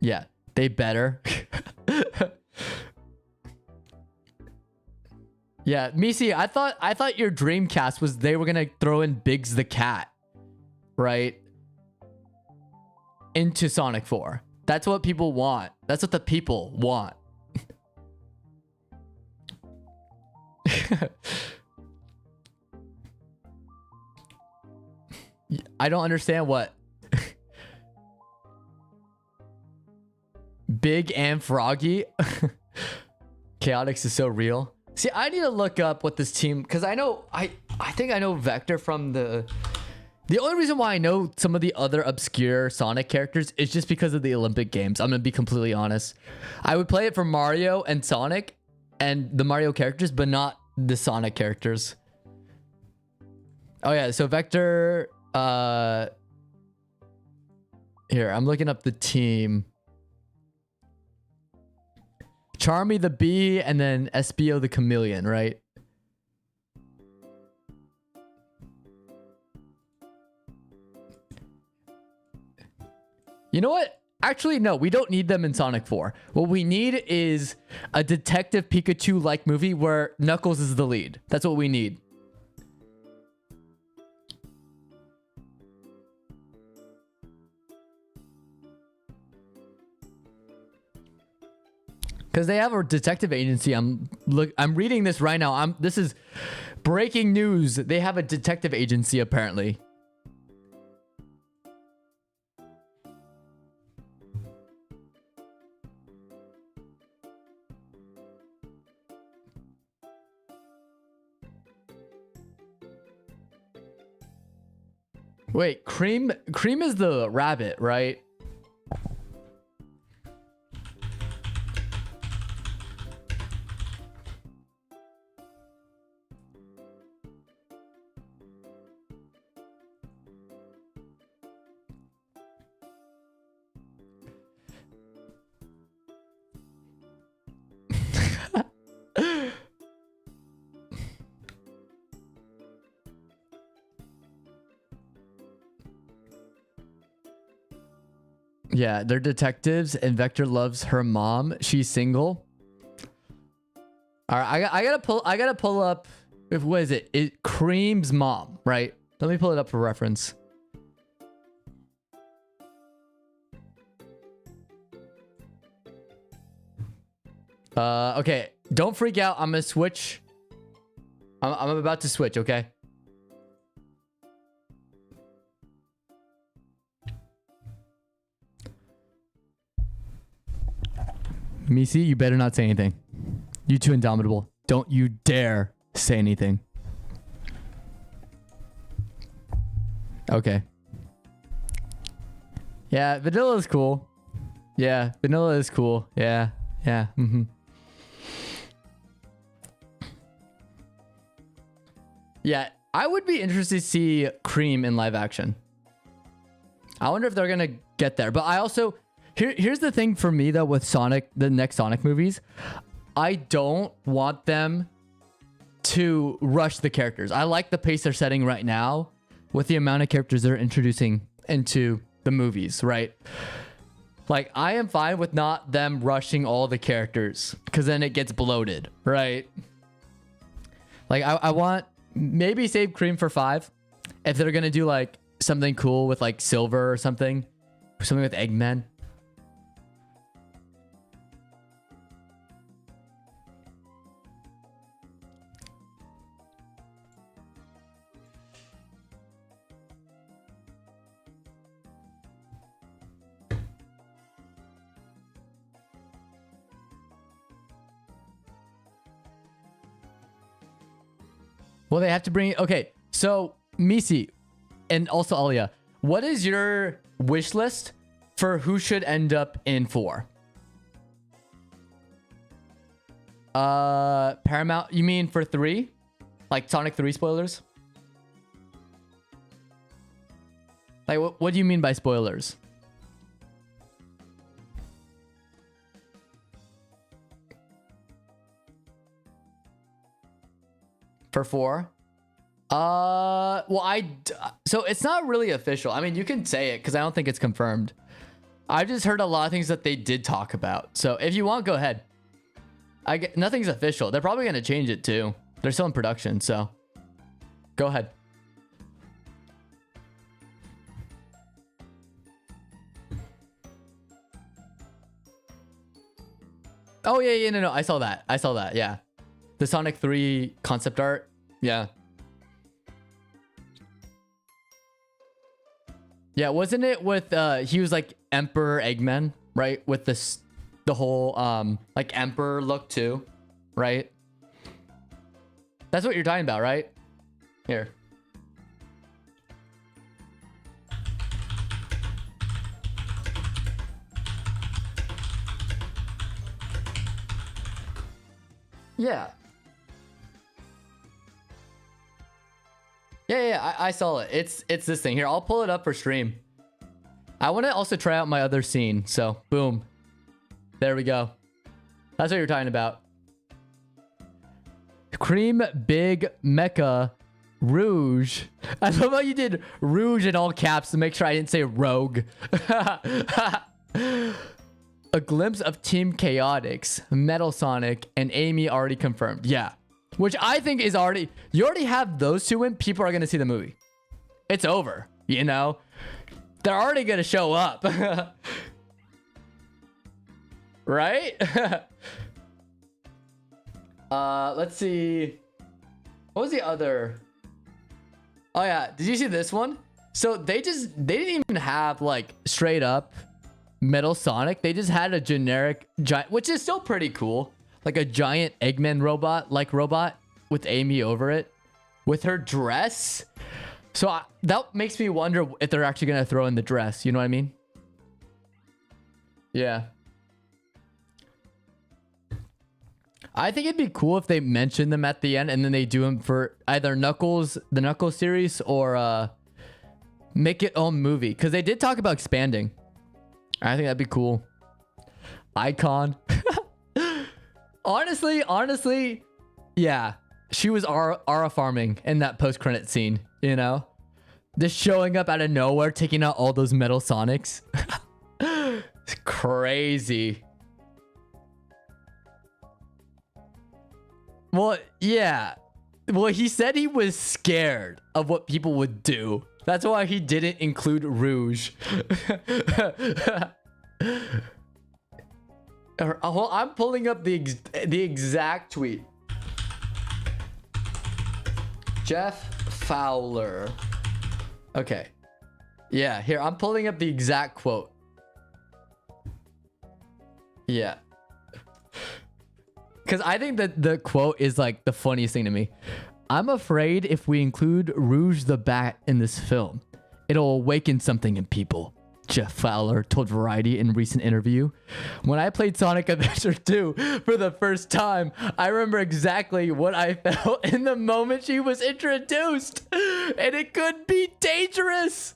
Yeah, they better. Yeah, Misi, I thought your Dreamcast was they were gonna throw in Biggs the cat, right? Into Sonic 4. That's what people want. That's what the people want. I don't understand what. Big and Froggy. Chaotix is so real. See, I need to look up what this team, because I know, I think I know Vector from the only reason why I know some of the other obscure Sonic characters is just because of the Olympic Games. I'm going to be completely honest. I would play it for Mario and Sonic and the Mario characters, but not the Sonic characters. Oh yeah, so Vector, here, I'm looking up the team. Charmy the bee, and then Espio the chameleon, right? You know what? Actually, no, we don't need them in Sonic 4. What we need is a Detective Pikachu-like movie where Knuckles is the lead. That's what we need. Because they have a detective agency. I'm reading this right now. This is breaking news. They have a detective agency apparently. Wait, Cream is the rabbit, right? Yeah, they're detectives, and Vector loves her mom. She's single. All right, I gotta pull up. What is it? Cream's mom, right? Let me pull it up for reference. Okay. Don't freak out. I'm gonna switch. I'm about to switch, okay? Misi, you better not say anything. You too indomitable. Don't you dare say anything. Okay. Yeah, vanilla is cool. Yeah, vanilla is cool. Yeah, yeah. Yeah, I would be interested to see Cream in live action. I wonder if they're gonna get there. But I also here's the thing for me though with Sonic, the next Sonic movies. I don't want them to rush the characters. I like the pace they're setting right now with the amount of characters they're introducing into the movies, right? Like, I am fine with not them rushing all the characters because then it gets bloated, right? Like, I want maybe save Cream for 5 if they're gonna do like something cool with like Silver or something with Eggman. Well, they have to bring... Okay, so Misi and also Alia, what is your wish list for who should end up in 4? Paramount, you mean for 3? Like Sonic 3 spoilers? Like, what do you mean by spoilers? For 4? Well, so it's not really official. I mean, you can say it because I don't think it's confirmed. I've just heard a lot of things that they did talk about. So if you want, go ahead. Nothing's official. They're probably going to change it too. They're still in production, so go ahead. Oh, yeah, no. I saw that, yeah. The Sonic 3 concept art, yeah. Yeah, wasn't it with, he was like Emperor Eggman, right? With the whole, like Emperor look too, right? That's what you're talking about, right? Here. Yeah. Yeah, I saw it. It's this thing. Here, I'll pull it up for stream. I want to also try out my other scene. So, boom. There we go. That's what you're talking about. Cream Big Mecha Rouge. I love how you did Rouge in all caps to make sure I didn't say Rogue. A glimpse of Team Chaotix, Metal Sonic, and Amy already confirmed. Yeah. Which I think is already... You already have those two in. People are going to see the movie. It's over. You know? They're already going to show up. Right? Let's see. What was the other? Oh, yeah. Did you see this one? So they didn't even have like straight up Metal Sonic. They just had a generic giant, which is still pretty cool. Like a giant Eggman robot with Amy over it with her dress. So that makes me wonder if they're actually going to throw in the dress. You know what I mean? Yeah. I think it'd be cool if they mention them at the end and then they do them for either Knuckles, the Knuckles series, or make it own movie. Because they did talk about expanding. I think that'd be cool. Icon. Honestly, yeah. She was Aura farming in that post-credit scene, you know? Just showing up out of nowhere, taking out all those Metal Sonics. It's crazy. Well, yeah. Well, he said he was scared of what people would do. That's why he didn't include Rouge. Well, I'm pulling up the exact tweet. Jeff Fowler. Okay. Yeah, here, I'm pulling up the exact quote. Yeah. Because I think that the quote is like the funniest thing to me. I'm afraid if we include Rouge the Bat in this film, it'll awaken something in people. Jeff Fowler told Variety in a recent interview. When I played Sonic Adventure 2 for the first time, I remember exactly what I felt in the moment she was introduced. And it could be dangerous.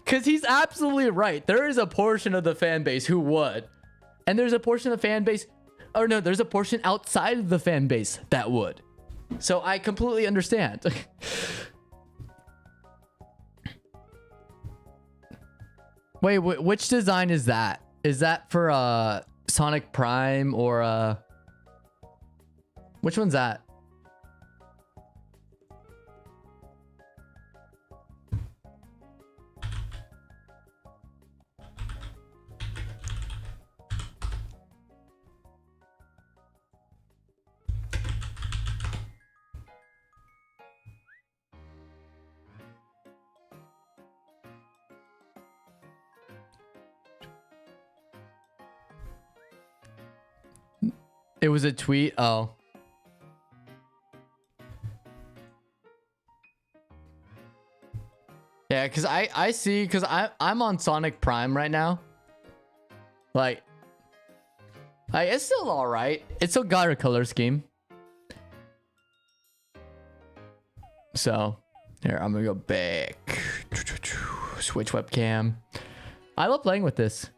Because he's absolutely right. There is a portion of the fan base who would. And there's a portion of the fan base, or no, there's a portion outside of the fan base that would. So I completely understand. Wait, which design is that? Is that for Sonic Prime or which one's that? It was a tweet. Oh. Yeah, because I see, because I'm on Sonic Prime right now. Like it's still all right. It's still got a color scheme. So here, I'm gonna go back. Switch webcam. I love playing with this.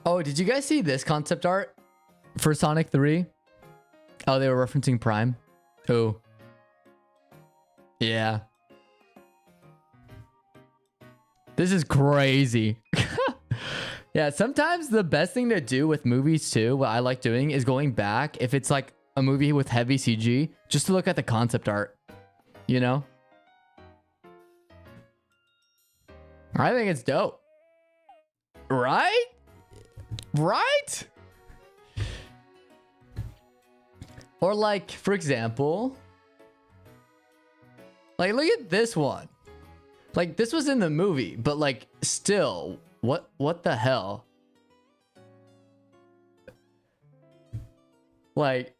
Oh, did you guys see this concept art for Sonic 3? Oh, they were referencing Prime. Oh. Yeah. This is crazy. Yeah, sometimes the best thing to do with movies too, what I like doing is going back, if it's like a movie with heavy CG, just to look at the concept art. You know? I think it's dope. Right? Right? Or like, for example, like look at this one. Like this was in the movie, but like still, what the hell? Like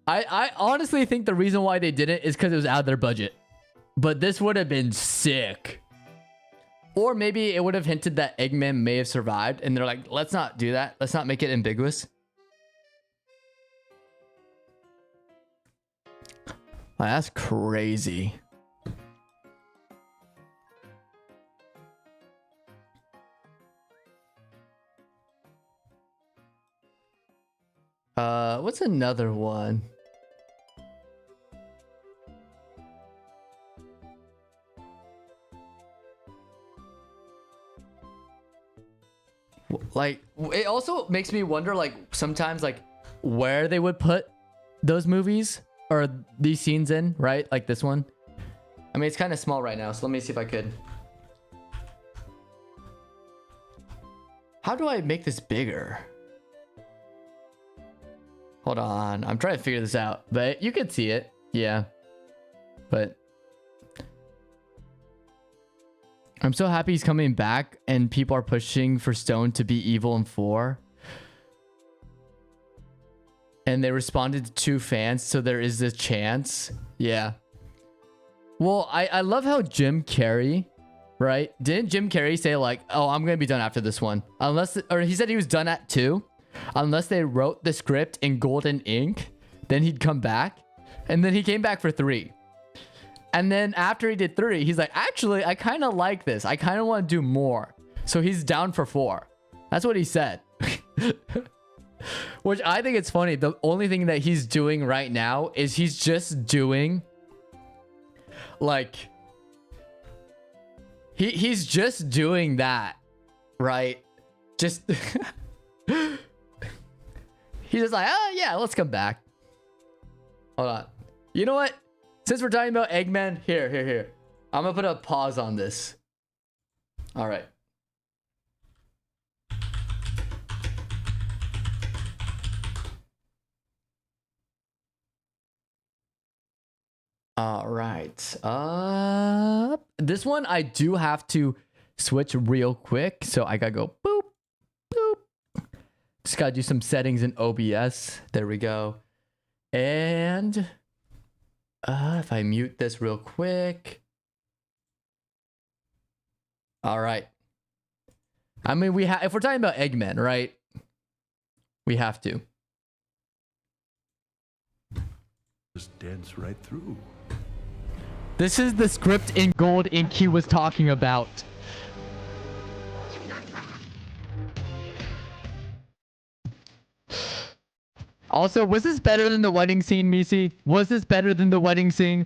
I honestly think the reason why they did it is because it was out of their budget. But this would have been sick. Or maybe it would have hinted that Eggman may have survived, and they're like, let's not do that. Let's not make it ambiguous. Wow, that's crazy. What's another one? Like, it also makes me wonder, like, sometimes, like, where they would put those movies or these scenes in, right? Like this one. I mean, it's kind of small right now, so let me see if I could. How do I make this bigger? Hold on. I'm trying to figure this out, but you can see it. Yeah. But I'm so happy he's coming back and people are pushing for Stone to be evil in 4. And they responded to 2 fans, so there is a chance. Yeah. Well, I love how Jim Carrey, right? Didn't Jim Carrey say like, oh, I'm going to be done after this one? Unless, or he said he was done at 2. unless they wrote the script in golden ink, then he'd come back. And then he came back for 3. And then after he did 3, he's like, actually, I kind of like this. I kind of want to do more. So he's down for 4. That's what he said. Which I think it's funny. The only thing that he's doing right now is he's just doing like he's just doing that, right? Just he's just like, oh yeah, let's come back. Hold on. You know what? Since we're talking about Eggman, here. I'm gonna put a pause on this. All right. All right. This one I do have to switch real quick, so I gotta go boop, boop. Just gotta do some settings in OBS. There we go. And if I mute this real quick. All right. I mean, if we're talking about Eggman, right? We have to. Just dance right through. This is the script in gold ink he was talking about. Also, was this better than the wedding scene, Misi? Was this better than the wedding scene?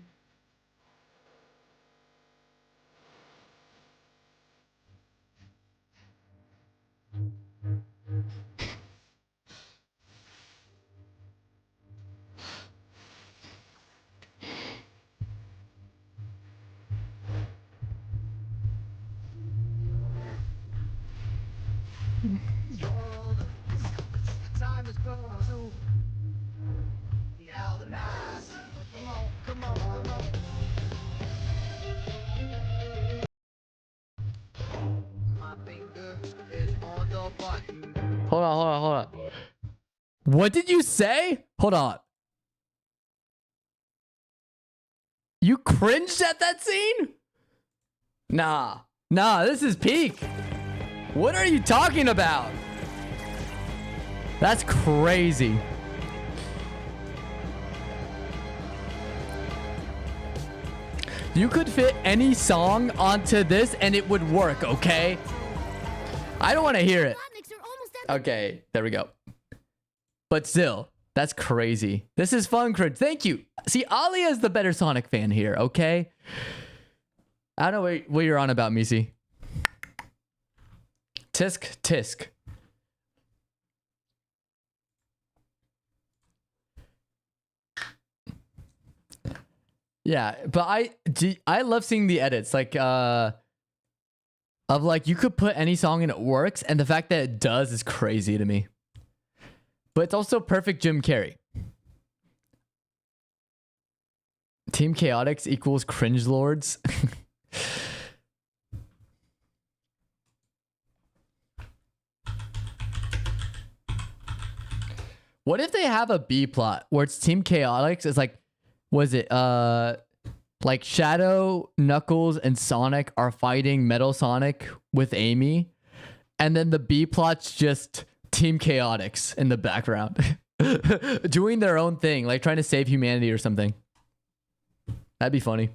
Hold on. What did you say? Hold on. You cringed at that scene? Nah, this is peak. What are you talking about? That's crazy. You could fit any song onto this and it would work, okay? I don't want to hear it. Okay, there we go. But still, that's crazy. This is fun, cringe. Thank you. See, Alia is the better Sonic fan here, okay? I don't know what you're on about, Misi. Tisk. Yeah, but I love seeing the edits, like of like you could put any song and it works, and the fact that it does is crazy to me. But it's also perfect Jim Carrey. Team Chaotix equals cringe lords. What if they have a B plot where it's Team Chaotix? It's like, was it like Shadow, Knuckles, and Sonic are fighting Metal Sonic with Amy, and then the B plot's just Team Chaotix in the background doing their own thing, like trying to save humanity or something. That'd be funny.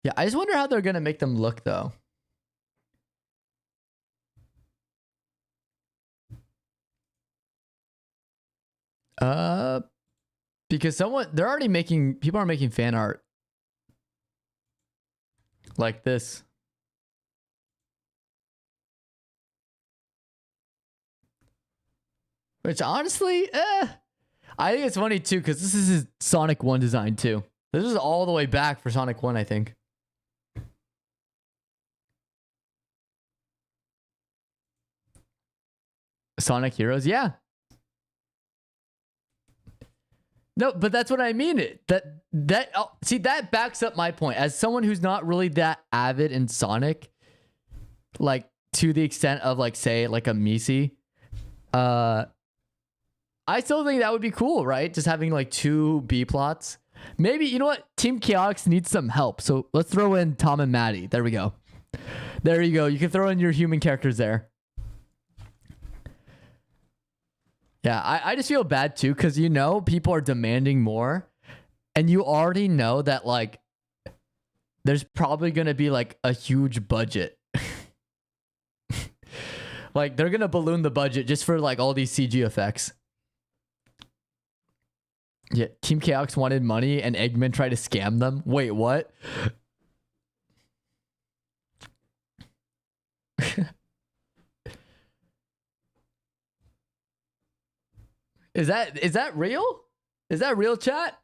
Yeah, I just wonder how they're gonna make them look though. Because people are making fan art like this. Which honestly, I think it's funny too, because this is his Sonic 1 design too. This is all the way back for Sonic 1, I think. Sonic Heroes, yeah. No, but that's what I mean. See, that backs up my point. As someone who's not really that avid in Sonic, like to the extent of like, say, like a Misi, I still think that would be cool, right? Just having like 2 B plots. Maybe, you know what? Team Chaotix needs some help. So let's throw in Tom and Maddie. There we go. There you go. You can throw in your human characters there. Yeah, I just feel bad too because you know people are demanding more, and you already know that like there's probably gonna be like a huge budget. Like they're gonna balloon the budget just for like all these CG effects. Yeah, Team Chaotix wanted money and Eggman tried to scam them. Wait, what? Is that real? Is that real, chat?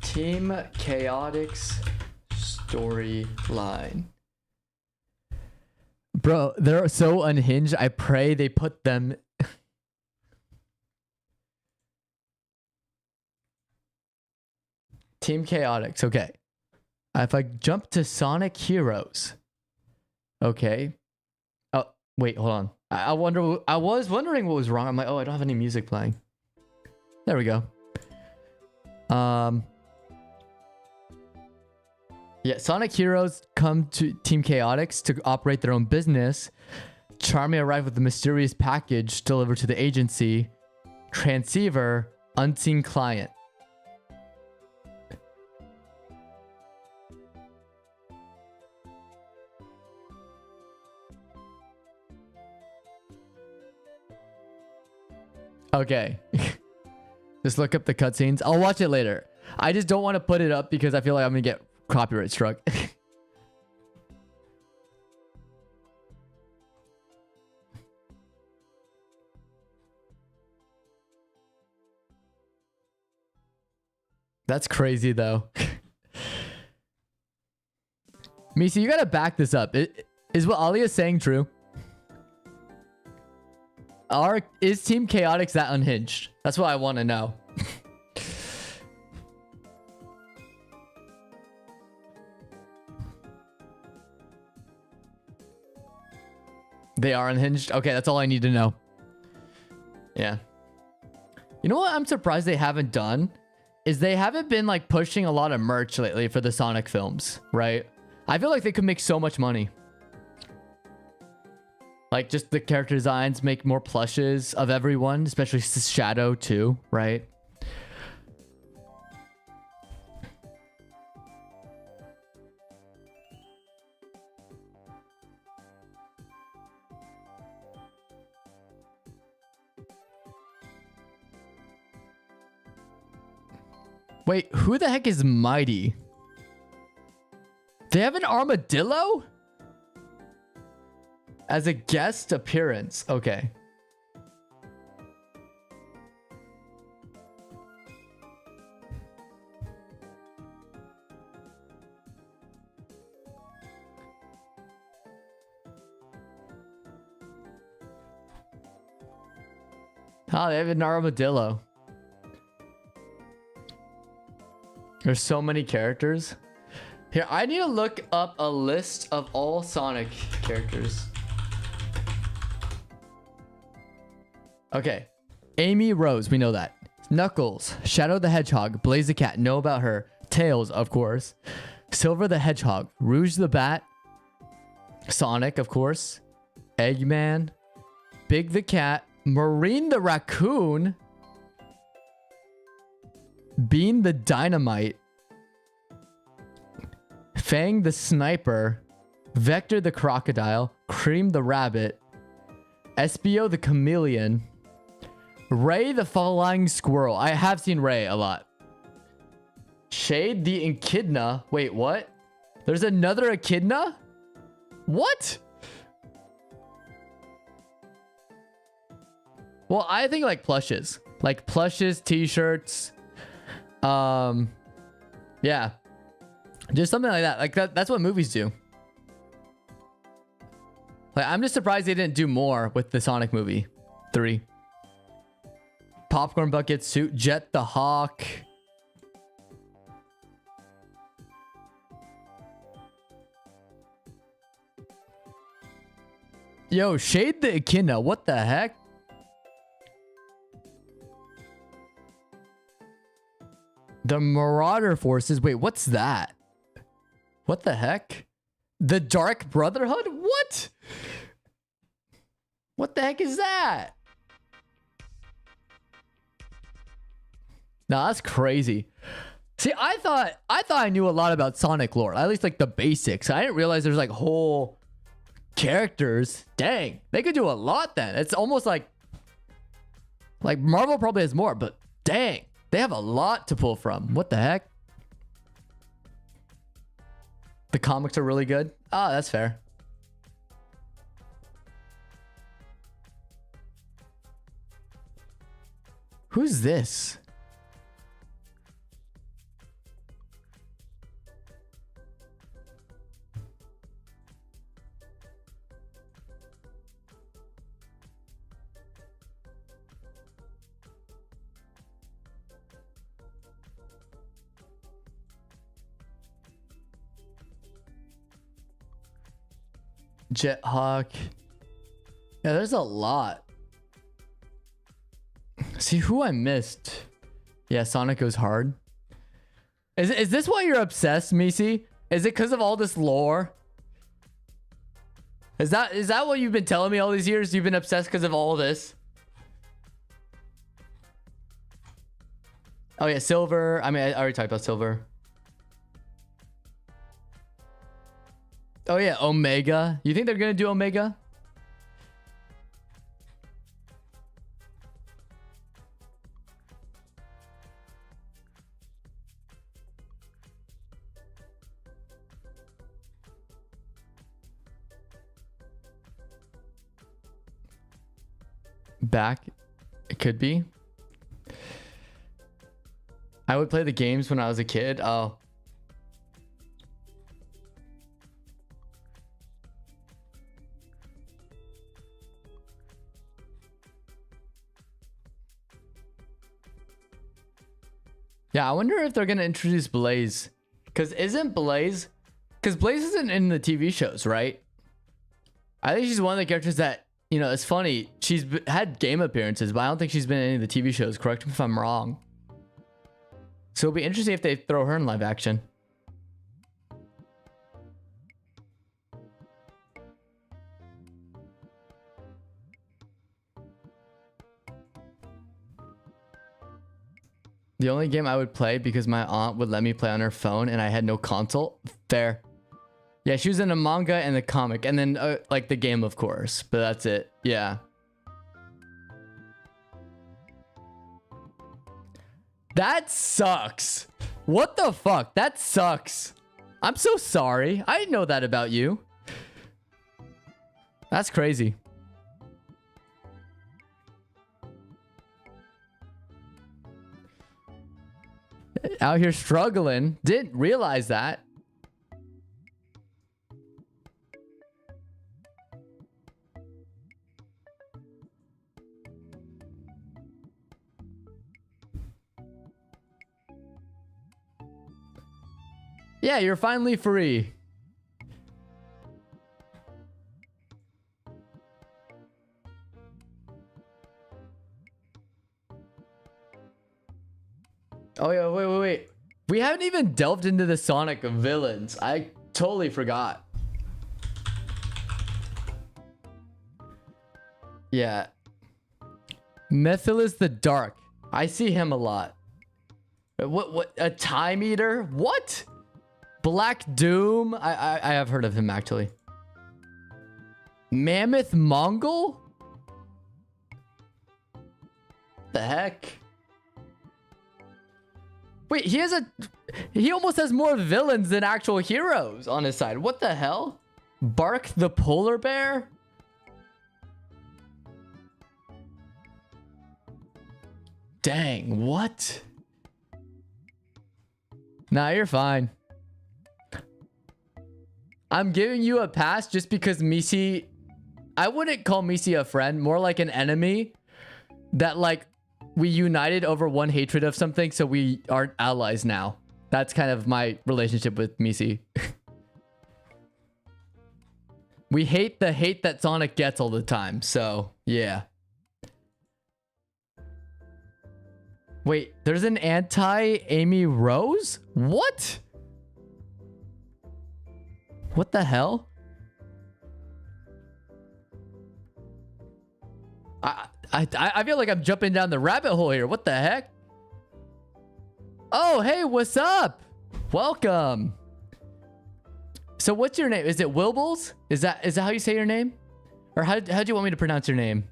Team Chaotix storyline. Bro, they're so unhinged. I pray they put them. Team Chaotix. Okay. If I jump to Sonic Heroes. Okay. Oh, wait, hold on. I was wondering what was wrong. I'm like, oh, I don't have any music playing. There we go. Yeah, Sonic Heroes come to Team Chaotix to operate their own business. Charmy arrived with a mysterious package delivered to the agency. Transceiver, unseen client. Okay. Just look up the cutscenes. I'll watch it later. I just don't want to put it up because I feel like I'm going to get copyright struck. That's crazy though. Misa, you gotta back this up. Is what Ali is saying true? Is Team Chaotix that unhinged? That's what I want to know. They are unhinged? Okay, that's all I need to know. Yeah. You know what I'm surprised they haven't done? Is they haven't been like pushing a lot of merch lately for the Sonic films, right? I feel like they could make so much money. Like just the character designs, make more plushes of everyone, especially Shadow too, right? Wait, who the heck is Mighty? They have an armadillo? As a guest appearance. Okay. Oh, they have an armadillo. There's so many characters. Here, I need to look up a list of all Sonic characters. Okay. Amy Rose, we know that. Knuckles, Shadow the Hedgehog, Blaze the Cat, know about her. Tails, of course. Silver the Hedgehog, Rouge the Bat, Sonic, of course. Eggman, Big the Cat, Marine the Raccoon, Bean the Dynamite, Fang the Sniper, Vector the Crocodile, Cream the Rabbit, Espio the Chameleon, Ray the Flying Squirrel. I have seen Ray a lot. Shade the Echidna. Wait, what? There's another Echidna? What? Well, I think like plushes. Like plushes, t-shirts. Yeah. Just something like that. Like that's what movies do. Like I'm just surprised they didn't do more with the Sonic movie 3. Popcorn bucket suit, Jet the Hawk. Yo, Shade the Echidna. What the heck? The Marauder Forces. Wait, what's that? What the heck? The Dark Brotherhood? What? What the heck is that? Nah, that's crazy. See, I thought I knew a lot about Sonic lore. At least like the basics. I didn't realize there's like whole characters. Dang, they could do a lot then. It's almost like Marvel probably has more, but dang, they have a lot to pull from. What the heck? The comics are really good. Ah, that's fair. Who's this? Jethawk. Yeah, there's a lot. See who I missed. Yeah, Sonic goes hard. Is this why you're obsessed, Misi? Is it because of all this lore? Is that what you've been telling me all these years? You've been obsessed because of all this? Oh yeah, Silver. I mean, I already talked about Silver. Oh yeah, Omega. You think they're gonna do Omega? Back, it could be. I would play the games when I was a kid. Oh. Yeah, I wonder if they're gonna introduce Blaze, because Blaze isn't in the TV shows, right? I think she's one of the characters that, you know, it's funny. She's had game appearances, but I don't think she's been in any of the TV shows. Correct me if I'm wrong. So it'll be interesting if they throw her in live action. The only game I would play because my aunt would let me play on her phone and I had no console. Fair. Yeah, she was in a manga and the comic, and then like the game, of course, but that's it. Yeah. That sucks. What the fuck? That sucks. I'm so sorry. I didn't know that about you. That's crazy. Out here struggling. Didn't realize that. Yeah, you're finally free. Oh yeah, wait. We haven't even delved into the Sonic villains. I totally forgot. Yeah. Mephiles the Dark. I see him a lot. What? A Time Eater? What? Black Doom? I have heard of him actually. Mammoth Mongol? The heck? Wait, he almost has more villains than actual heroes on his side. What the hell? Bark the Polar Bear? Dang, what? Nah, you're fine. I'm giving you a pass just because Misi... I wouldn't call Misi a friend, more like an enemy. That like... we united over one hatred of something, so we aren't allies now. That's kind of my relationship with Misi. We hate the hate that Sonic gets all the time, so yeah. Wait, there's an anti-Amy Rose? What? What the hell? I feel like I'm jumping down the rabbit hole here. What the heck? Oh, hey, what's up? Welcome. So what's your name? Is it Wilbles? Is that how you say your name? Or how do you want me to pronounce your name?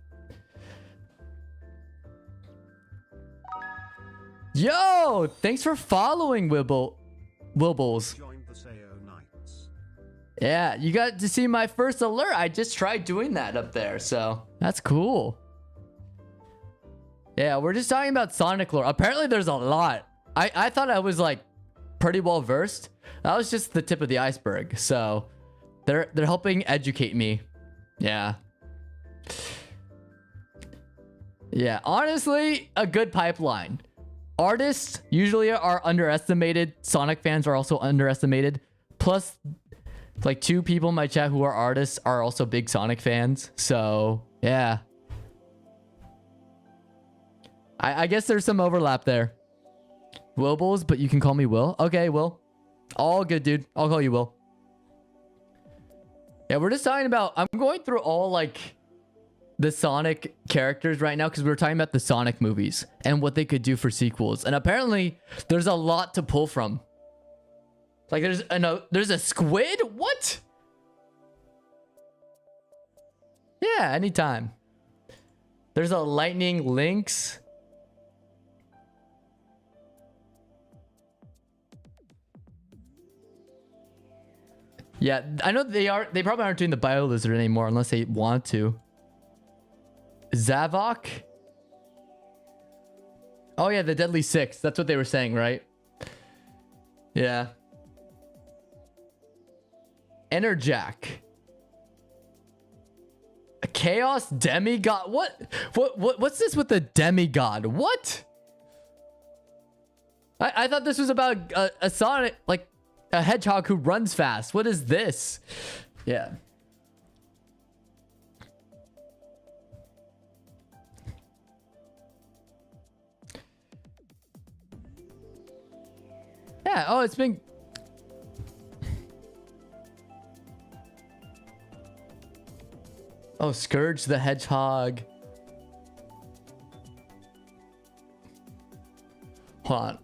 Yo, thanks for following Wilbles. Yeah, you got to see my first alert. I just tried doing that up there, so that's cool. Yeah, we're just talking about Sonic lore. Apparently there's a lot. I thought I was like pretty well versed. That was just the tip of the iceberg. So they're helping educate me. Yeah. Yeah, honestly, a good pipeline. Artists usually are underestimated. Sonic fans are also underestimated. Plus, like 2 people in my chat who are artists are also big Sonic fans. So, yeah. I guess there's some overlap there. Wilbles, but you can call me Will. Okay, Will. All good, dude. I'll call you Will. Yeah, we're just talking about... I'm going through all, like, the Sonic characters right now because we were talking about the Sonic movies and what they could do for sequels. And apparently, there's a lot to pull from. Like, there's a squid? What? Yeah, anytime. There's a lightning lynx. Yeah, I know they probably aren't doing the Bio Lizard anymore unless they want to. Zavok? Oh yeah, the Deadly Six. That's what they were saying, right? Yeah. Enerjack. A Chaos Demigod? What's this with the demigod? What? I thought this was about a Sonic, like a hedgehog who runs fast. What is this? Yeah. Yeah, oh, it's been... Oh, Scourge the Hedgehog. Hold on.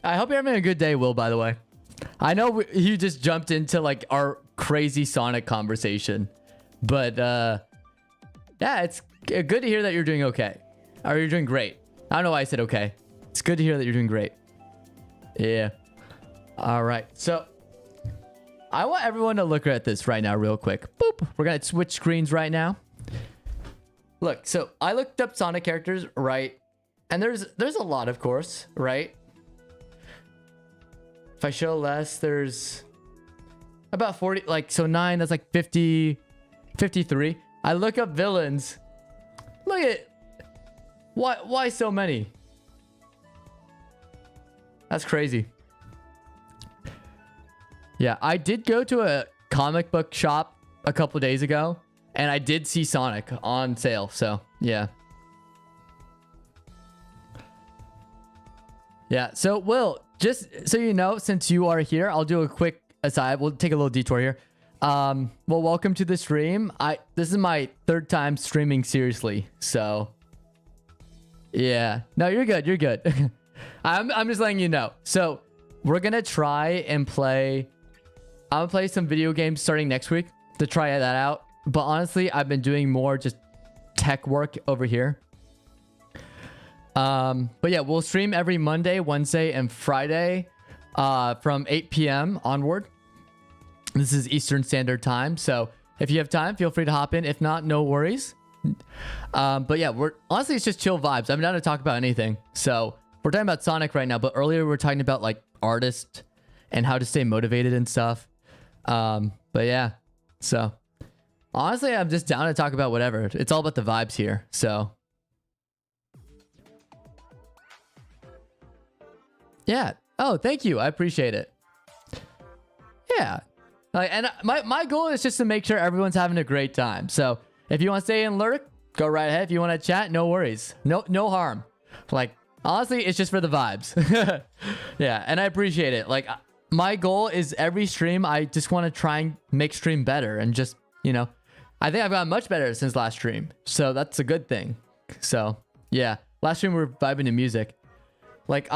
I hope you're having a good day, Will, by the way. I know you just jumped into like our crazy Sonic conversation, but yeah, it's good to hear that you're doing okay. Or you're doing great. I don't know why I said okay. It's good to hear that you're doing great. Yeah. All right. So I want everyone to look at this right now real quick. Boop. We're going to switch screens right now. Look, so I looked up Sonic characters, right? And there's a lot, of course, right? If I show less, there's about 40, like, so 9, that's like 50, 53. I look up villains. Look at, why so many? That's crazy. Yeah, I did go to a comic book shop a couple days ago, and I did see Sonic on sale, so yeah. Yeah, so Will, just so you know, since you are here, I'll do a quick aside. We'll take a little detour here. Well, welcome to the stream. This is my 3rd time streaming seriously, so yeah. No, you're good. You're good. I'm just letting you know. So we're gonna try and play. I'm gonna play some video games starting next week to try that out. But honestly, I've been doing more just tech work over here. But yeah, we'll stream every Monday, Wednesday, and Friday from 8 p.m. onward. This is Eastern Standard Time, so if you have time, feel free to hop in. If not, no worries. But yeah, honestly, it's just chill vibes. I'm down to talk about anything. So we're talking about Sonic right now, but earlier we were talking about like artists and how to stay motivated and stuff. But yeah, so honestly, I'm just down to talk about whatever. It's all about the vibes here. So Yeah. Oh, thank you. I appreciate it. Yeah. Like, and my goal is just to make sure everyone's having a great time. So if you want to stay and lurk, go right ahead. If you want to chat, no worries. No harm. Like, honestly, it's just for the vibes. Yeah. And I appreciate it. Like, my goal is every stream, I just want to try and make stream better and just, you know, I think I've gotten much better since last stream. So that's a good thing. So yeah, last stream we were vibing to music. Like,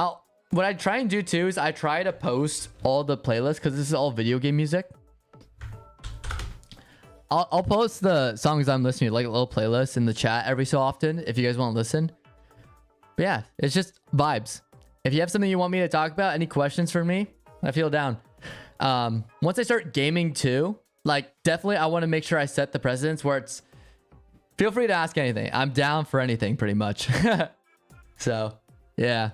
what I try and do too is I try to post all the playlists because this is all video game music. I'll post the songs I'm listening to, like a little playlist in the chat every so often if you guys want to listen. But yeah, it's just vibes. If you have something you want me to talk about, any questions for me, I feel down. Once I start gaming too, like definitely I want to make sure I set the precedence where it's feel free to ask anything. I'm down for anything pretty much. So yeah.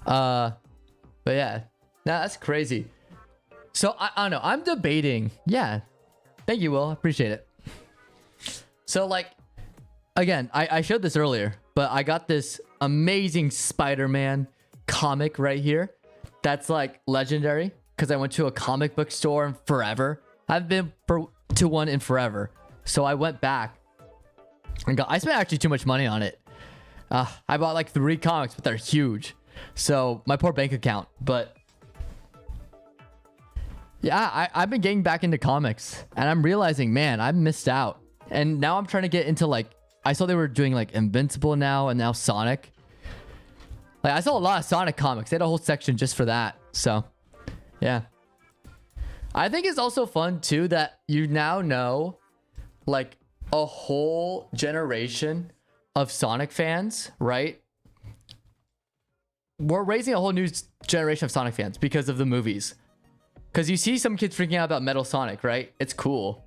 But yeah, that's crazy. So I don't know. I'm debating. Yeah. Thank you, Will. Appreciate it. So like, again, I showed this earlier, but I got this amazing Spider-Man comic right here. That's like legendary because I went to a comic book store in forever. I've been to one in forever. So I went back and I spent actually too much money on it. I bought like 3 comics, but they're huge. So my poor bank account, but yeah, I've been getting back into comics and I'm realizing, man, I missed out. And now I'm trying to get into like, I saw they were doing like Invincible now and now Sonic. Like I saw a lot of Sonic comics. They had a whole section just for that. So yeah. I think it's also fun too that you now know like a whole generation of Sonic fans, right? We're raising a whole new generation of Sonic fans because of the movies. Because you see some kids freaking out about Metal Sonic, right? It's cool.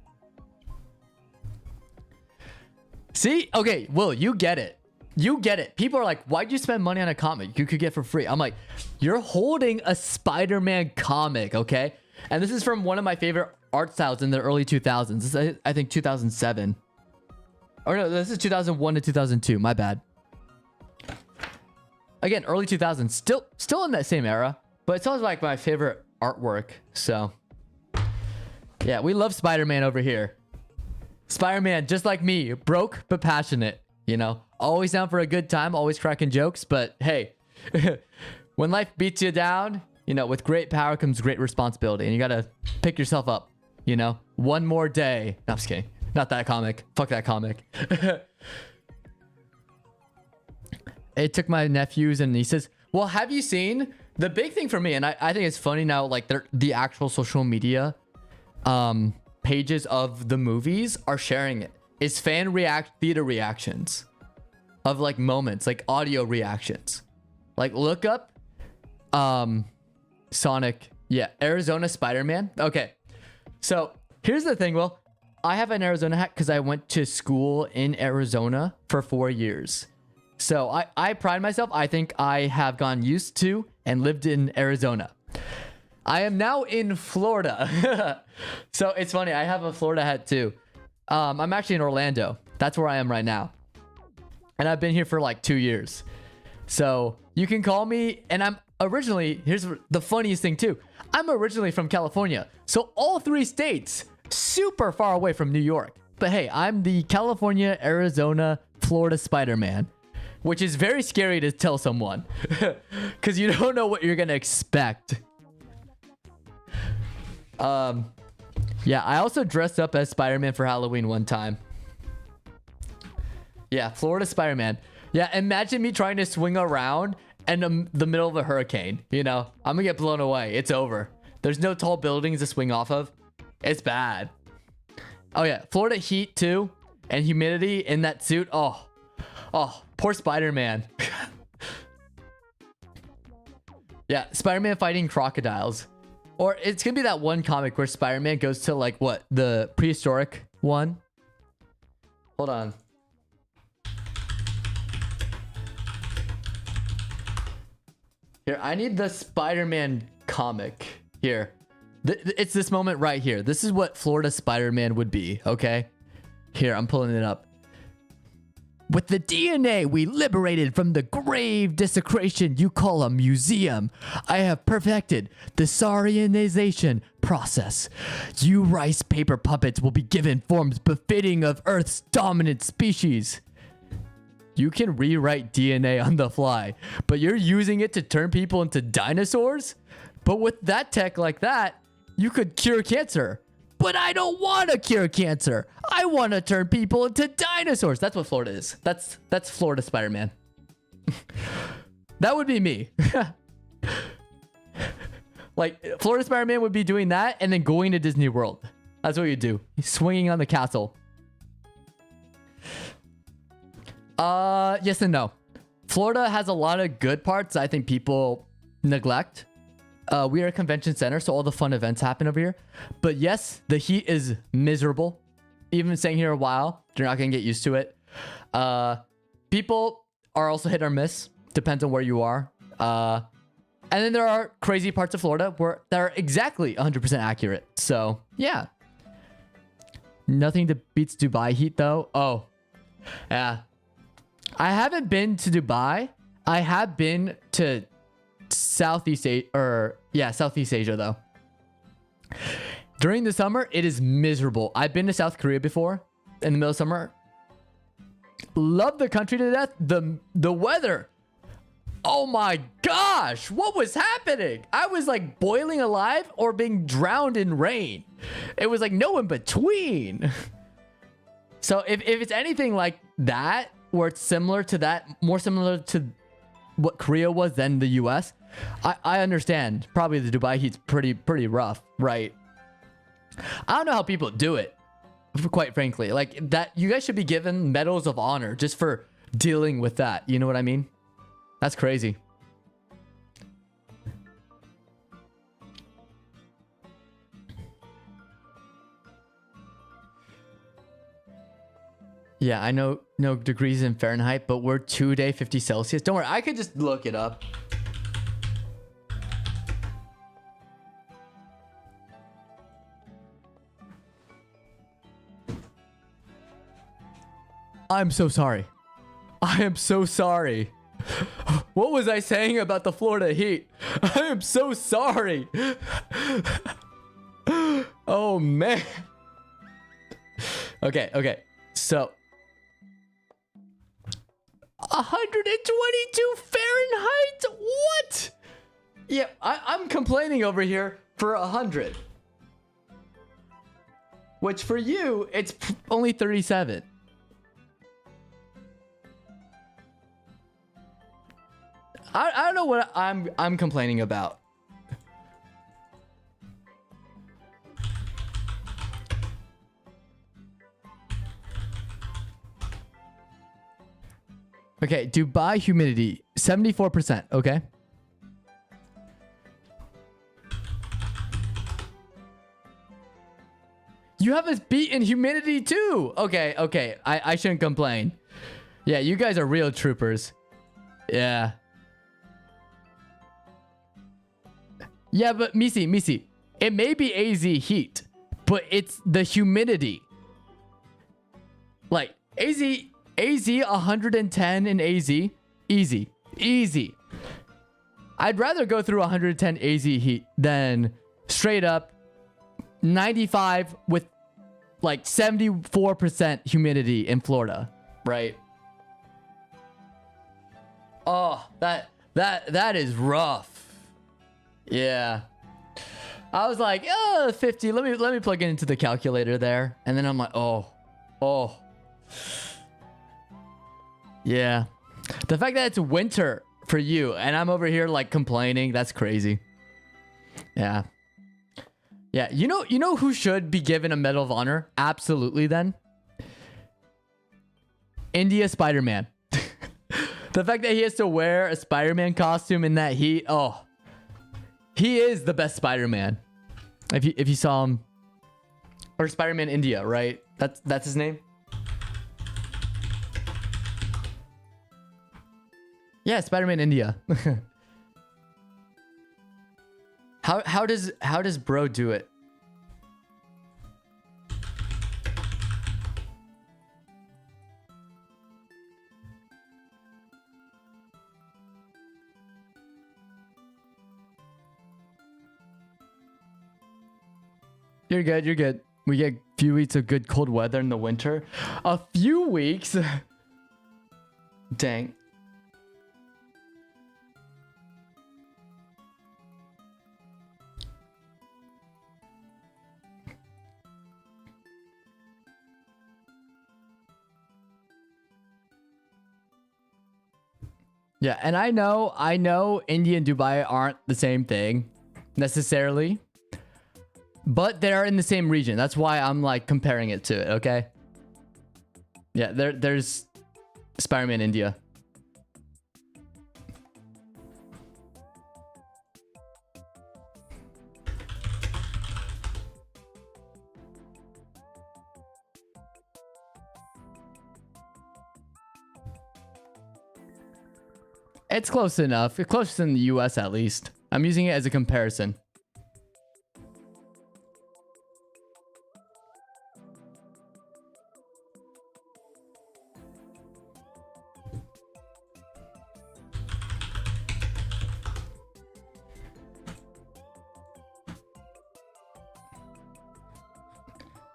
See? Okay, Will, you get it. You get it. People are like, why'd you spend money on a comic you could get for free? I'm like, you're holding a Spider-Man comic, okay? And this is from one of my favorite art styles in the early 2000s. This is, I think, 2007. Or no, this is 2001 to 2002. My bad. Again, early 2000s. Still in that same era. But it's always like my favorite artwork. So, yeah, we love Spider-Man over here. Spider-Man, just like me, broke but passionate. You know, always down for a good time, always cracking jokes. But hey, when life beats you down, you know, with great power comes great responsibility. And you got to pick yourself up, you know, one more day. No, I'm just kidding. Not that comic. Fuck that comic. It took my nephews and nieces. Well, have you seen the big thing for me? And I think it's funny now, like the actual social media pages of the movies are sharing it. Is theater reactions of like moments, like audio reactions. Like look up Sonic. Yeah, Arizona Spider-Man. Okay. So here's the thing, Will. I have an Arizona hat because I went to school in Arizona for 4 years. So I pride myself. I think I have gone used to and lived in Arizona. I am now in Florida. So it's funny. I have a Florida hat too. I'm actually in Orlando. That's where I am right now. And I've been here for like 2 years. So you can call me. And I'm originally, here's the funniest thing too. I'm originally from California. So all 3 states, super far away from New York. But hey, I'm the California, Arizona, Florida Spider-Man. Which is very scary to tell someone. Because you don't know what you're going to expect. Yeah, I also dressed up as Spider-Man for Halloween one time. Yeah, Florida Spider-Man. Yeah, imagine me trying to swing around in the middle of a hurricane. You know, I'm gonna get blown away. It's over. There's no tall buildings to swing off of. It's bad. Oh yeah, Florida heat too. And humidity in that suit. Oh, poor Spider-Man. Yeah, Spider-Man fighting crocodiles. Or it's gonna be that one comic where Spider-Man goes to like what? The prehistoric one? Hold on. Here, I need the Spider-Man comic. Here. It's this moment right here. This is what Florida Spider-Man would be, okay? Here, I'm pulling it up. With the DNA we liberated from the grave desecration you call a museum, I have perfected the Saurianization process. You rice paper puppets will be given forms befitting of Earth's dominant species. You can rewrite DNA on the fly, but you're using it to turn people into dinosaurs? But with that tech like that, you could cure cancer. But I don't want to cure cancer. I want to turn people into dinosaurs. That's what Florida is. That's Florida Spider-Man. That would be me. Like, Florida Spider-Man would be doing that and then going to Disney World. That's what you do. He's swinging on the castle. Yes and no. Florida has a lot of good parts I think people neglect. We are a convention center, so all the fun events happen over here. But yes, the heat is miserable. Even staying here a while, you're not going to get used to it. People are also hit or miss. Depends on where you are. And then there are crazy parts of Florida that are exactly 100% accurate. So, yeah. Nothing that beats Dubai heat, though. Oh, yeah. I haven't been to Dubai. I have been to Southeast Asia though. During the summer, it is miserable. I've been to South Korea before in the middle of summer. Love the country to death. The weather. Oh my gosh, what was happening? I was like boiling alive or being drowned in rain. It was like no in between. So if it's anything like that, where it's similar to that, more similar to what Korea was than the US, I understand. Probably the Dubai heat's pretty rough, right? I don't know how people do it, quite frankly. Like that, you guys should be given medals of honor just for dealing with that. You know what I mean? That's crazy. Yeah, I know no degrees in Fahrenheit, but we're 2-day 50 Celsius. Don't worry, I could just look it up. I'm so sorry. I am so sorry. What was I saying about the Florida heat? I am so sorry. Oh, man. Okay. So 122 Fahrenheit? What? Yeah, I'm complaining over here for 100. Which for you, it's only 37. I don't know what I'm complaining about. Okay, Dubai humidity 74%, okay? You have us beat in humidity too. Okay. I shouldn't complain. Yeah, you guys are real troopers. Yeah. Yeah, but Missy, it may be AZ heat, but it's the humidity. Like AZ 110 in AZ, easy. I'd rather go through 110 AZ heat than straight up 95 with like 74% humidity in Florida, right? Oh, that is rough. Yeah. I was like, 50. Let me plug it into the calculator there. And then I'm like, oh. Yeah. The fact that it's winter for you and I'm over here like complaining, that's crazy. Yeah. Yeah, you know who should be given a Medal of Honor? Absolutely then. India Spider-Man. The fact that he has to wear a Spider-Man costume in that heat, he is the best Spider-Man. If you saw him, or Spider-Man India, right? That's his name. Yeah, Spider-Man India. How does bro do it? You're good. You're good. We get a few weeks of good cold weather in the winter. A few weeks? Dang. Yeah, and I know India and Dubai aren't the same thing necessarily, but they're in the same region. That's why I'm like comparing it to it, okay? Yeah, there's Spider-Man India. It's close enough. It's closer than the US at least. I'm using it as a comparison.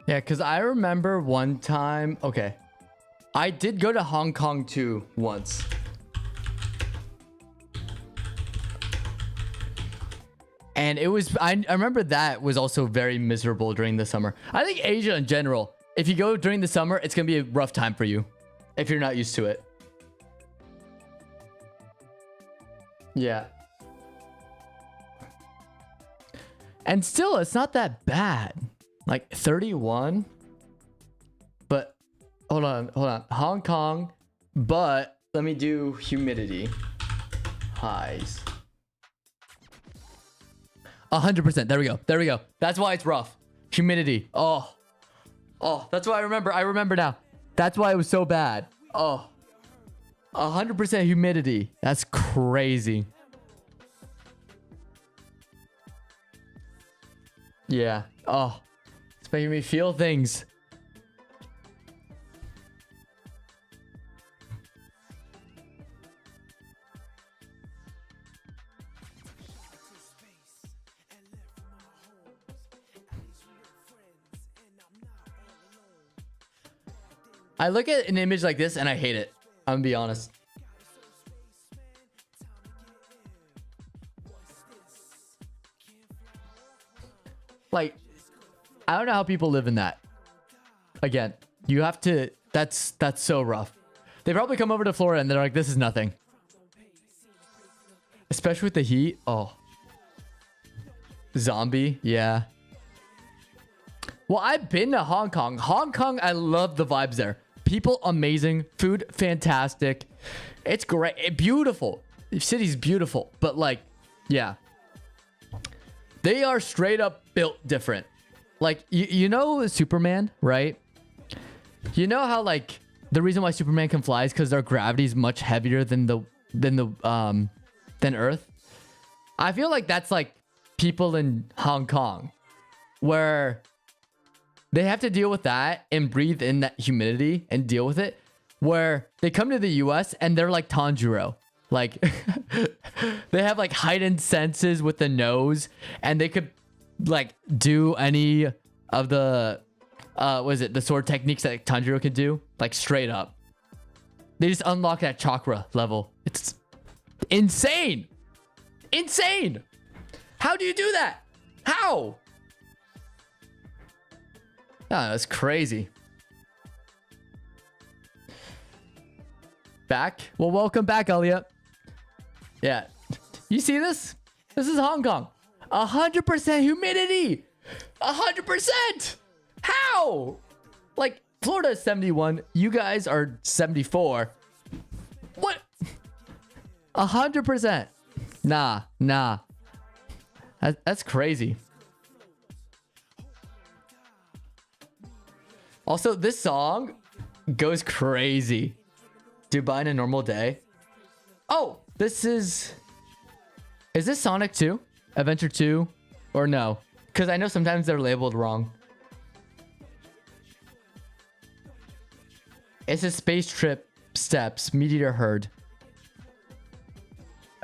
Yeah, because I remember one time... Okay. I did go to Hong Kong too once. And it was... I remember that was also very miserable during the summer. I think Asia in general, if you go during the summer, it's going to be a rough time for you. If you're not used to it. Yeah. And still, it's not that bad. Like 31. But hold on. Hong Kong. But let me do humidity. Highs. 100%. There we go. That's why it's rough. Humidity. Oh, that's why I remember. I remember now. That's why it was so bad. Oh, 100% humidity. That's crazy. Yeah. Oh, it's making me feel things. I look at an image like this and I hate it. I'm gonna be honest. Like, I don't know how people live in that. Again, you have to... That's so rough. They probably come over to Florida and they're like, this is nothing. Especially with the heat. Oh. Zombie. Yeah. Well, I've been to Hong Kong. Hong Kong, I love the vibes there. People, amazing. Food, fantastic. It's great. Beautiful. The city's beautiful. But like, yeah. They are straight up built different. Like, you know Superman, right? You know how like the reason why Superman can fly is because their gravity is much heavier than Earth. I feel like that's like people in Hong Kong, where they have to deal with that and breathe in that humidity and deal with it. Where they come to the US and they're like Tanjiro. Like, they have like heightened senses with the nose, and they could like do any of the the sword techniques that Tanjiro could do, like straight up. They just unlock that chakra level. It's insane. How do you do that? How? That's crazy. Back? Well, welcome back, Elliot. Yeah. You see this? This is Hong Kong. 100% humidity. 100%. How? Like, Florida is 71. You guys are 74. What? 100%. Nah. That's crazy. Also, this song goes crazy. Dubai in a normal day. Oh, this is this Sonic 2? Adventure 2? Or no? Because I know sometimes they're labeled wrong. It's a space trip steps. Meteor herd.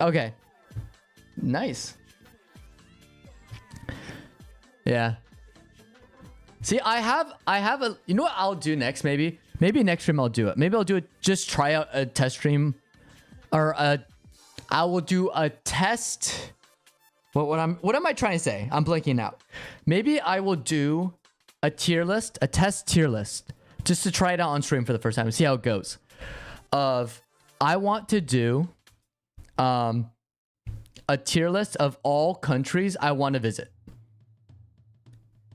Okay. Nice. Yeah. See, I have a, you know what I'll do next? Maybe next stream I'll do it. Maybe I'll do it, just try out a test stream, or I will do a test. What am I trying to say? I'm blanking out. Maybe I will do a test tier list, just to try it out on stream for the first time and see how it goes. I want to do a tier list of all countries I want to visit.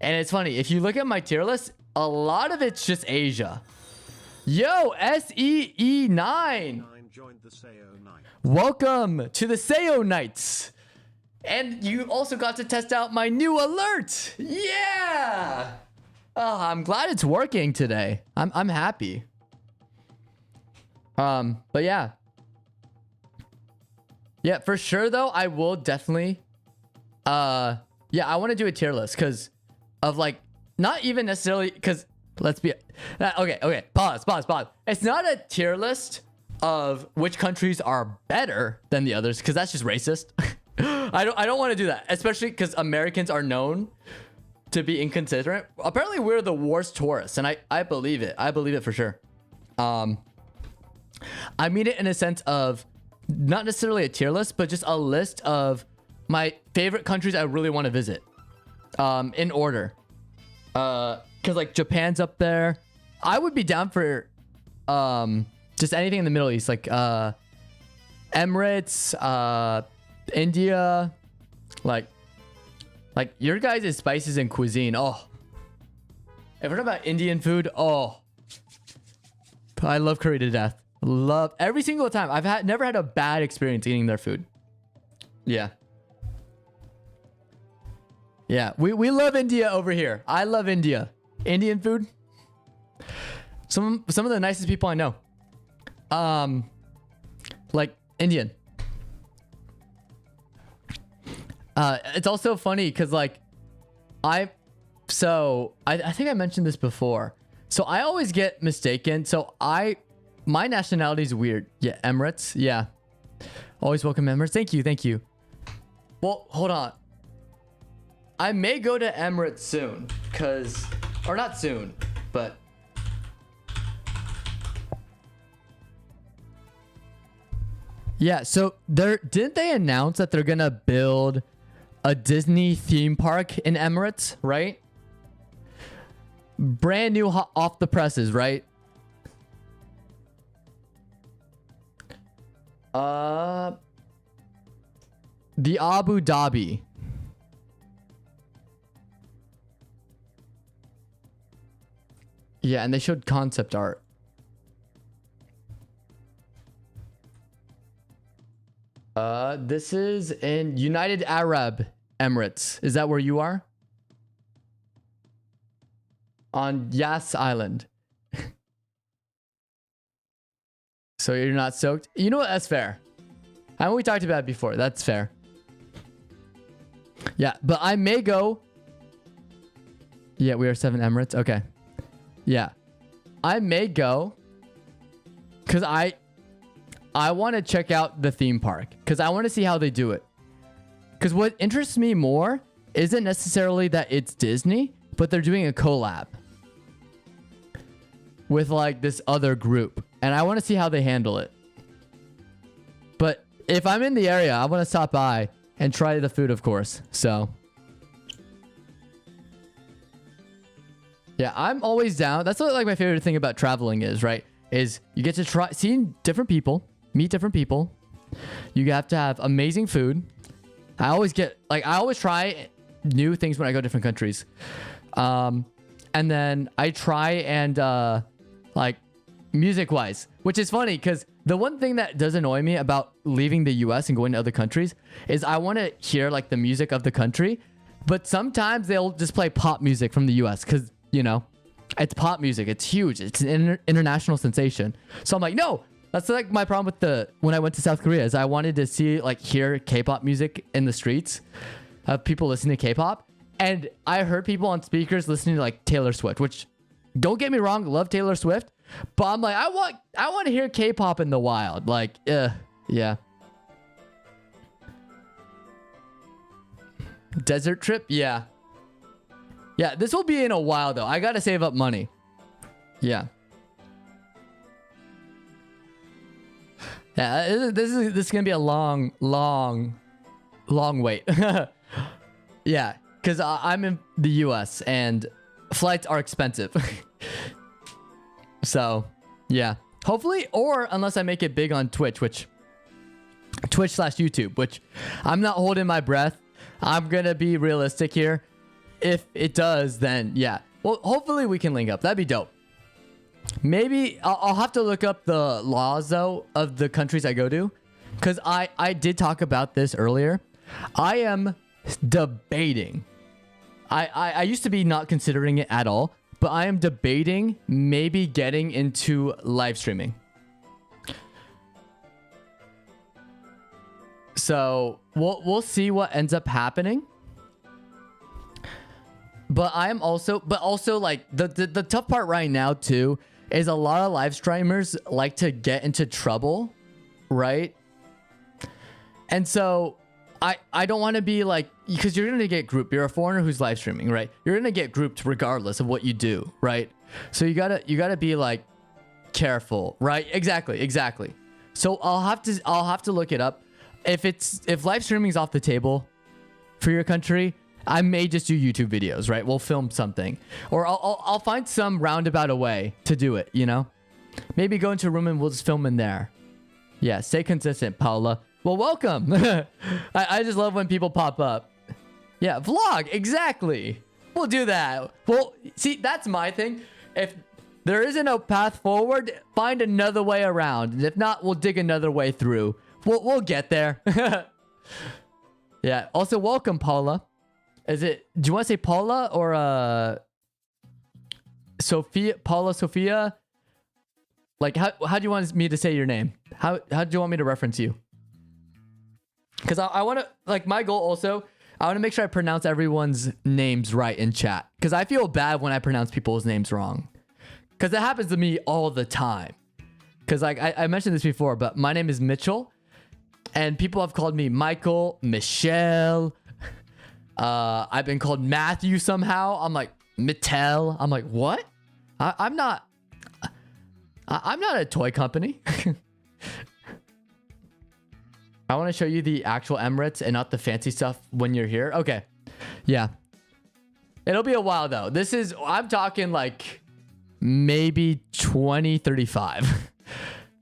And it's funny, if you look at my tier list, a lot of it's just Asia. Yo, SEE9. Welcome to the Sayo Nights. And you also got to test out my new alert. Yeah. Oh, I'm glad it's working today. I'm happy. But yeah. Yeah, for sure though, I will definitely yeah, I want to do a tier list because of like, not even necessarily because let's be okay, pause. It's not a tier list of which countries are better than the others, because that's just racist. I don't want to do that, especially because Americans are known to be inconsiderate. Apparently we're the worst tourists, and I believe it. I believe it for sure. I mean it in a sense of not necessarily a tier list, but just a list of my favorite countries I really want to visit, in order. Because like Japan's up there. I would be down for just anything in the Middle East, like Emirates, India, like your guys' spices and cuisine. Oh, if we're talking about Indian food, oh, I love curry to death. Love every single time. I've never had a bad experience eating their food. Yeah. Yeah, we love India over here. I love India. Indian food. Some of the nicest people I know. Like Indian. It's also funny because like I think I mentioned this before. So I always get mistaken. So my nationality is weird. Yeah, Emirates. Yeah. Always welcome Emirates. Thank you. Well, hold on. I may go to Emirates soon, or not soon, but yeah, so didn't they announce that they're gonna build a Disney theme park in Emirates, right? Brand new, off the presses, right? The Abu Dhabi. Yeah, and they showed concept art. This is in United Arab Emirates. Is that where you are? On Yas Island. So you're not soaked? You know what? That's fair. I know we talked about it before. That's fair. Yeah, but I may go. Yeah, we are 7 Emirates. Okay. Yeah. I may go. Because I want to check out the theme park. Because I want to see how they do it. Because what interests me more isn't necessarily that it's Disney, but they're doing a collab with like this other group. And I want to see how they handle it. But if I'm in the area, I want to stop by and try the food, of course. So yeah, I'm always down. That's what like my favorite thing about traveling is, right? Is you get to try seeing different people, meet different people. You have to have amazing food. I always try new things when I go to different countries. And then I try and like music wise, which is funny because the one thing that does annoy me about leaving the US and going to other countries is I want to hear like the music of the country, but sometimes they'll just play pop music from the US because, you know, it's pop music. It's huge. It's an international sensation. So I'm like, no, that's like my problem with when I went to South Korea is I wanted to hear K-pop music in the streets of people listening to K-pop. And I heard people on speakers listening to like Taylor Swift, which don't get me wrong, love Taylor Swift, but I'm like, I want to hear K-pop in the wild. Like, yeah. Desert trip? Yeah. Yeah, this will be in a while though. I gotta save up money. Yeah. Yeah, this is gonna be a long wait. Yeah, because I'm in the US and flights are expensive. So, yeah. Hopefully, or unless I make it big on Twitch, Twitch/YouTube, which I'm not holding my breath. I'm gonna be realistic here. If it does, then yeah. Well, hopefully we can link up. That'd be dope. Maybe I'll have to look up the laws though of the countries I go to, because I did talk about this earlier. I am debating. I used to be not considering it at all, but I am debating maybe getting into live streaming. So we'll see what ends up happening. But I'm also like the tough part right now too is a lot of live streamers like to get into trouble, right? And so I don't want to be like, because you're gonna get grouped. You're a foreigner who's live streaming, right? You're gonna get grouped regardless of what you do, right? So you gotta be like careful, right? Exactly. So I'll have to look it up. If live streaming is off the table for your country, I may just do YouTube videos, right? We'll film something, or I'll find some roundabout a way to do it. You know, maybe go into a room and we'll just film in there. Yeah, stay consistent, Paula. Well, welcome. I just love when people pop up. Yeah, vlog, exactly. We'll do that. Well, see, that's my thing. If there isn't a path forward, find another way around. And if not, we'll dig another way through. We'll get there. Yeah. Also, welcome, Paula. Do you want to say Paula or Sophia? Paula, Sophia? Like, how do you want me to say your name? How do you want me to reference you? Because I want to, like, my goal also, I want to make sure I pronounce everyone's names right in chat. Because I feel bad when I pronounce people's names wrong. Because it happens to me all the time. Because, like, I mentioned this before, but my name is Mitchell. And people have called me Michael, Michelle. I've been called Matthew somehow. I'm like, Mattel. I'm like, what? I'm not a toy company. I want to show you the actual Emirates and not the fancy stuff when you're here. Okay. Yeah. It'll be a while though. I'm talking like maybe 2035.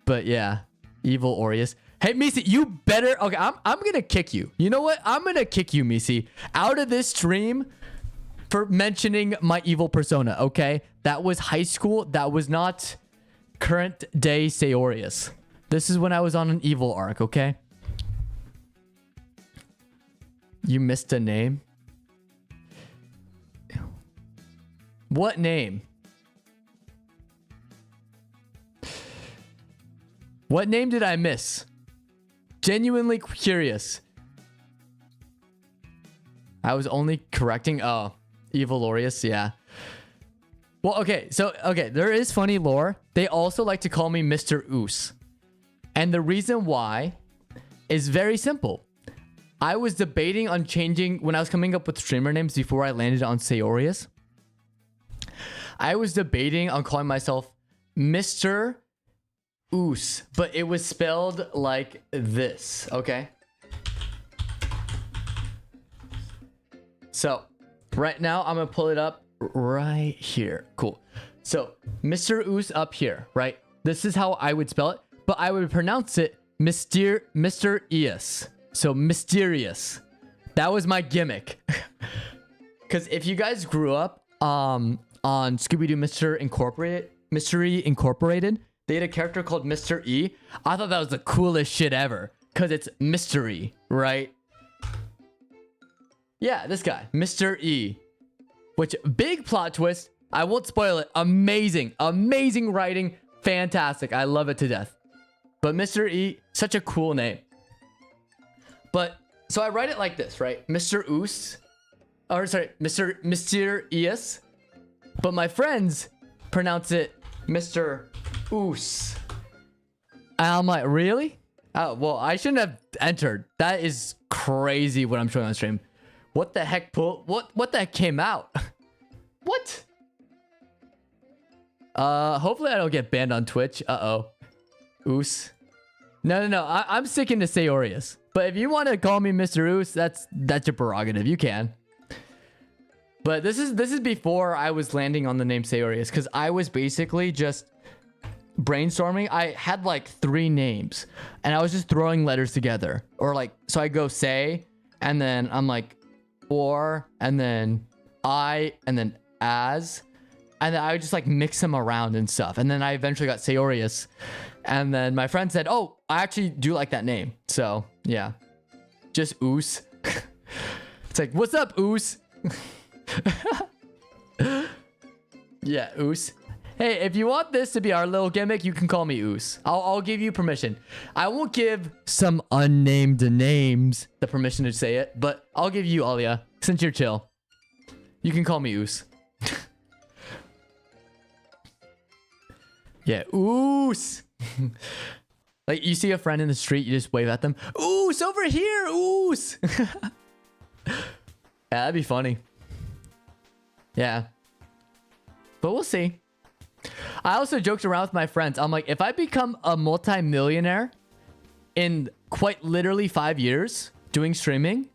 But yeah. Evil Aureus. Hey, Misi, you better... Okay, I'm going to kick you. You know what? I'm going to kick you, Misi, out of this stream for mentioning my evil persona, okay? That was high school. That was not current day Saorius. This is when I was on an evil arc, okay? You missed a name? What name? What name did I miss? Genuinely curious. I was only correcting. Oh, Evil Aureus, yeah. Well, okay, there is funny lore. They also like to call me Mr. Oos. And the reason why is very simple. I was debating on changing when I was coming up with streamer names before I landed on Saorius. I was debating on calling myself Mr. Oos, but it was spelled like this, okay? So, right now, I'm gonna pull it up right here. Cool. So, Mr. Oos up here, right? This is how I would spell it, but I would pronounce it Mr. Eus. So, mysterious. That was my gimmick. Because if you guys grew up on Scooby-Doo Mystery Incorporated, they had a character called Mr. E. I thought that was the coolest shit ever. Because it's mystery, right? Yeah, this guy, Mr. E. Which, big plot twist. I won't spoil it. Amazing. Amazing writing. Fantastic. I love it to death. But Mr. E, such a cool name. But, so I write it like this, right? Mr. Oos. Or, sorry, Mr. Eus. But my friends pronounce it Mr. Oos. And I'm like, really? Well, I shouldn't have entered. That is crazy what I'm showing on stream. What the heck what the heck came out? What? Hopefully I don't get banned on Twitch. Uh-oh. Oos. No. I'm sticking to Sayorius. But if you want to call me Mr. Oos, that's your prerogative. You can. But this is before I was landing on the name Sayorius, because I was basically just brainstorming. I had like 3 names, and I was just throwing letters together. Or like, so I go say, and then I'm like, or, and then I, and then as, and then I would just like mix them around and stuff. And then I eventually got Sayorius. And then my friend said, oh, I actually do like that name. So yeah, just Oos. It's like, what's up, Oos? Yeah, Oos. Hey, if you want this to be our little gimmick, you can call me Oos. I'll give you permission. I won't give some unnamed names the permission to say it, but I'll give you, Alia, since you're chill. You can call me Oos. Yeah, Oos. Like, you see a friend in the street, you just wave at them. Oos, over here, Oos. Yeah, that'd be funny. Yeah. But we'll see. I also joked around with my friends. I'm like, if I become a multi-millionaire in quite literally 5 years doing streaming,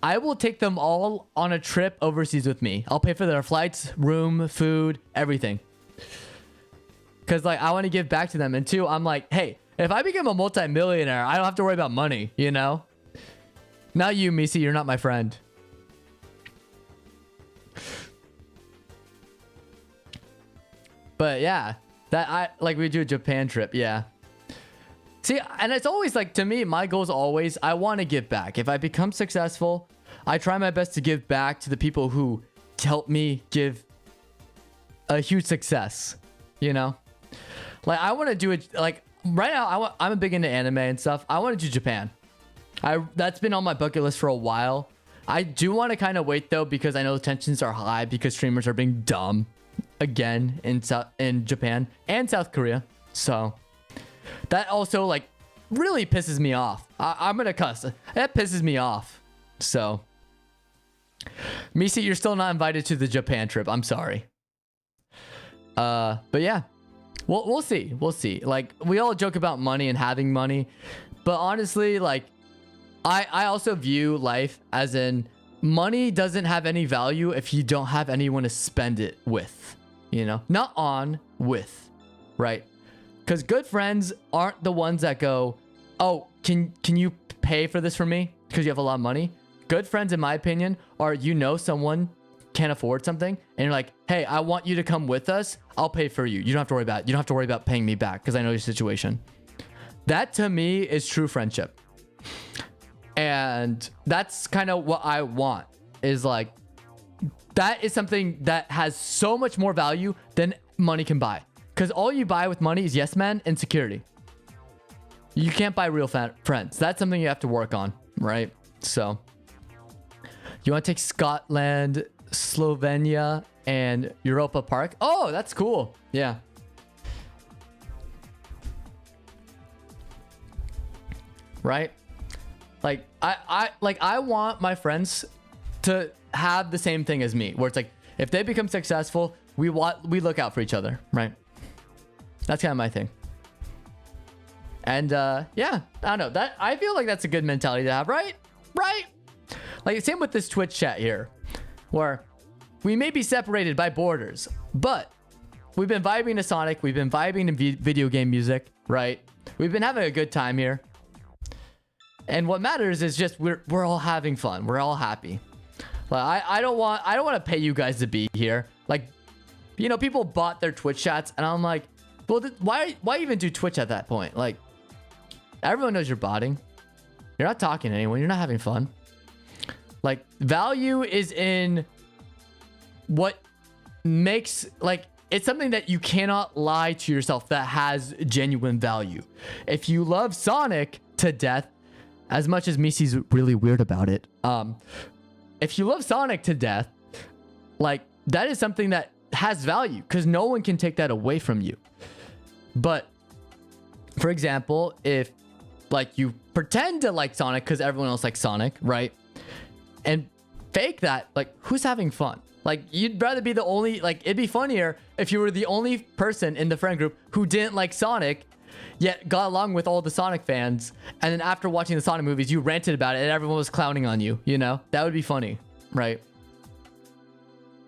I will take them all on a trip overseas with me. I'll pay for their flights, room, food, everything. Because like, I want to give back to them. And 2, I'm like, hey, if I become a multi-millionaire, I don't have to worry about money, you know? Not you, Misi, you're not my friend. But yeah, we do a Japan trip. Yeah. See, and it's always like, to me, my goal is always, I want to give back. If I become successful, I try my best to give back to the people who helped me give a huge success, you know? Like, I want to do it, like, right now, I'm a big into anime and stuff. I want to do Japan. That's been on my bucket list for a while. I do want to kind of wait, though, because I know the tensions are high because streamers are being dumb again in Japan and South Korea. So that also like really pisses me off. I'm gonna cuss. That pisses me off. So Misi, you're still not invited to the Japan trip. I'm sorry. But yeah, we'll see. We'll see. Like, we all joke about money and having money, but honestly, like, I also view life as in money doesn't have any value if you don't have anyone to spend it with, you know? Not on, with, right? Because good friends aren't the ones that go, oh, can you pay for this for me? Because you have a lot of money. Good friends, in my opinion, are, you know, someone can't afford something and you're like, hey, I want you to come with us. I'll pay for you. You don't have to worry about it. You don't have to worry about paying me back because I know your situation. That to me is true friendship. And that's kind of what I want, is like, that is something that has so much more value than money can buy. Because all you buy with money is yes man and security. You can't buy real friends. That's something you have to work on, right? So you want to take Scotland, Slovenia, and Europa Park? Oh, that's cool. Yeah. Right? Like, I want my friends to have the same thing as me, where it's like, if they become successful, we look out for each other, right? That's kind of my thing. And yeah, I don't know, I feel like that's a good mentality to have, right? Like, same with this Twitch chat here, where we may be separated by borders, but we've been vibing to Sonic, we've been vibing to video game music, right? We've been having a good time here. And what matters is just we're all having fun. We're all happy. Like, I don't want to pay you guys to be here. Like, you know, people bought their Twitch chats, and I'm like, well, why even do Twitch at that point? Like, everyone knows you're botting. You're not talking to anyone. You're not having fun. Like, value is in what makes, like, it's something that you cannot lie to yourself that has genuine value. If you love Sonic to death, as much as Misi's really weird about it, if you love Sonic to death, like, that is something that has value because no one can take that away from you. But for example, if like you pretend to like Sonic because everyone else likes Sonic, right? And fake that, like, who's having fun? Like, you'd rather be the only, like, it'd be funnier if you were the only person in the friend group who didn't like Sonic, yet got along with all the Sonic fans. And then after watching the Sonic movies, you ranted about it and everyone was clowning on you, you know? That would be funny, right?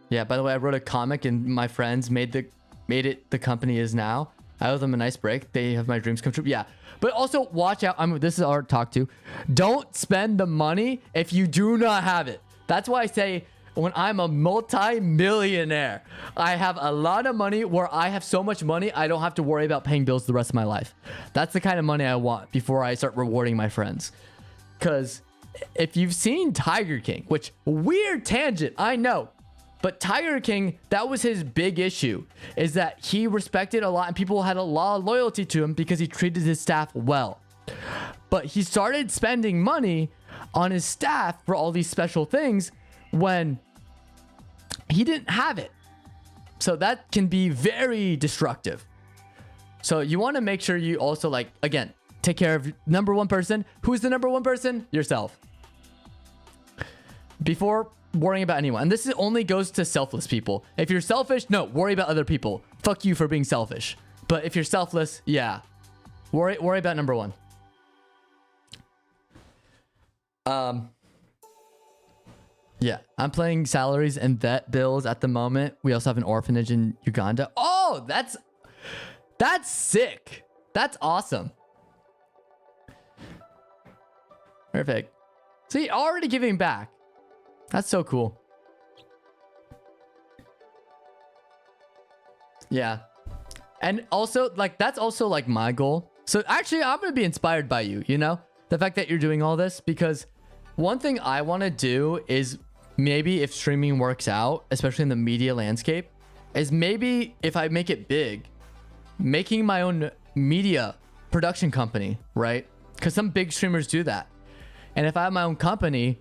Yeah, by the way, I wrote a comic and my friends made it the company is now. I owe them a nice break. They have my dreams come true. Yeah. But also watch out. This is our talk too. Don't spend the money if you do not have it. That's why I say when I'm a multi-millionaire, I have a lot of money where I have so much money, I don't have to worry about paying bills the rest of my life. That's the kind of money I want before I start rewarding my friends. Because if you've seen Tiger King, which weird tangent, I know. But Tiger King, that was his big issue, is that he respected a lot and people had a lot of loyalty to him because he treated his staff well. But he started spending money on his staff for all these special things when he didn't have it. So that can be very destructive. So you want to make sure you also, like, again, take care of number one person. Who's the number one person? Yourself. Before worrying about anyone. And this only goes to selfless people. If you're selfish, no, worry about other people. Fuck you for being selfish. But if you're selfless, yeah, worry about number one. Yeah, I'm playing salaries and vet bills at the moment. We also have an orphanage in Uganda. Oh, that's sick. That's awesome. Perfect. See, already giving back. That's so cool. Yeah. And also, like, that's also, like, my goal. So, actually, I'm going to be inspired by you, you know? The fact that you're doing all this. Because one thing I want to do is maybe if streaming works out, especially in the media landscape, is maybe if I make it big, making my own media production company, right? Because some big streamers do that. And if I have my own company...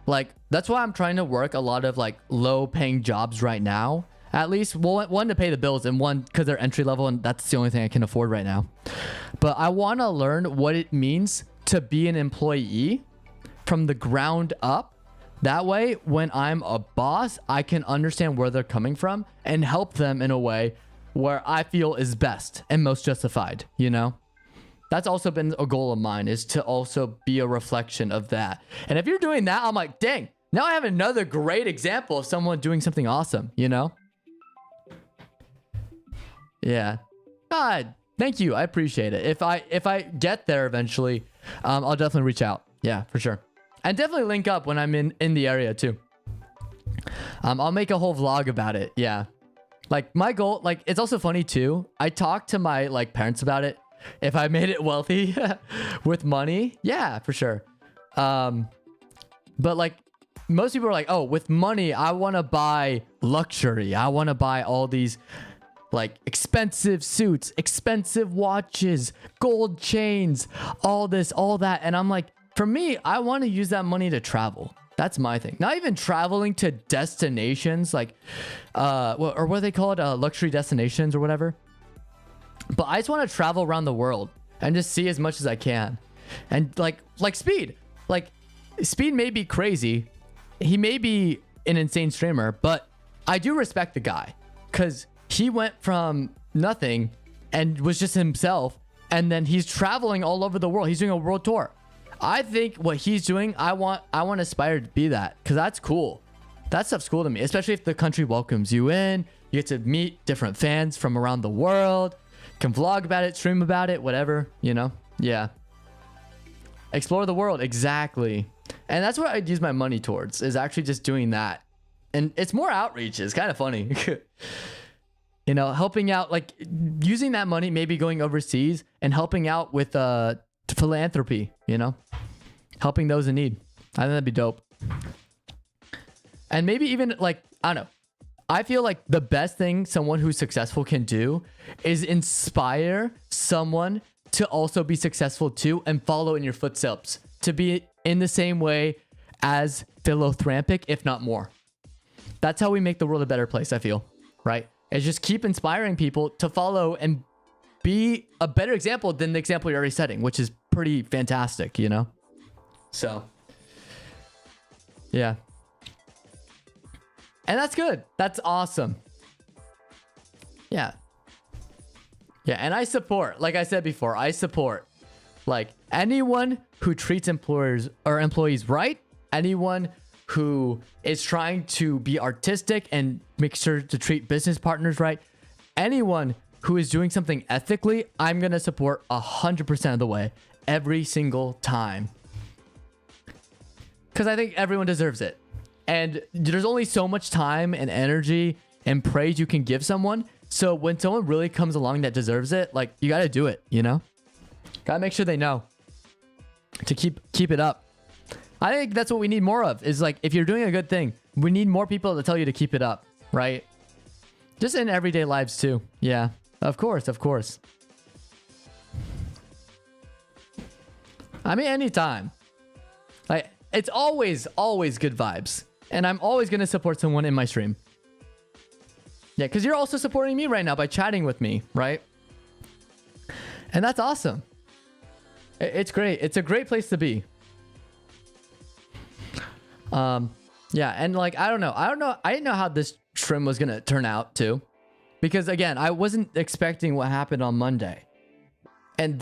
Like, that's why I'm trying to work a lot of, like, low-paying jobs right now. At least, well, one to pay the bills and one because they're entry level and that's the only thing I can afford right now. But I want to learn what it means to be an employee from the ground up. That way, when I'm a boss, I can understand where they're coming from and help them in a way where I feel is best and most justified, you know? That's also been a goal of mine, is to also be a reflection of that. And if you're doing that, I'm like, dang, now I have another great example of someone doing something awesome, you know? Yeah. God, thank you. I appreciate it. If I get there eventually, I'll definitely reach out. Yeah, for sure. And definitely link up when I'm in the area too. I'll make a whole vlog about it. Yeah. Like, my goal, like, it's also funny too. I talked to my, like, parents about it. If I made it wealthy with money, yeah, for sure. But like, most people are like, oh, with money, I want to buy luxury. I want to buy all these like expensive suits, expensive watches, gold chains, all this, all that. And I'm like, for me, I want to use that money to travel. That's my thing. Not even traveling to destinations like, or what do they call it? Luxury destinations or whatever. But I just want to travel around the world and just see as much as I can. And like Speed. Like, Speed may be crazy. He may be an insane streamer, but I do respect the guy. Because he went from nothing and was just himself. And then he's traveling all over the world. He's doing a world tour. I think what he's doing, I want to aspire to be that. Because that's cool. That stuff's cool to me. Especially if the country welcomes you in. You get to meet different fans from around the world. Can vlog about it, stream about it, whatever, you know? Yeah. Explore the world, exactly. And that's what I'd use my money towards, is actually just doing that. And it's more outreach. It's kind of funny. You know, helping out, like, using that money, maybe going overseas and helping out with philanthropy, you know? Helping those in need. I think that'd be dope. And maybe even, like, I don't know. I feel like the best thing someone who's successful can do is inspire someone to also be successful too and follow in your footsteps, to be in the same way as philanthropic, if not more. That's how we make the world a better place, I feel, right? Is just keep inspiring people to follow and be a better example than the example you're already setting, which is pretty fantastic, you know? So, yeah. And that's good. That's awesome. Yeah. Yeah, and I support, like I said before, I support like anyone who treats employers or employees right, anyone who is trying to be artistic and make sure to treat business partners right, anyone who is doing something ethically, I'm going to support 100% of the way every single time. Because I think everyone deserves it. And there's only so much time and energy and praise you can give someone. So when someone really comes along that deserves it, like, you got to do it, you know? Got to make sure they know to keep it up. I think that's what we need more of, is like, if you're doing a good thing, we need more people to tell you to keep it up, right? Just in everyday lives too. Yeah, of course, of course. I mean, anytime. Like, it's always good vibes. And I'm always going to support someone in my stream. Yeah, because you're also supporting me right now by chatting with me, right? And that's awesome. It's great. It's a great place to be. Yeah, and like, I don't know. I didn't know how this stream was going to turn out too. Because again, I wasn't expecting what happened on Monday. And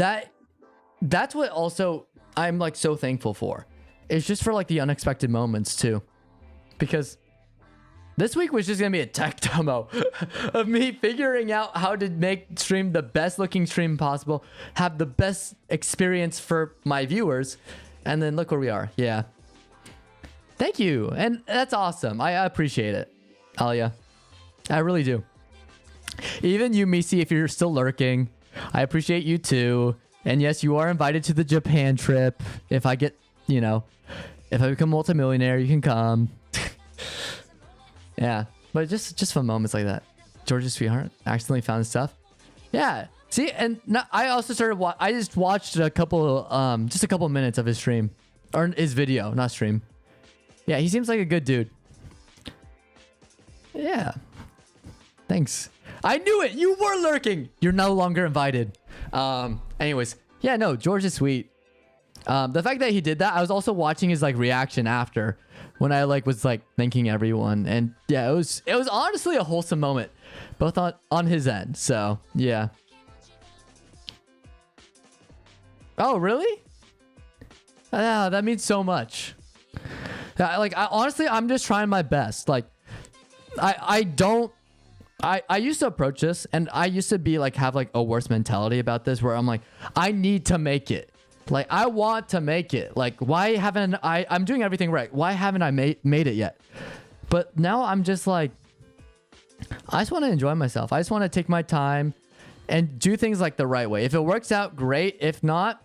that's what also I'm like so thankful for. It's just for like the unexpected moments too. Because this week was just going to be a tech demo of me figuring out how to make stream the best looking stream possible, have the best experience for my viewers. And then look where we are. Yeah. Thank you. And that's awesome. I appreciate it, Alia. I really do. Even you, Misi, if you're still lurking, I appreciate you too. And yes, you are invited to the Japan trip. If I get, you know, if I become multimillionaire, you can come. Yeah, but just fun moments like that. George's sweetheart accidentally found stuff. Yeah, see, and now I also started. I just watched a couple minutes of his stream, or his video, not stream. Yeah, he seems like a good dude. Yeah, thanks. I knew it. You were lurking. You're no longer invited. Anyways, yeah, no, George is sweet. The fact that he did that, I was also watching his like reaction after, when I like was like thanking everyone, and yeah, it was honestly a wholesome moment, both on his end. So yeah. Oh really? Yeah, that means so much. Honestly, I'm just trying my best. Like, I used to approach this, and I used to be like have like a worse mentality about this, where I'm like, I need to make it. Like, I want to make it. Like, why haven't I'm doing everything right. Why haven't I made it yet? But now I'm just like, I just want to enjoy myself. I just want to take my time and do things like the right way. If it works out, great. If not,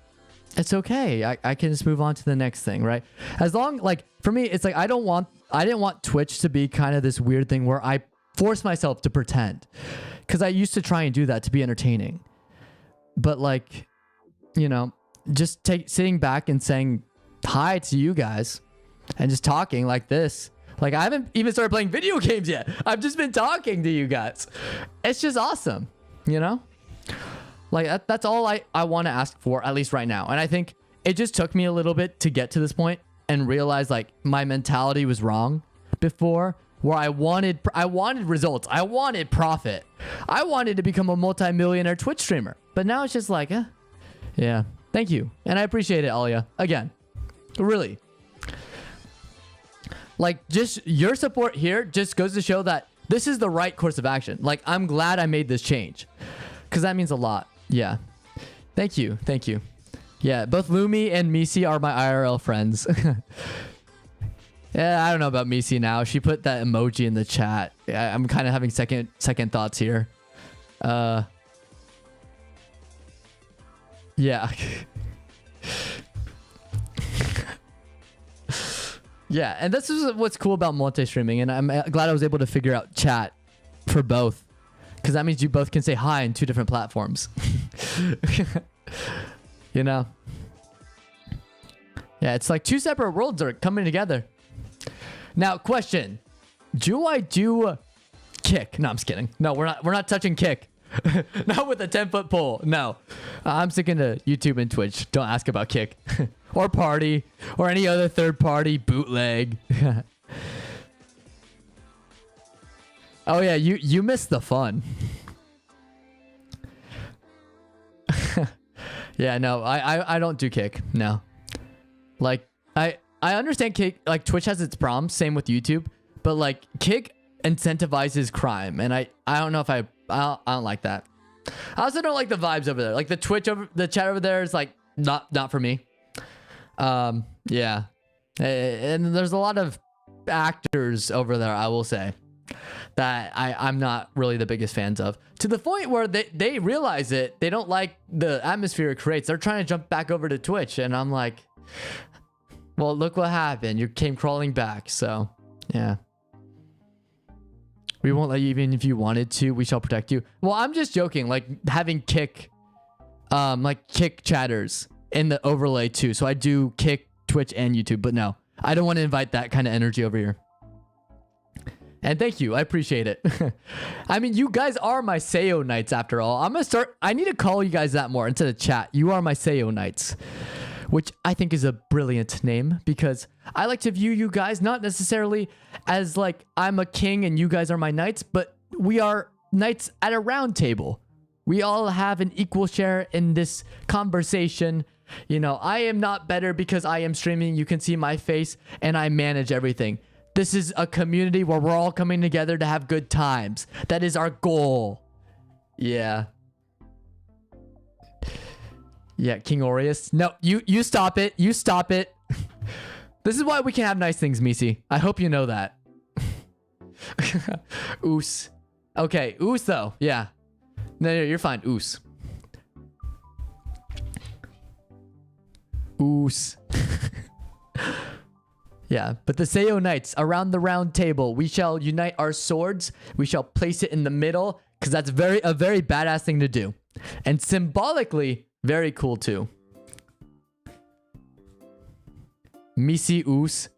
it's okay. I can just move on to the next thing, right? As long, like, for me, it's like, I didn't want Twitch to be kind of this weird thing where I force myself to pretend. Because I used to try and do that to be entertaining. But like, you know, just sitting back and saying hi to you guys and just talking like this. Like, I haven't even started playing video games yet. I've just been talking to you guys. It's just awesome, you know? Like, that's all I want to ask for, at least right now. And I think it just took me a little bit to get to this point and realize like my mentality was wrong before, where I wanted results. I wanted profit. I wanted to become a multi-millionaire Twitch streamer. But now it's just like, yeah. Thank you. And I appreciate it, Alia. Again, really. Like, just your support here just goes to show that this is the right course of action. Like, I'm glad I made this change, because that means a lot. Yeah. Thank you. Thank you. Yeah, both Lumi and Misi are my IRL friends. Yeah, I don't know about Misi now. She put that emoji in the chat. I'm kind of having second thoughts here. Yeah. Yeah, and this is what's cool about multi-streaming, and I'm glad I was able to figure out chat for both, because that means you both can say hi in 2 different platforms. You know? Yeah, it's like 2 separate worlds are coming together. Now, question. Do I do kick? No, I'm just kidding. No, we're not touching kick. Not with a 10-foot pole. No. I'm sticking to YouTube and Twitch. Don't ask about kick. Or party. Or any other third-party bootleg. Oh yeah, you missed the fun. Yeah, no, I don't do Kick. No. Like I understand Kick, like Twitch has its problems, same with YouTube, but like Kick incentivizes crime, and I don't know if I don't like that. I also don't like the vibes over there. Like the chat over there is like not for me. Yeah. And there's a lot of actors over there, I will say, that I'm not really the biggest fans of. To the point where they realize it. They don't like the atmosphere it creates. They're trying to jump back over to Twitch. And I'm like, well, look what happened. You came crawling back. So, yeah. We won't let you even if you wanted to. We shall protect you. Well, I'm just joking. Like having Kick chatters in the overlay too. So I do Kick, Twitch, and YouTube. But no, I don't want to invite that kind of energy over here. And thank you. I appreciate it. I mean, you guys are my Sayo Knights after all. I need to call you guys that more instead of chat. You are my Sayo Knights, which I think is a brilliant name because I like to view you guys not necessarily as like I'm a king and you guys are my knights, but we are knights at a round table. We all have an equal share in this conversation. You know, I am not better because I am streaming. You can see my face and I manage everything. This is a community where we're all coming together to have good times. That is our goal. Yeah. Yeah, King Aureus. No, you stop it. You stop it. This is why we can have nice things, Misi. I hope you know that. Oos. Okay, Oos though. Yeah. No, you're fine. Oos. Oos. Yeah, but the Sayo Knights, around the round table, we shall unite our swords. We shall place it in the middle, because that's a very badass thing to do. And symbolically, very cool too. Misi Oos.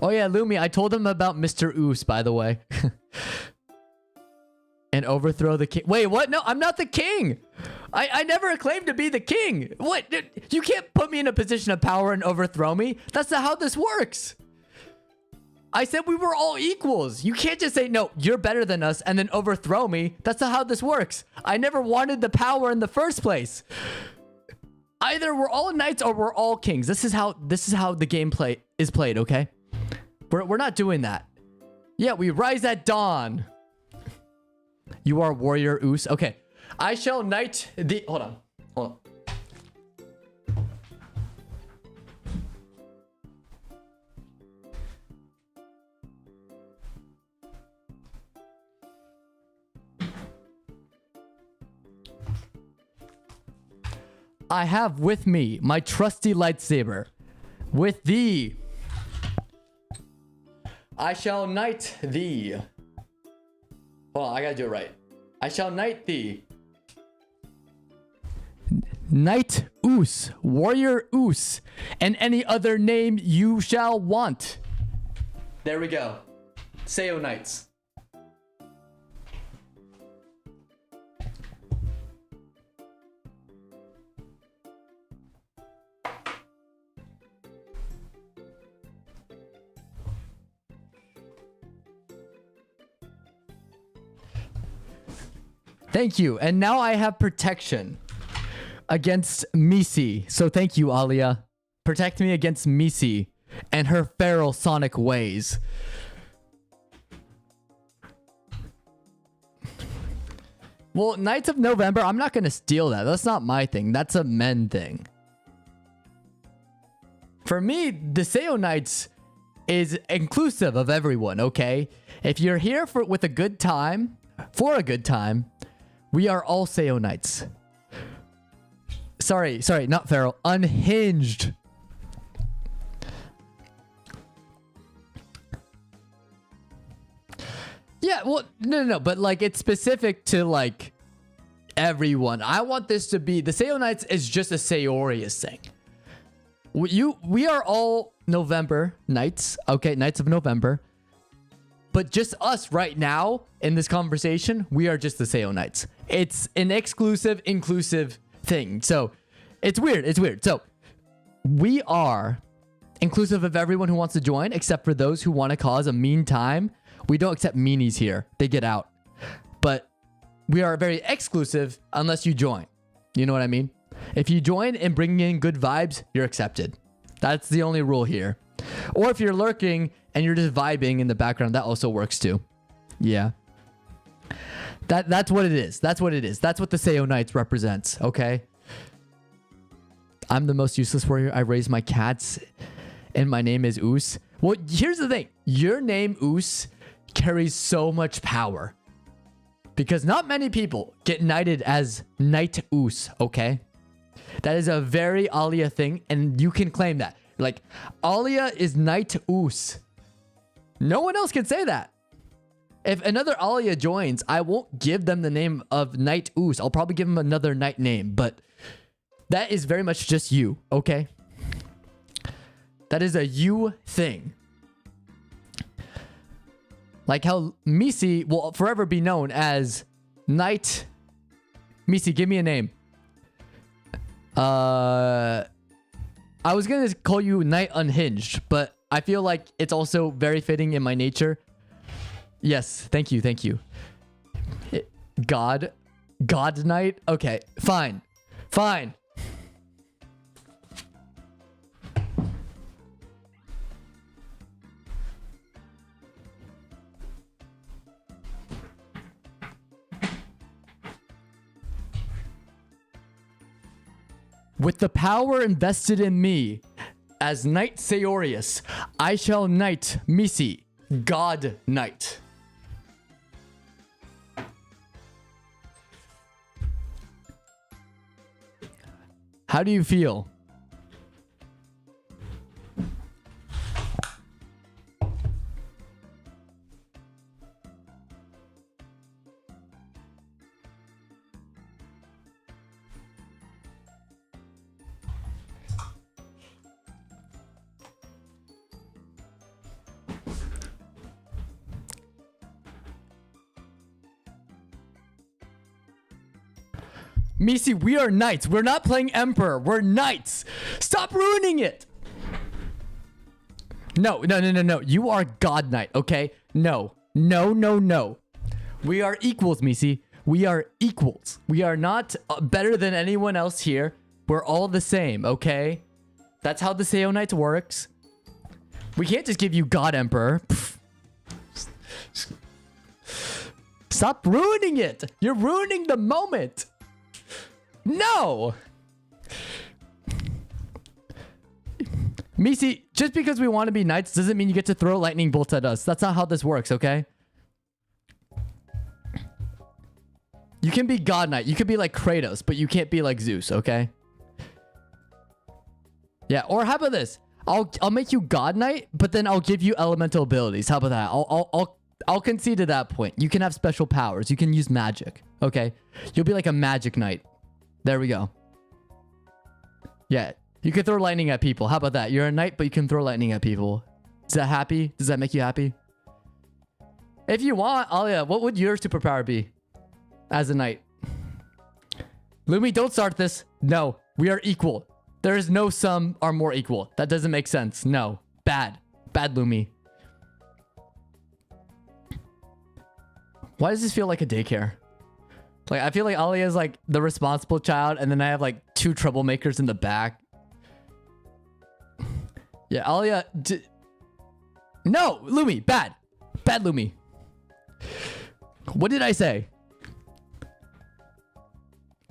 Oh yeah, Lumi, I told him about Mr. Oos, by the way. And overthrow the king. Wait, what? No, I'm not the king. I never claimed to be the king. What? You can't put me in a position of power and overthrow me. That's not how this works. I said we were all equals. You can't just say, no, you're better than us and then overthrow me. That's not how this works. I never wanted the power in the first place. Either we're all knights or we're all kings. This is how the gameplay is played, okay? We're not doing that. Yeah, we rise at dawn. You are warrior Oos. Okay. I shall knight the... Hold on. I have with me my trusty lightsaber. With thee. I shall knight thee. Hold on, I gotta do it right. I shall knight thee. Knight Oos, warrior Oos, and any other name you shall want. There we go. Sayo Knights. Thank you. And now I have protection against Misi. So thank you, Alia. Protect me against Misi and her feral sonic ways. Well, Knights of November, I'm not going to steal that. That's not my thing. That's a men thing. For me, the Sayo Knights is inclusive of everyone, okay? If you're here with a good time, we are all Sayo Knights. Sorry, not feral. Unhinged. Yeah, well, no, but like it's specific to like everyone. I want this to be the Sayo Knights is just a Sayorious thing. We are all November Knights, okay, Knights of November. But just us right now in this conversation, we are just the Sayo Knights. It's an exclusive, inclusive thing. So it's weird. So we are inclusive of everyone who wants to join, except for those who want to cause a mean time. We don't accept meanies here. They get out. But we are very exclusive unless you join. You know what I mean? If you join and bring in good vibes, you're accepted. That's the only rule here. Or if you're lurking and you're just vibing in the background, that also works too. Yeah. That's what it is. That's what it is. That's what the Sayo Knights represents, okay? I'm the most useless warrior. I raise my cats and my name is Oos. Well, here's the thing. Your name, Oos, carries so much power. Because not many people get knighted as Knight Oos, okay? That is a very Alia thing, and you can claim that. Like, Alia is Knight Oos. No one else can say that. If another Alia joins, I won't give them the name of Knight Oos. I'll probably give them another knight name, but that is very much just you, okay? That is a you thing. Like how Misi will forever be known as Knight. Misi, give me a name. I was gonna call you Knight Unhinged, but I feel like it's also very fitting in my nature. Yes, thank you, thank you. God Knight? Okay, fine. Fine. With the power invested in me as Knight Saorius, I shall knight Misi, God Knight. How do you feel? Misi, we are knights. We're not playing Emperor. We're knights. Stop ruining it. No. You are God Knight, okay? No. We are equals, Misi. We are equals. We are not better than anyone else here. We're all the same, okay? That's how the Sayo Knights works. We can't just give you God Emperor. Pfft. Stop ruining it. You're ruining the moment. No! Misi, just because we want to be knights doesn't mean you get to throw lightning bolts at us. That's not how this works, okay? You can be God Knight. You could be like Kratos, but you can't be like Zeus, okay? Yeah, or how about this? I'll make you God Knight, but then I'll give you elemental abilities. How about that? I'll concede to that point. You can have special powers. You can use magic, okay? You'll be like a magic knight. There we go. Yeah, you can throw lightning at people. How about that? You're a knight, but you can throw lightning at people. Is that happy? Does that make you happy? If you want, Alia, what would your superpower be as a knight? Lumi, don't start this. No, we are equal. There is no some are more equal. That doesn't make sense. No, bad. Bad, Lumi. Why does this feel like a daycare? Like, I feel like Alia is like the responsible child, and then I have like two troublemakers in the back. Yeah, Alia. No, Lumi, bad. Bad Lumi. What did I say?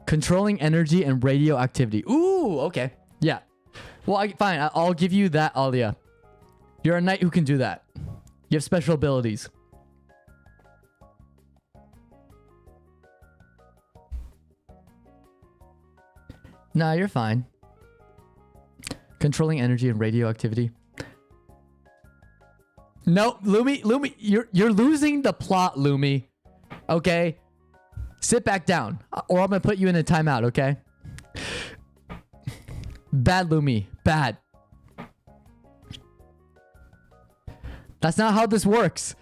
Controlling energy and radioactivity. Ooh, okay. Yeah. Well, fine. I'll give you that, Alia. You're a knight who can do that. You have special abilities. Nah, you're fine. Controlling energy and radioactivity. No, Lumi, you're losing the plot, Lumi. Okay? Sit back down, or I'm gonna put you in a timeout, okay? Bad, Lumi. Bad. That's not how this works.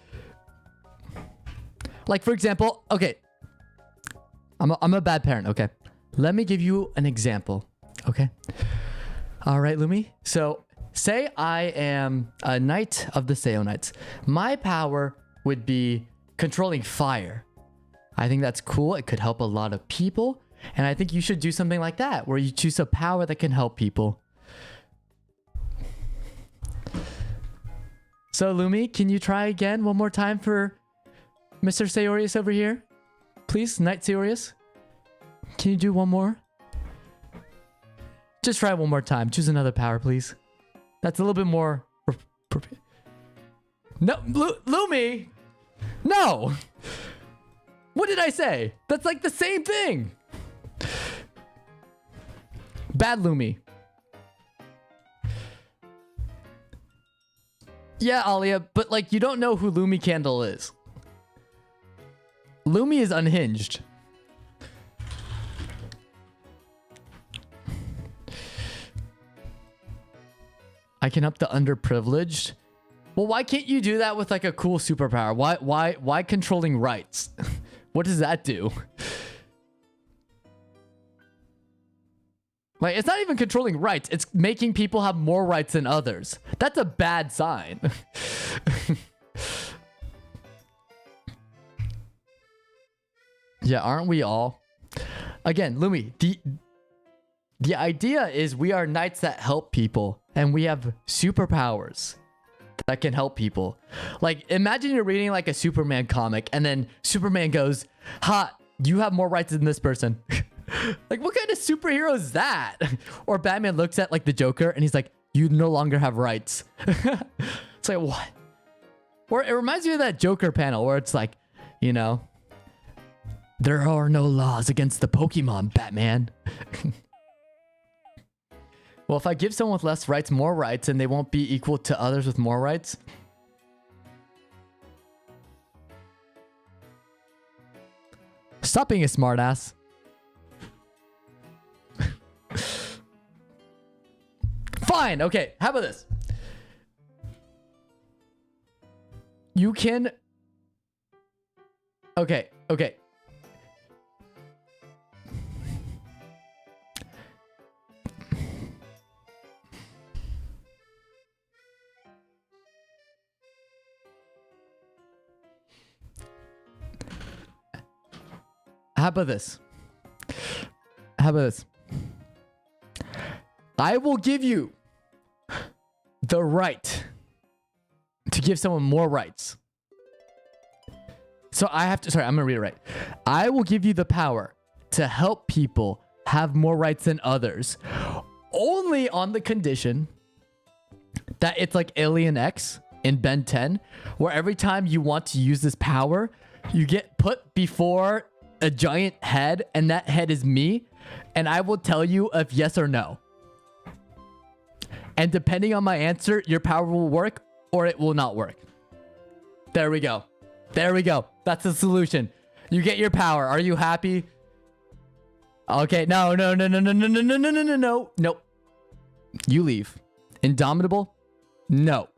Like, for example, okay. I'm a bad parent, okay? Let me give you an example, okay? All right, Lumi. So, say I am a knight of the Sayo Knights. My power would be controlling fire. I think that's cool. It could help a lot of people. And I think you should do something like that, where you choose a power that can help people. So Lumi, can you try again one more time for Mr. Sayorius over here? Please, Knight Sayorius. Can you do one more? Just try one more time. Choose another power, please. That's a little bit more... No, Lumi! No! What did I say? That's like the same thing! Bad Lumi. Yeah, Alia, but like you don't know who Lumi Candle is. Lumi is unhinged. I can up the underprivileged. Well, why can't you do that with like a cool superpower? Why controlling rights? What does that do? Like, it's not even controlling rights. It's making people have more rights than others. That's a bad sign. Yeah, aren't we all? Again, Lumi, the idea is we are knights that help people, and we have superpowers that can help people. Like, imagine you're reading like a Superman comic, and then Superman goes, "Ha, you have more rights than this person." Like, what kind of superhero is that? Or Batman looks at like the Joker, and he's like, "You no longer have rights." It's like, what? Or it reminds me of that Joker panel where it's like, you know, there are no laws against the Pokemon, Batman. Well, if I give someone with less rights more rights, and they won't be equal to others with more rights. Stop being a smartass. Fine. Okay. How about this? You can... Okay. Okay. How about this? How about this? I will give you the right to give someone more rights. So I have to, sorry, I'm gonna read it right. I will give you the power to help people have more rights than others, only on the condition that it's like Alien X in Ben 10, where every time you want to use this power, you get put before a giant head, and that head is me, and I will tell you if yes or no. And depending on my answer, your power will work or it will not work. There we go. There we go. That's the solution. You get your power. Are you happy? Okay, no. Nope. You leave. Indomitable? No.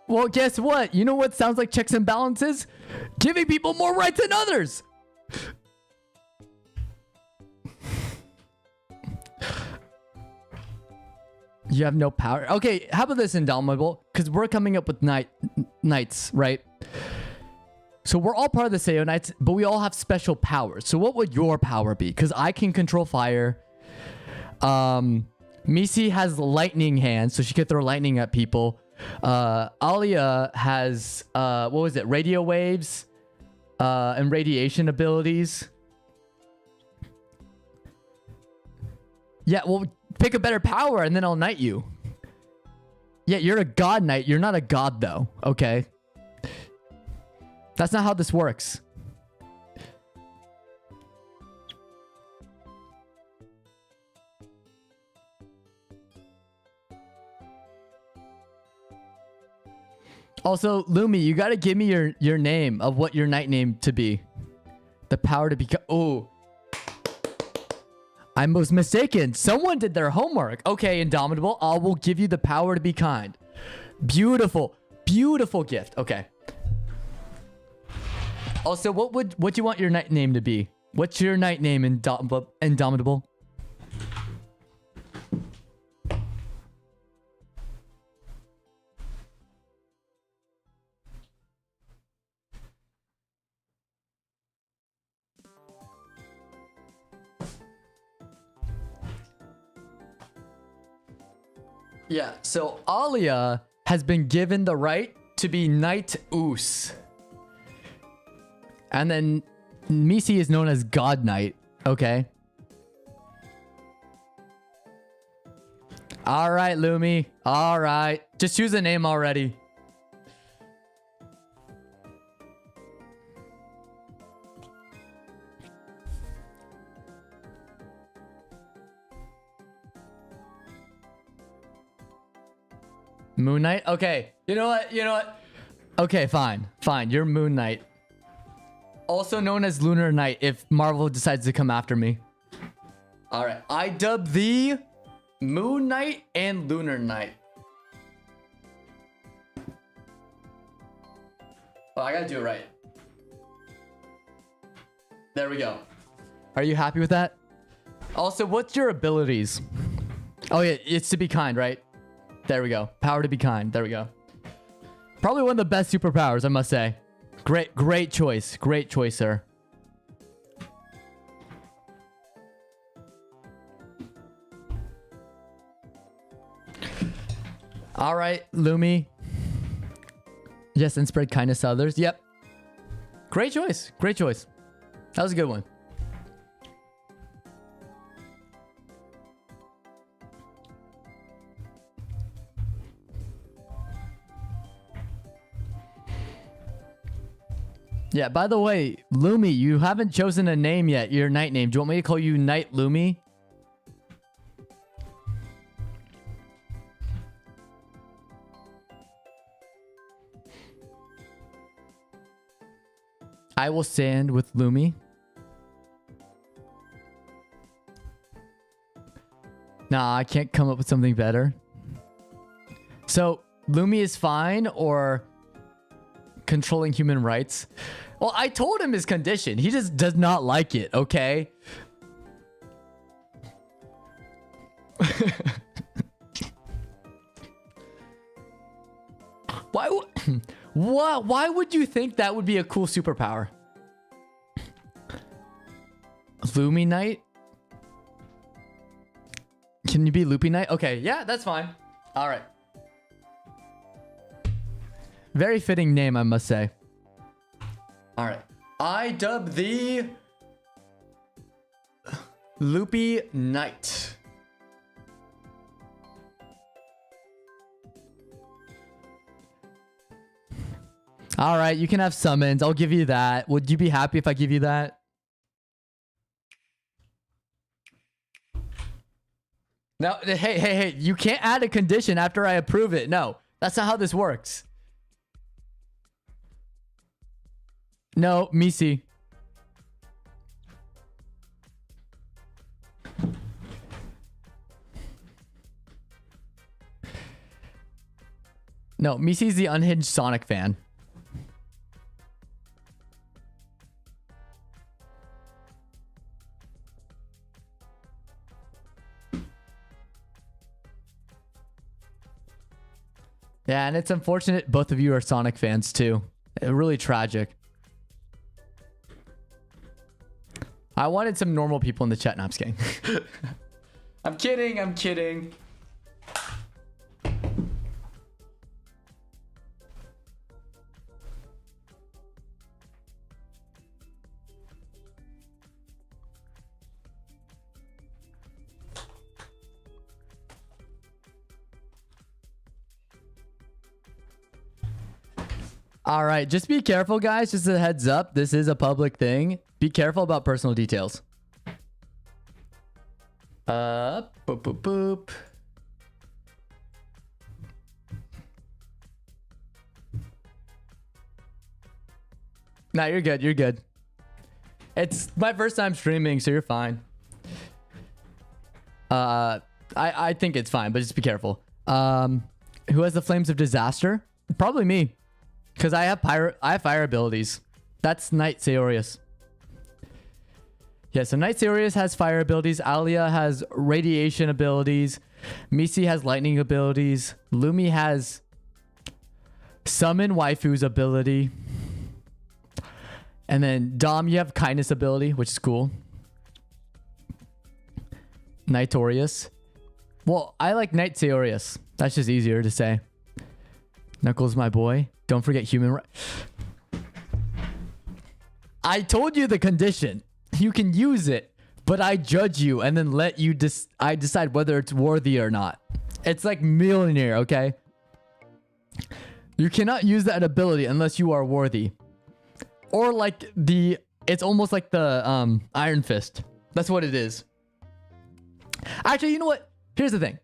Well, guess what? You know what sounds like checks and balances? Giving people more rights than others. You have no power. Okay, how about this, Indomitable? Because we're coming up with knights, right? So we're all part of the Sayo Knights, but we all have special powers. So what would your power be? Because I can control fire. Misi has lightning hands, so she could throw lightning at people. Alia has what was it, radio waves and radiation abilities. Yeah, well, pick a better power and then I'll knight you. Yeah, you're a god knight. You're not a god though. Okay, that's not how this works. Also, Lumi, you gotta give me your name of what your knight name to be. The power to become... Oh. I was mistaken. Someone did their homework. Okay, Indomitable, I will give you the power to be kind. Beautiful. Beautiful gift. Okay. Also, what do you want your night name to be? What's your night name in Indomitable? Yeah, so Alia has been given the right to be Knight Oos. And then Misi is known as God Knight. Okay. All right, Lumi. All right. Just choose a name already. Moon Knight? Okay. You know what? You know what? Okay, fine. Fine. You're Moon Knight. Also known as Lunar Knight if Marvel decides to come after me. Alright. I dub the Moon Knight and Lunar Knight. Oh, I gotta do it right. There we go. Are you happy with that? Also, what's your abilities? Oh yeah, it's to be kind, right? There we go. Power to be kind. There we go. Probably one of the best superpowers, I must say. Great choice. Great choice, sir. All right, Lumi. Yes, and spread kindness to others. Yep. Great choice. Great choice. That was a good one. Yeah, by the way, Lumi, you haven't chosen a name yet, your night name. Do you want me to call you Knight Lumi? I will stand with Lumi. Nah, I can't come up with something better. So, Lumi is fine, or controlling human rights? Well, I told him his condition. He just does not like it, okay? Why would you think that would be a cool superpower? Lumi Knight? Can you be Loopy Knight? Okay, yeah, that's fine. All right. Very fitting name, I must say. All right. I dub the Loopy Knight. All right, you can have summons. I'll give you that. Would you be happy if I give you that? No, hey, you can't add a condition after I approve it. No, that's not how this works. No, Misi. No, Misi's the unhinged Sonic fan. Yeah, and it's unfortunate both of you are Sonic fans too. Really tragic. I wanted some normal people in the chat. No, I'm just kidding. I'm kidding. I'm kidding. All right, just be careful, guys. Just a heads up. This is a public thing. Be careful about personal details. Boop, boop, boop. Nah, you're good. You're good. It's my first time streaming, so you're fine. I think it's fine, but just be careful. Who has the Flames of Disaster? Probably me. Because I have fire abilities. That's Knight Saorius. Yeah, so Knight Saorius has fire abilities. Alia has radiation abilities. Misi has lightning abilities. Lumi has summon waifu's ability. And then Dom, you have kindness ability, which is cool. Nightorius. Well, I like Knight Saorius. That's just easier to say. Knuckles, my boy. Don't forget human. I told you the condition. You can use it, but I judge you and then let you I decide whether it's worthy or not. It's like Millionaire, okay? You cannot use that ability unless you are worthy. Or like it's almost like the Iron Fist. That's what it is. Actually, you know what? Here's the thing.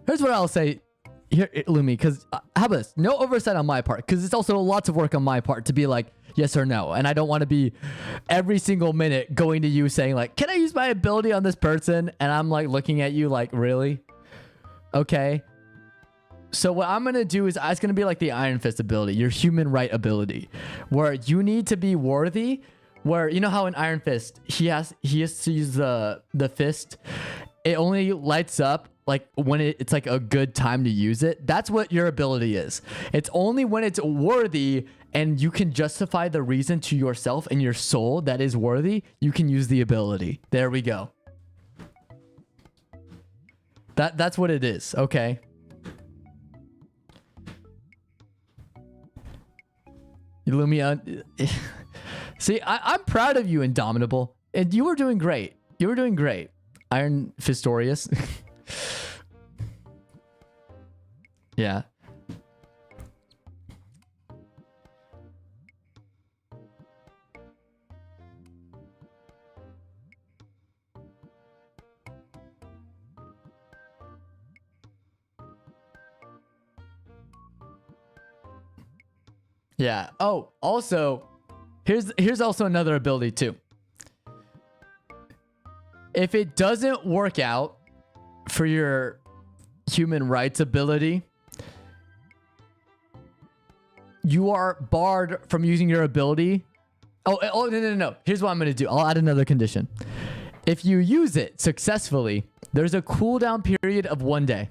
Here's what I'll say here, Lumi, because how about this? No oversight on my part, because it's also lots of work on my part to be like, yes or no. And I don't want to be every single minute going to you saying like, can I use my ability on this person? And I'm like looking at you like, really? Okay. So what I'm going to do is it's going to be like the Iron Fist ability, your human right ability, where you need to be worthy, where you know how in Iron Fist, he has to use the fist. It only lights up like when it's like a good time to use it. That's what your ability is. It's only when it's worthy and you can justify the reason to yourself and your soul that is worthy, you can use the ability. There we go. That's what it is, okay? Lumia. See, I'm proud of you, Indomitable. And you were doing great. You were doing great. Iron Fistorius. Yeah. Yeah. Oh, also, here's also another ability too. If it doesn't work out for your human rights ability, you are barred from using your ability. Oh, no. Here's what I'm going to do. I'll add another condition. If you use it successfully, there's a cooldown period of 1 day.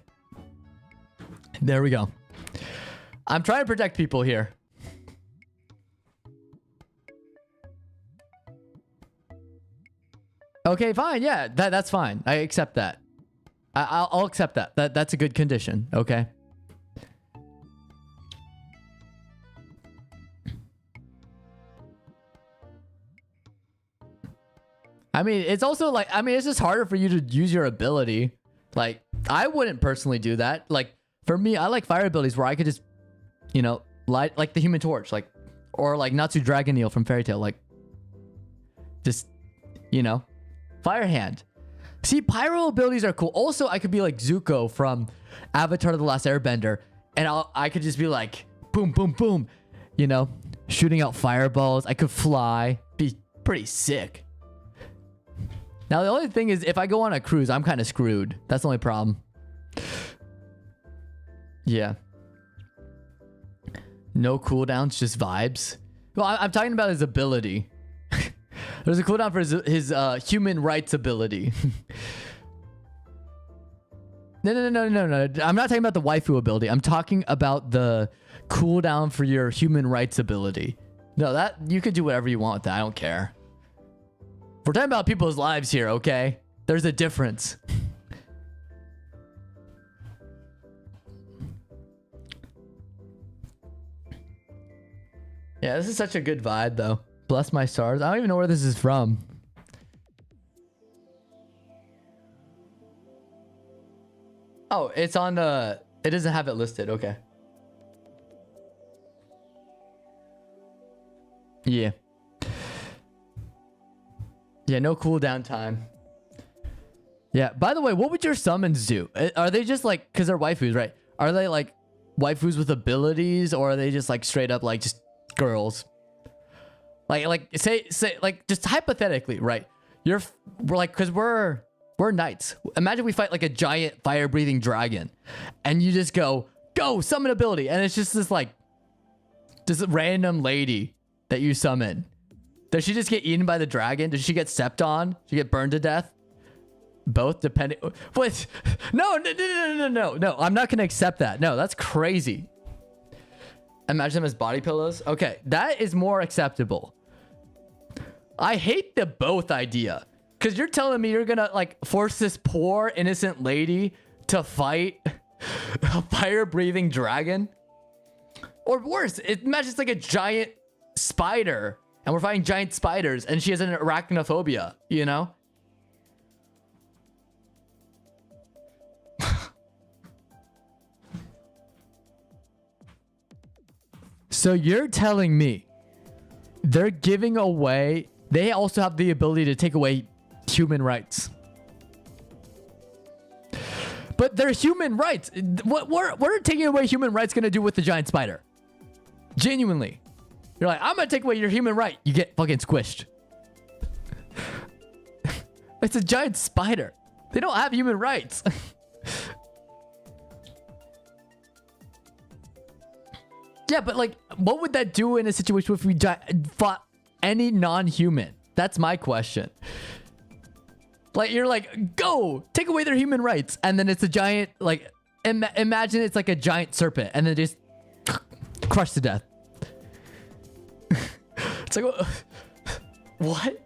There we go. I'm trying to protect people here. Okay, fine. Yeah, that's fine. I accept that. I'll accept that. That's a good condition. Okay. I mean, it's also like, it's just harder for you to use your ability. Like, I wouldn't personally do that. Like, for me, I like fire abilities where I could just, light, like the Human Torch, like, or like Natsu Dragon Eel from Fairy Tail, like, just, Fire Hand. See, pyro abilities are cool. Also, I could be like Zuko from Avatar: The Last Airbender, and I could just be like, boom, boom, boom, shooting out fireballs. I could fly. Be pretty sick. Now, the only thing is, if I go on a cruise, I'm kind of screwed. That's the only problem. Yeah. No cooldowns, just vibes. Well, I'm talking about his ability. There's a cooldown for his human rights ability. No. I'm not talking about the waifu ability. I'm talking about the cooldown for your human rights ability. No, that you could do whatever you want with that. I don't care. We're talking about people's lives here, okay? There's a difference. Yeah, this is such a good vibe, though. Bless my stars. I don't even know where this is from. Oh, it's on the... It doesn't have it listed. Okay. Yeah. Yeah, no cooldown time. Yeah, by the way, what would your summons do? Are they just like... Because they're waifus, right? Are they like waifus with abilities? Or are they just like straight up like just girls? Like say like just hypothetically, right? We're like, because we're knights. Imagine we fight like a giant fire breathing dragon, and you just go summon ability, and it's just this random lady that you summon. Does she just get eaten by the dragon? Does she get stepped on? Does she get burned to death? Both, depending. What? No. I'm not gonna accept that. No, that's crazy. Imagine them as body pillows. Okay, that is more acceptable. I hate the both idea, because you're telling me you're gonna like force this poor innocent lady to fight a fire-breathing dragon, or worse, imagine it's like a giant spider, and we're fighting giant spiders, and she has an arachnophobia. You know. So you're telling me they're giving away, they also have the ability to take away human rights. But they're human rights. What are taking away human rights going to do with the giant spider? Genuinely. You're like, I'm going to take away your human right. You get fucking squished. It's a giant spider. They don't have human rights. Yeah, but like, what would that do in a situation if we fought any non-human? That's my question. Like, you're like, go, take away their human rights. And then it's a giant, like, imagine it's like a giant serpent. And then just crushed to death. It's like, what?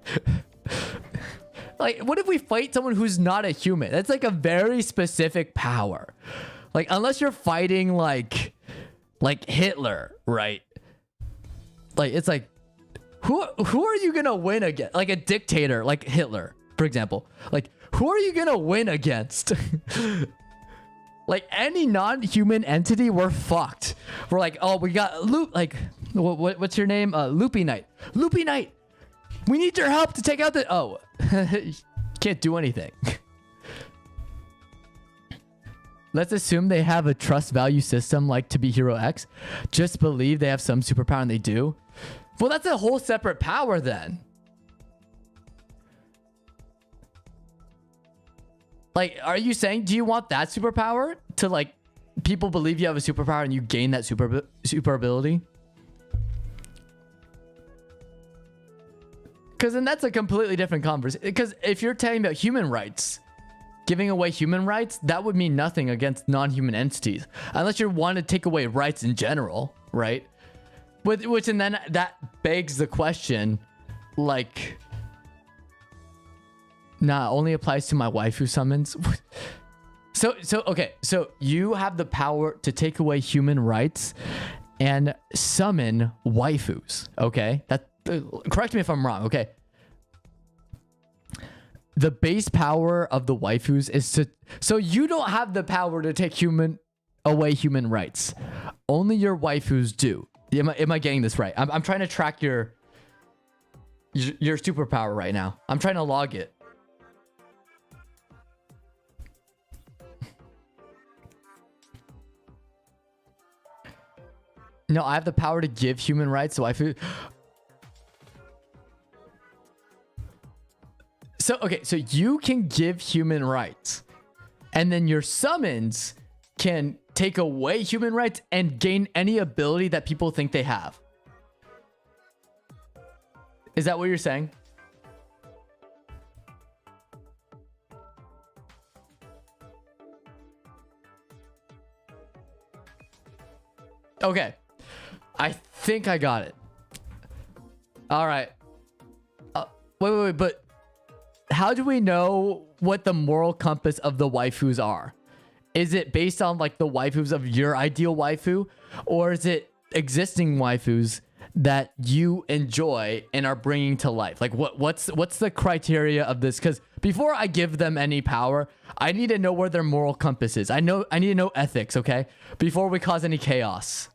Like, what if we fight someone who's not a human? That's like a very specific power. Like, unless you're fighting like Hitler, right? Like, it's like, who are you gonna win against? Like a dictator, like Hitler, for example. Like, who are you gonna win against? Like, any non-human entity, we're fucked. We're like, oh, we got what's your name? Loopy Knight. Loopy Knight, we need your help to take out the. Oh, can't do anything. Let's assume they have a trust value system like To Be Hero X. Just believe they have some superpower and they do. Well, that's a whole separate power then. Like, are you saying, do you want that superpower to like people believe you have a superpower and you gain that super ability? Because then that's a completely different conversation. Because if you're talking about human rights, giving away human rights, that would mean nothing against non-human entities. Unless you want to take away rights in general, right? Which, and then that begs the question, like, nah, only applies to my waifu summons. Okay, so you have the power to take away human rights and summon waifus, okay? That, correct me if I'm wrong, okay? The base power of the waifus is to... So you don't have the power to take away human rights. Only your waifus do. Am I getting this right? I'm trying to track your superpower right now. I'm trying to log it. No, I have the power to give human rights to waifu. So, okay, so you can give human rights, and then your summons can take away human rights and gain any ability that people think they have. Is that what you're saying? Okay. I think I got it. All right. Wait, but how do we know what the moral compass of the waifus are? Is it based on like the waifus of your ideal waifu, or is it existing waifus that you enjoy and are bringing to life? Like, what's the criteria of this? Because before I give them any power, I need to know where their moral compass is. I need to know ethics, okay? Before we cause any chaos.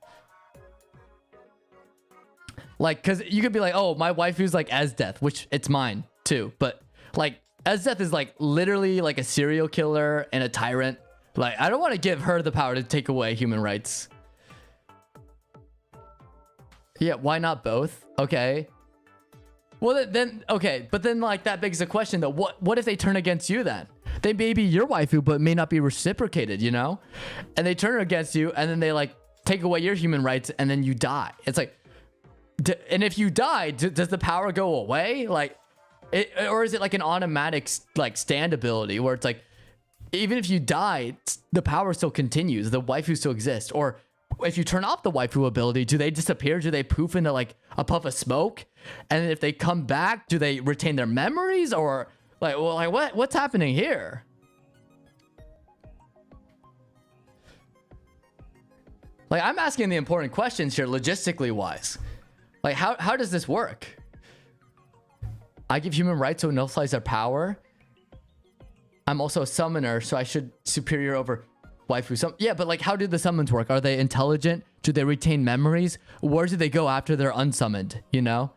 Like, because you could be like, oh, my waifu's like Esdeath, which it's mine too. But like, Esdeath is like literally like a serial killer and a tyrant. Like, I don't want to give her the power to take away human rights. Yeah, why not both? Okay. Well, then, okay. But then like that begs the question though, what if they turn against you then? They may be your waifu, but may not be reciprocated, you know? And they turn against you and then they like take away your human rights and then you die. It's like, And if you die, does the power go away? Like, or is it like an automatic like stand ability where it's like, even if you die, the power still continues. The waifu still exists. Or if you turn off the waifu ability, do they disappear? Do they poof into like a puff of smoke? And if they come back, do they retain their memories? Or like, well, like what's happening here? Like, I'm asking the important questions here, logistically wise. Like, how does this work? I give human rights, so it nullifies their power. I'm also a summoner, so I should superior over waifu. Yeah, but like, how do the summons work? Are they intelligent? Do they retain memories? Where do they go after they're unsummoned? You know,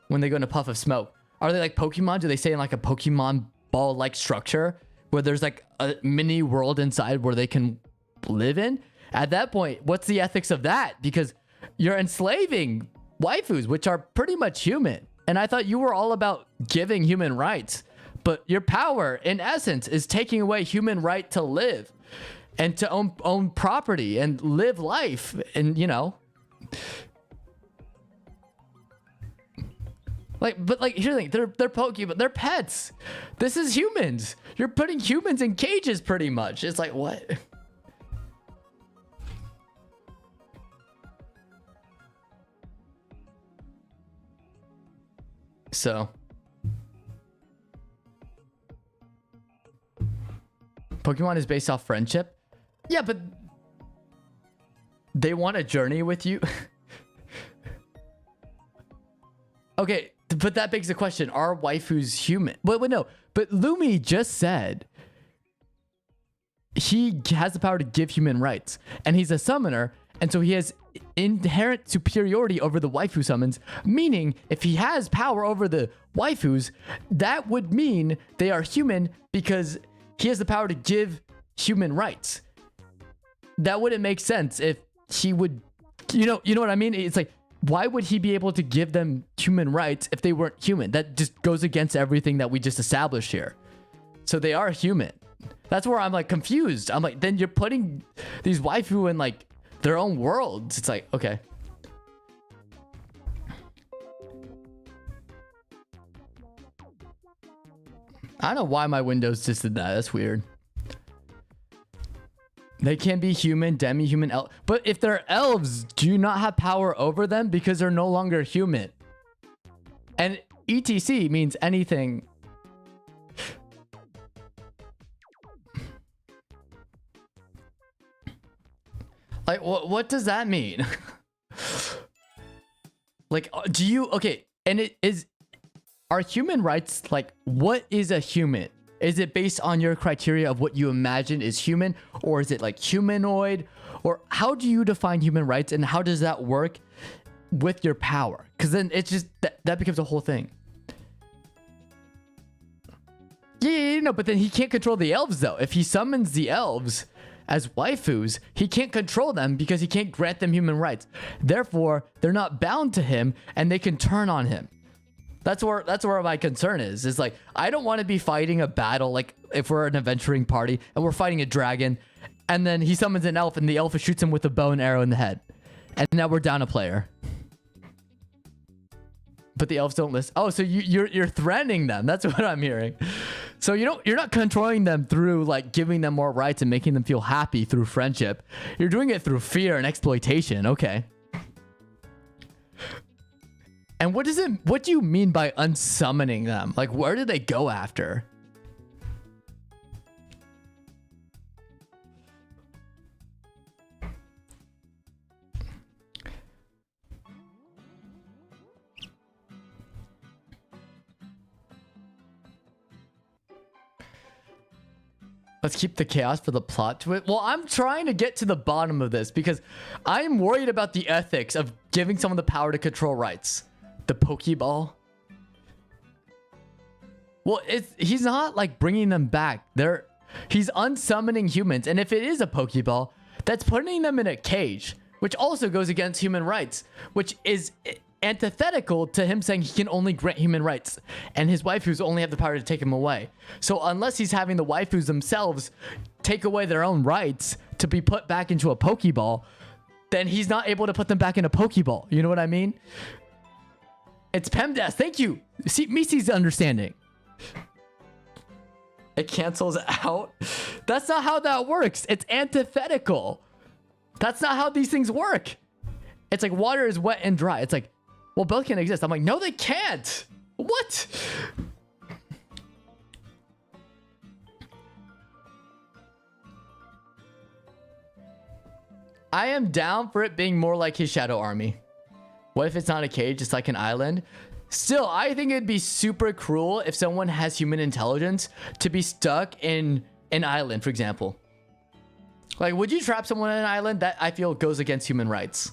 when they go in a puff of smoke, are they like Pokemon? Do they stay in like a Pokemon ball-like structure where there's like a mini world inside where they can live in? At that point, what's the ethics of that? Because you're enslaving waifus, which are pretty much human. And I thought you were all about giving human rights. But your power, in essence, is taking away human right to live and to own property and live life. And, you know, like, but like, here's the thing, they're Pokemon, they're pets. This is humans. You're putting humans in cages pretty much. It's like, what? So Pokemon is based off friendship. Yeah, but they want a journey with you. Okay, but that begs the question, are waifus human? Wait, no. But Lumi just said he has the power to give human rights. And he's a summoner. And so he has inherent superiority over the waifu summons, meaning if he has power over the waifus, that would mean they are human because he has the power to give human rights. That wouldn't make sense if he would, you know what I mean? It's like, why would he be able to give them human rights if they weren't human? That just goes against everything that we just established here. So they are human. That's where I'm like confused. I'm like, then you're putting these waifu in like their own worlds. It's like, okay. I don't know why my Windows just did that. That's weird. They can be human, demi-human, but if they're elves, do you not have power over them because they're no longer human? And ETC means anything. Like, what does that mean? Like, do you, okay, and are human rights, like, what is a human? Is it based on your criteria of what you imagine is human? Or is it like humanoid? Or how do you define human rights? And how does that work with your power? Because then it's just, that becomes a whole thing. Yeah, no, but then he can't control the elves though. If he summons the elves as waifus, he can't control them because he can't grant them human rights. Therefore, they're not bound to him and they can turn on him. That's where my concern is like, I don't want to be fighting a battle like if we're an adventuring party and we're fighting a dragon and then he summons an elf and the elf shoots him with a bow and arrow in the head. And now we're down a player. But the elves don't listen. Oh, so you're threatening them. That's what I'm hearing. So you're not controlling them through like giving them more rights and making them feel happy through friendship. You're doing it through fear and exploitation. Okay. And what do you mean by unsummoning them? Like, where do they go after? Let's keep the chaos for the plot to it. Well, I'm trying to get to the bottom of this because I'm worried about the ethics of giving someone the power to control rights. The Pokeball. Well, he's not like bringing them back. He's unsummoning humans. And if it is a Pokeball, that's putting them in a cage, which also goes against human rights, which is antithetical to him saying he can only grant human rights and his waifus only have the power to take him away. So unless he's having the waifus themselves take away their own rights to be put back into a Pokeball, then he's not able to put them back in a Pokeball. You know what I mean? It's PEMDAS. Thank you. See, Misi's understanding. It cancels out. That's not how that works. It's antithetical. That's not how these things work. It's like water is wet and dry. It's like, well, both can exist. I'm like, no, they can't. What? I am down for it being more like his shadow army. What if it's not a cage? It's like an island. Still, I think it'd be super cruel if someone has human intelligence to be stuck in an island, for example. Like, would you trap someone in an island? That I feel goes against human rights.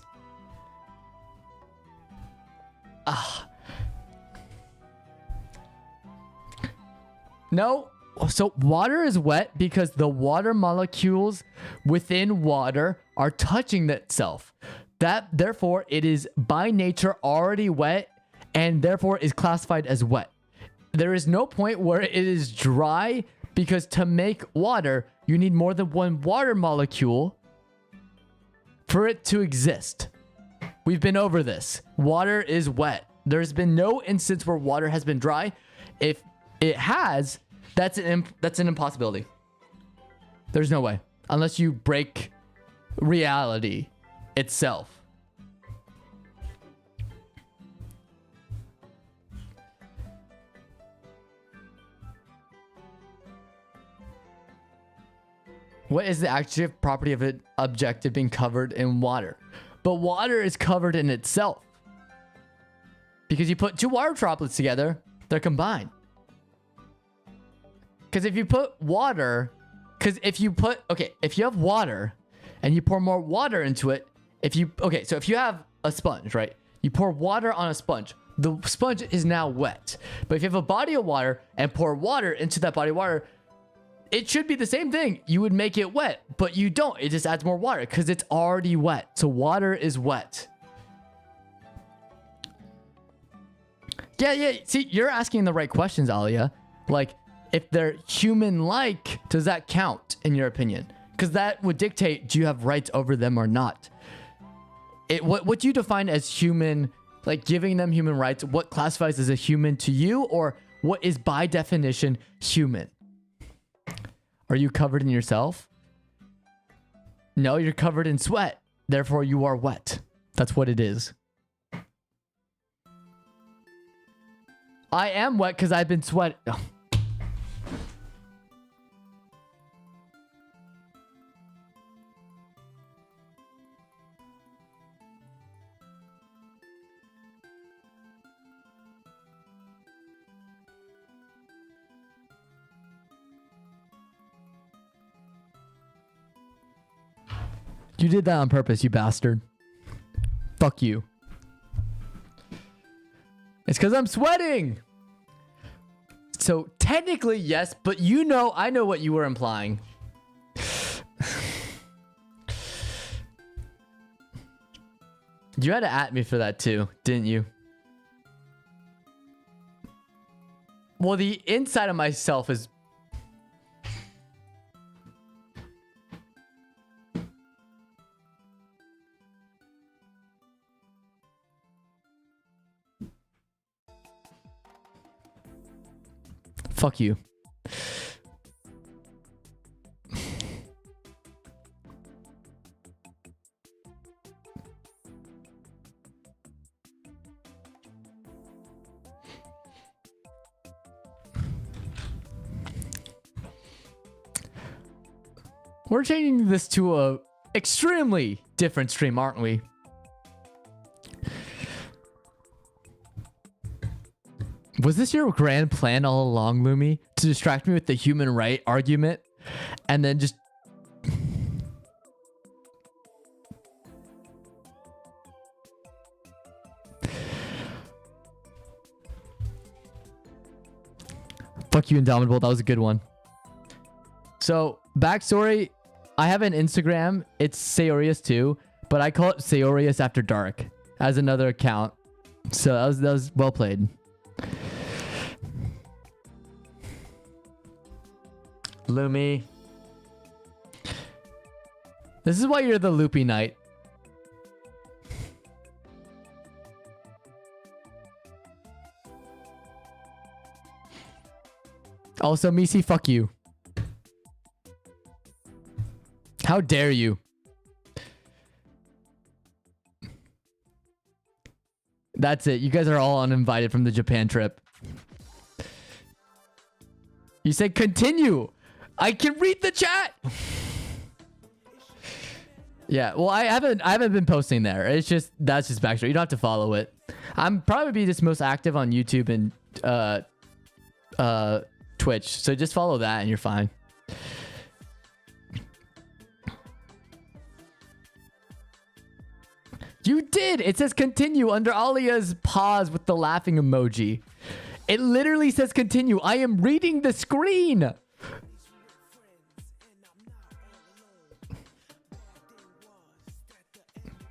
No. So water is wet because the water molecules within water are touching itself. That therefore it is by nature already wet and therefore is classified as wet. There is no point where it is dry because to make water, you need more than one water molecule for it to exist. We've been over this. Water is wet. There's been no instance where water has been dry. If it has, that's an impossibility. There's no way. Unless you break reality itself. What is the active property of an objective being covered in water? But water is covered in itself. Because you put two water droplets together, they're combined. Because if you put water, if you have water and you pour more water into it, so if you have a sponge, right? You pour water on a sponge. The sponge is now wet. But if you have a body of water and pour water into that body of water, it should be the same thing. You would make it wet, but you don't. It just adds more water because it's already wet. So water is wet. Yeah. See, you're asking the right questions, Alia. Like, if they're human-like, does that count in your opinion? Because that would dictate, do you have rights over them or not? What do you define as human, like giving them human rights? What classifies as a human to you, or what is by definition human? Are you covered in yourself? No, you're covered in sweat. Therefore, you are wet. That's what it is. I am wet because I've been sweating. Oh. You did that on purpose, you bastard. Fuck you. It's because I'm sweating. So technically, yes, but I know what you were implying. You had to at me for that too, didn't you? Well, the inside of myself is... Fuck you. We're changing this to a extremely different stream, aren't we? Was this your grand plan all along, Lumi? To distract me with the human right argument? And then just... Fuck you, Indomitable. That was a good one. So, backstory. I have an Instagram. It's Sayorius too. But I call it Sayorius After Dark as another account. So that was well played. Lumi. This is why you're the loopy knight. Also, Misi, fuck you. How dare you? That's it. You guys are all uninvited from the Japan trip. You said continue. I can read the chat. Yeah, well, I haven't been posting there. It's just that's just backstory. You don't have to follow it. I'm probably just most active on YouTube and Twitch. So just follow that and you're fine. You did. It says continue under Alia's pause with the laughing emoji. It literally says continue. I am reading the screen.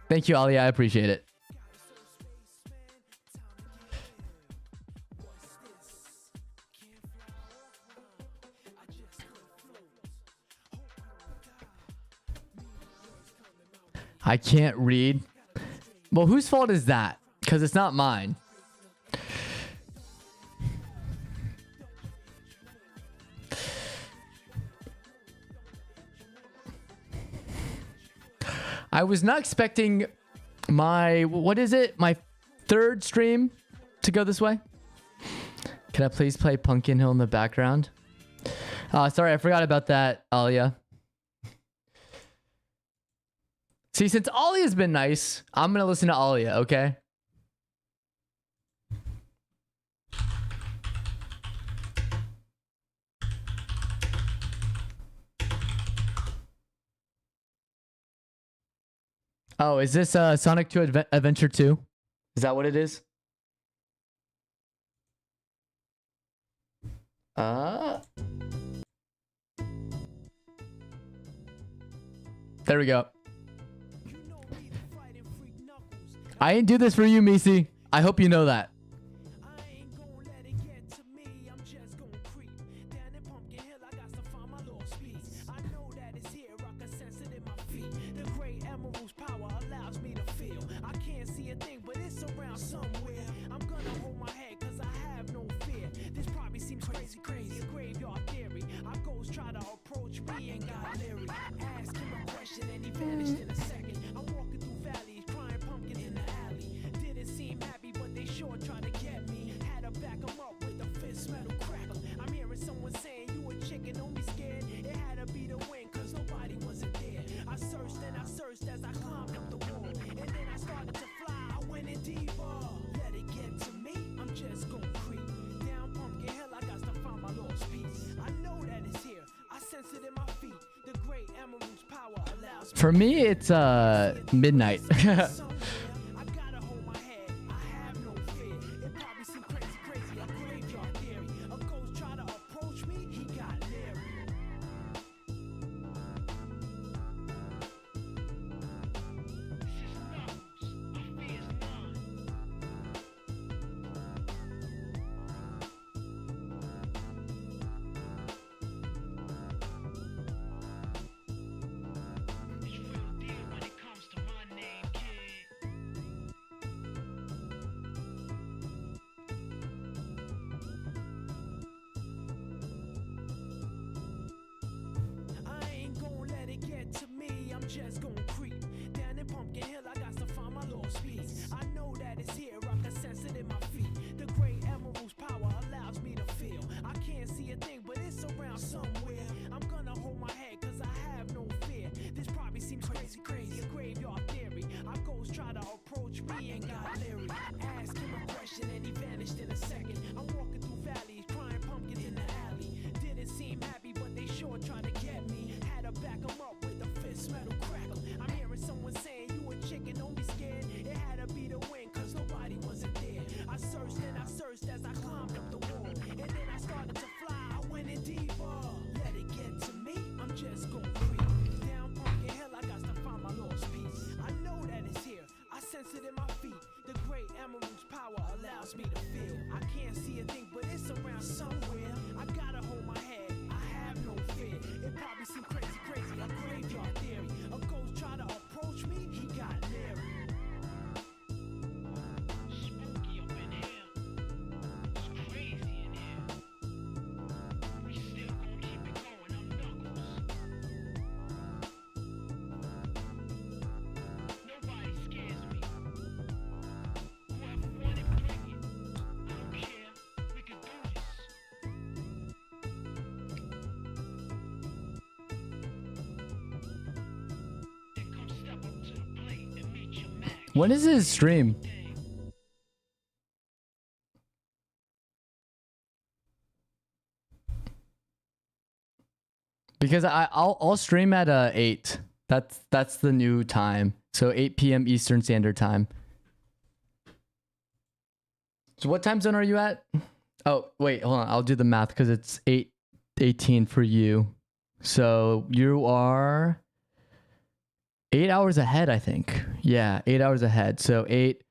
Thank you, Alia. I appreciate it. I can't read. Well, whose fault is that? Because it's not mine. I was not expecting my, what is it? My third stream to go this way. Can I please play Pumpkin Hill in the background? Sorry, I forgot about that, Alia. See, since Alia's been nice, I'm going to listen to Alia, okay? Oh, is this Sonic 2 Adventure 2? Is that what it is? There we go. I ain't do this for you, Misi. I hope you know that. For me, it's midnight. When is his stream? Because I'll stream at 8. That's the new time. So 8 p.m. Eastern Standard Time. So what time zone are you at? Oh, wait, hold on. I'll do the math because it's 8:18 for you. So you are 8 hours ahead, I think. Yeah, 8 hours ahead. So 8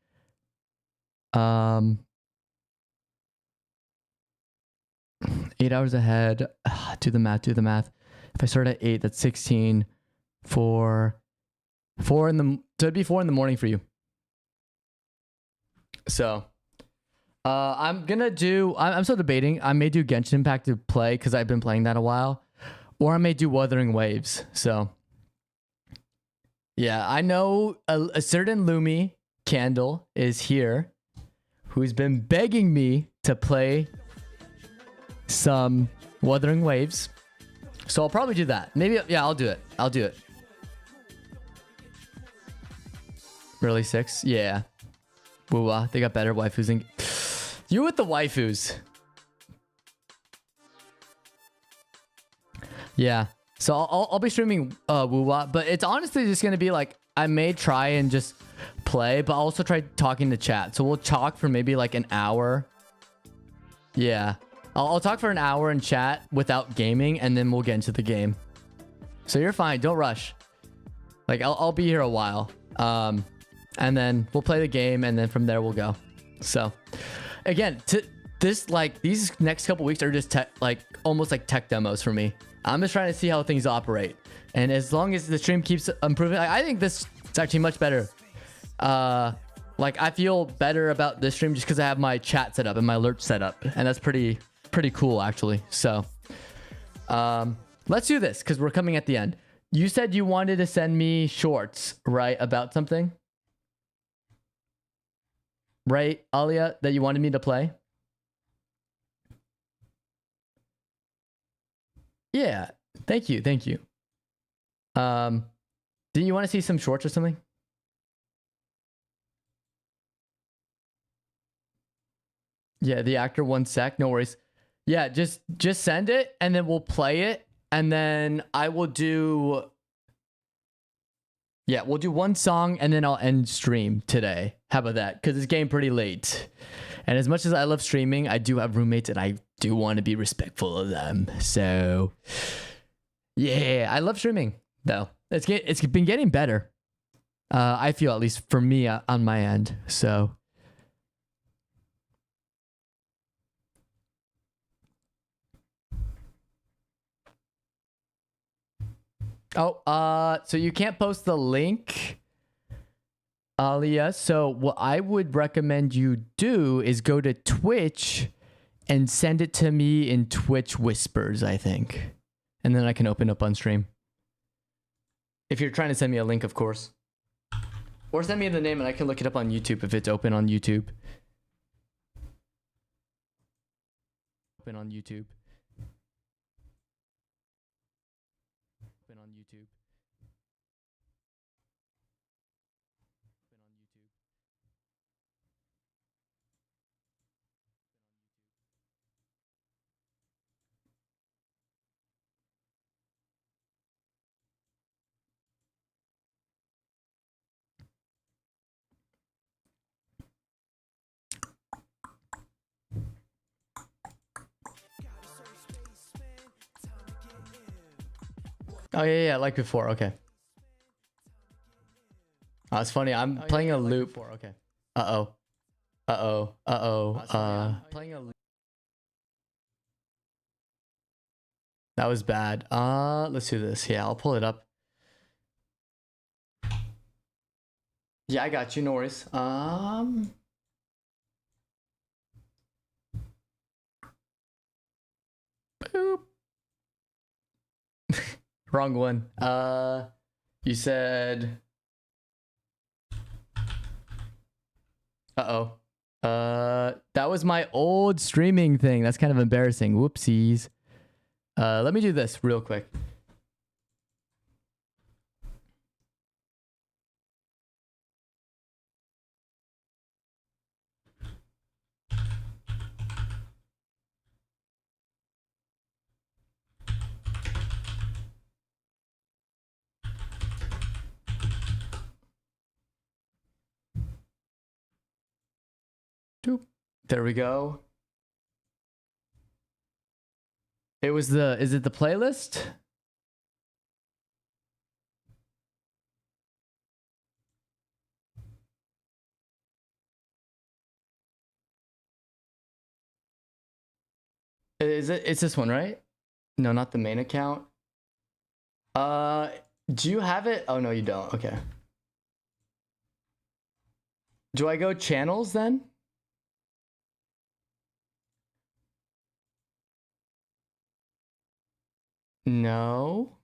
8 hours ahead. Do the math. If I start at 8, that's 16. 4 in the, so it'd be 4 in the morning for you. So I'm still debating. I may do Genshin Impact to play because I've been playing that a while, or I may do Wuthering Waves. So yeah, I know a certain Lumi Candle is here, who's been begging me to play some Wuthering Waves. So I'll probably do that. Maybe, yeah, I'll do it. Really 6? Yeah. Woo-wah, they got better waifus and you with the waifus. Yeah. So I'll be streaming Woo-wah, but it's honestly just gonna be like, I may try and just play, but I'll also try talking to chat. So we'll talk for maybe like an hour. Yeah. I'll talk for an hour and chat without gaming, and then we'll get into the game. So you're fine. Don't rush. Like, I'll be here a while. And then we'll play the game, and then from there we'll go. So, again, these next couple weeks are just almost like tech demos for me. I'm just trying to see how things operate. And as long as the stream keeps improving, I think this is actually much better. Like, I feel better about this stream just because I have my chat set up and my alert set up. And that's pretty cool, actually. So let's do this because we're coming at the end. You said you wanted to send me shorts, right, about something, right, Alia, that you wanted me to play? Yeah, thank you. Do you want to see some shorts or something? Yeah, the actor 1 sec, no worries. Yeah, just send it and then we'll play it, and then I will do, yeah, we'll do one song and then I'll end stream today. How about that? Because it's getting pretty late. And as much as I love streaming, I do have roommates and I do want to be respectful of them. So yeah, I love streaming though. It's been getting better. I feel, at least for me on my end. So so you can't post the link, Alia. So what I would recommend you do is go to Twitch and send it to me in Twitch Whispers, I think. And then I can open up on stream. If you're trying to send me a link, of course. Or send me the name and I can look it up on YouTube if it's open on YouTube. Open on YouTube. Open on YouTube. Open on YouTube. Oh yeah, like before. Okay. Oh, it's funny. I'm playing a loop. Before. Okay. Playing a loop. That was bad. Let's do this. Yeah, I'll pull it up. Yeah, I got you. No worries. Boop. Wrong one. You said. That was my old streaming thing. That's kind of embarrassing. Whoopsies. Let me do this real quick. Doop. There we go. It was the, is it the playlist? Is it, it's this one, right? No, not the main account. Do you have it? Oh no, you don't. Okay. Do I go channels then? No.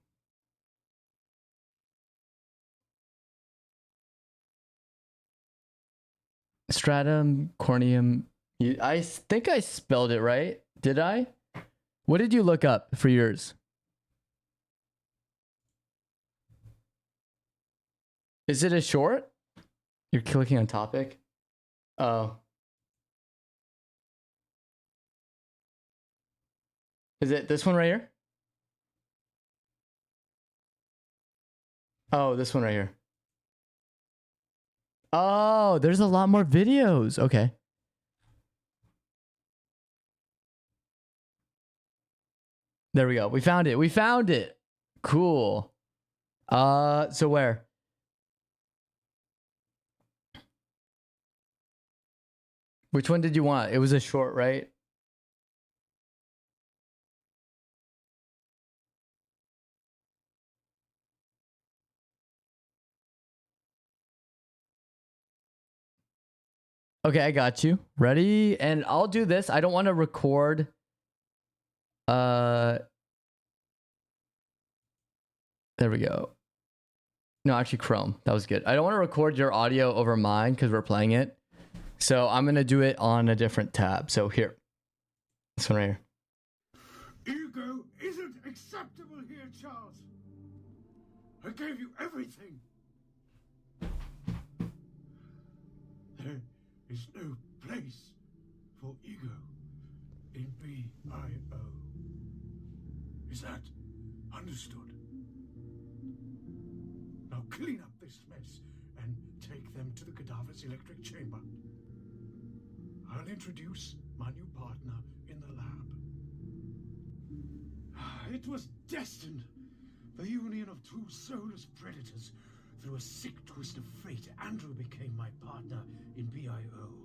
Stratum corneum. I think I spelled it right. Did I? What did you look up for yours? Is it a short? You're clicking on topic? Oh. Is it this one right here? Oh, this one right here. Oh, there's a lot more videos. Okay. There we go. We found it. We found it. Cool. So where? Which one did you want? It was a short, right? Okay, I got you. Ready? And I'll do this. I don't want to record. There we go. No, actually Chrome. That was good. I don't want to record your audio over mine because we're playing it. So I'm going to do it on a different tab. So here. This one right here. Ego isn't acceptable here, Charles. I gave you everything. There is no place for ego in BIO. Is that understood? Now clean up this mess and take them to the cadaver's electric chamber. I'll introduce my new partner in the lab. It was destined. The union of two soulless predators. Through a sick twist of fate, Andrew became my partner in BIO.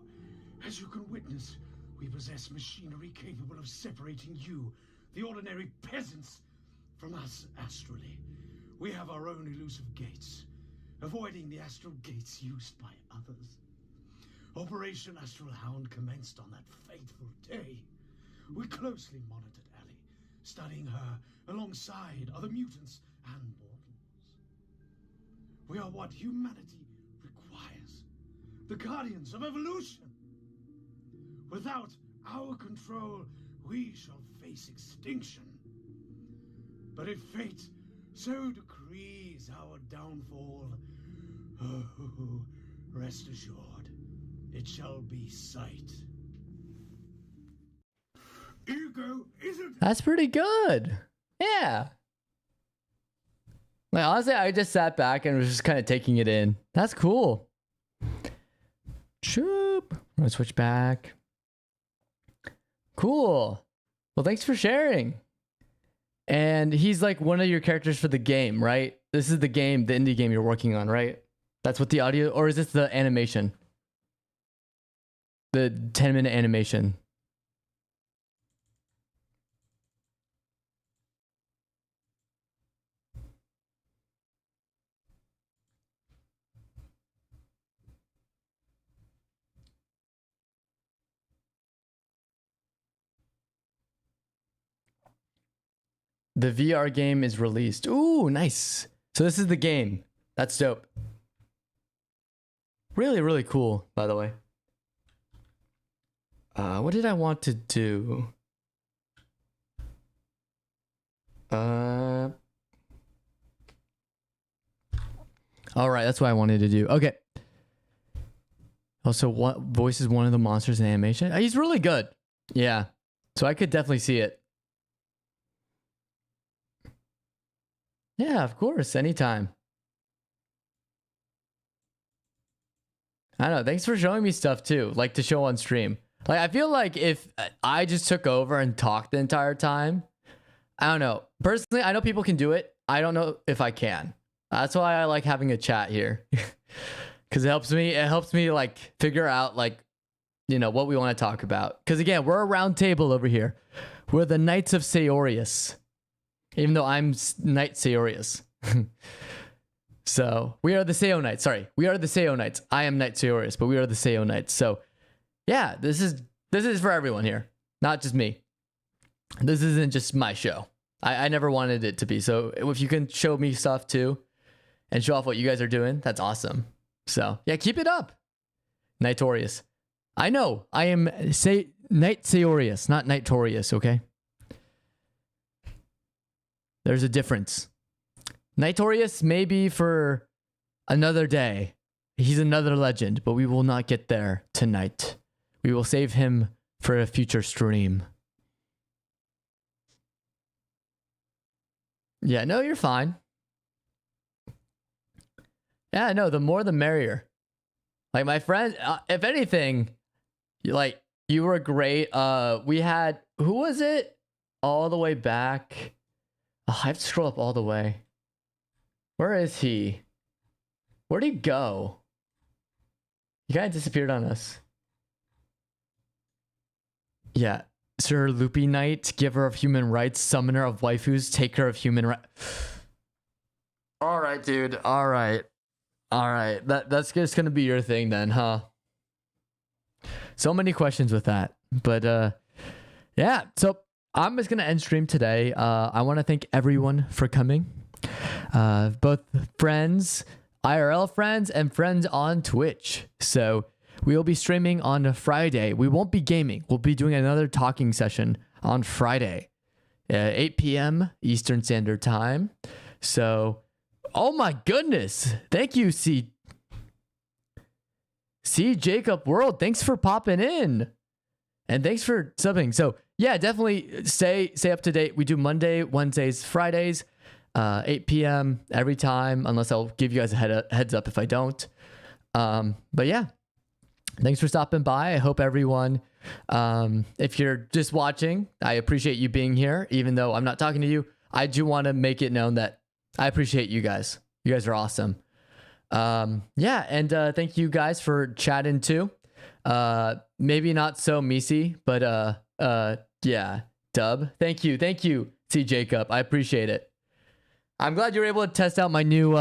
As you can witness, we possess machinery capable of separating you, the ordinary peasants, from us astrally. We have our own elusive gates, avoiding the astral gates used by others. Operation Astral Hound commenced on that fateful day. We closely monitored Ellie, studying her alongside other mutants and mortals. We are what humanity requires, the guardians of evolution. Without our control, we shall face extinction. But if fate so decrees our downfall, oh, rest assured, it shall be sight. Ego isn't... That's pretty good. Yeah. Like, honestly, I just sat back and was just kind of taking it in. That's cool. Choop. I'm gonna switch back. Cool. Well, thanks for sharing. And he's like one of your characters for the game, right? This is the game, the indie game you're working on, right? That's what the audio, or is this the animation? The 10-minute animation. The VR game is released. Ooh, nice. So this is the game. That's dope. Really, really cool, by the way. What did I want to do? All right, that's what I wanted to do. Okay. Also, what voices one of the monsters in animation? He's really good. Yeah. So I could definitely see it. Yeah, of course. Anytime. I don't know. Thanks for showing me stuff too, like to show on stream. Like I feel like if I just took over and talked the entire time, I don't know. Personally, I know people can do it. I don't know if I can. That's why I like having a chat here. Cuz it helps me like figure out like what we want to talk about. Cuz again, we're a round table over here. We're the Knights of Saorius. Even though I'm Knight Saorius. So we are the Seo Knights. Sorry, we are the Seo Knights. I am Knight Saorius, but we are the Seo Knights. So yeah, this is for everyone here, not just me. This isn't just my show. I never wanted it to be. So if you can show me stuff too, and show off what you guys are doing, that's awesome. So yeah, keep it up, Knightorius. I know I am Knight Saorius, not Knightorius. Okay, there's a difference. Knightorius may be for another day. He's another legend, but we will not get there tonight. We will save him for a future stream. Yeah, no, you're fine. Yeah, no, the more the merrier. Like my friend, if anything, you were great. We had, who was it? All the way back. Oh, I have to scroll up all the way. Where is he? Where'd he go? He kind of disappeared on us. Yeah. Sir Loopy Knight, giver of human rights, summoner of waifus, taker of human rights. All right, dude. All right. That's just going to be your thing then, huh? So many questions with that. But yeah. So I'm just going to end stream today. I want to thank everyone for coming. Both friends, IRL friends, and friends on Twitch. So we will be streaming on Friday. We won't be gaming. We'll be doing another talking session on Friday, 8 p.m. Eastern Standard Time. So, oh my goodness. Thank you, C. Jacob World. Thanks for popping in. And thanks for subbing. So yeah, definitely stay up to date. We do Monday, Wednesdays, Fridays. 8 p.m. every time, unless I'll give you guys a heads up if I don't. But yeah, thanks for stopping by. I hope everyone, if you're just watching, I appreciate you being here. Even though I'm not talking to you, I do want to make it known that I appreciate you guys. You guys are awesome. Yeah, and thank you guys for chatting too. Maybe not so Misi, but yeah, Dub. Thank you, C. Jacob. I appreciate it. I'm glad you were able to test out my new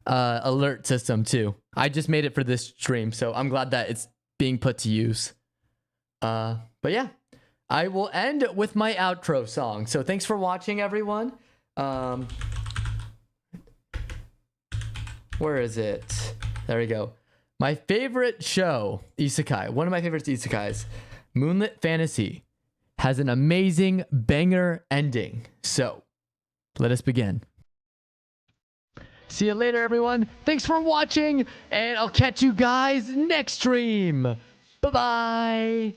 alert system too. I just made it for this stream, so I'm glad that it's being put to use. But yeah, I will end with my outro song. So thanks for watching, everyone. Where is it? There we go. My favorite show, Isekai. One of my favorite isekais, Moonlit Fantasy, has an amazing banger ending. So let us begin. See you later, everyone. Thanks for watching, and I'll catch you guys next stream. Bye-bye.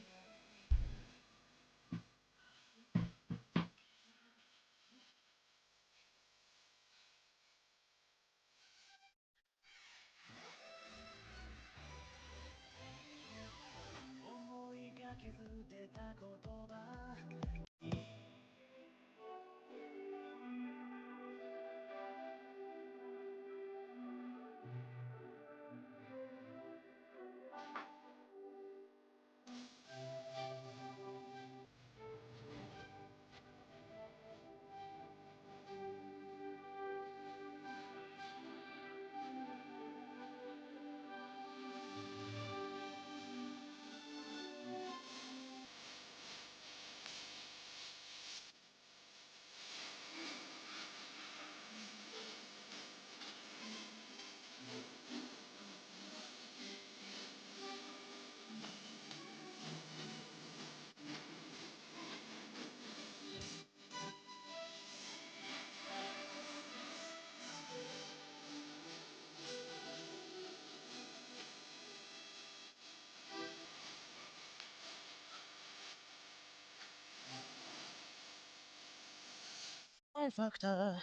Factor.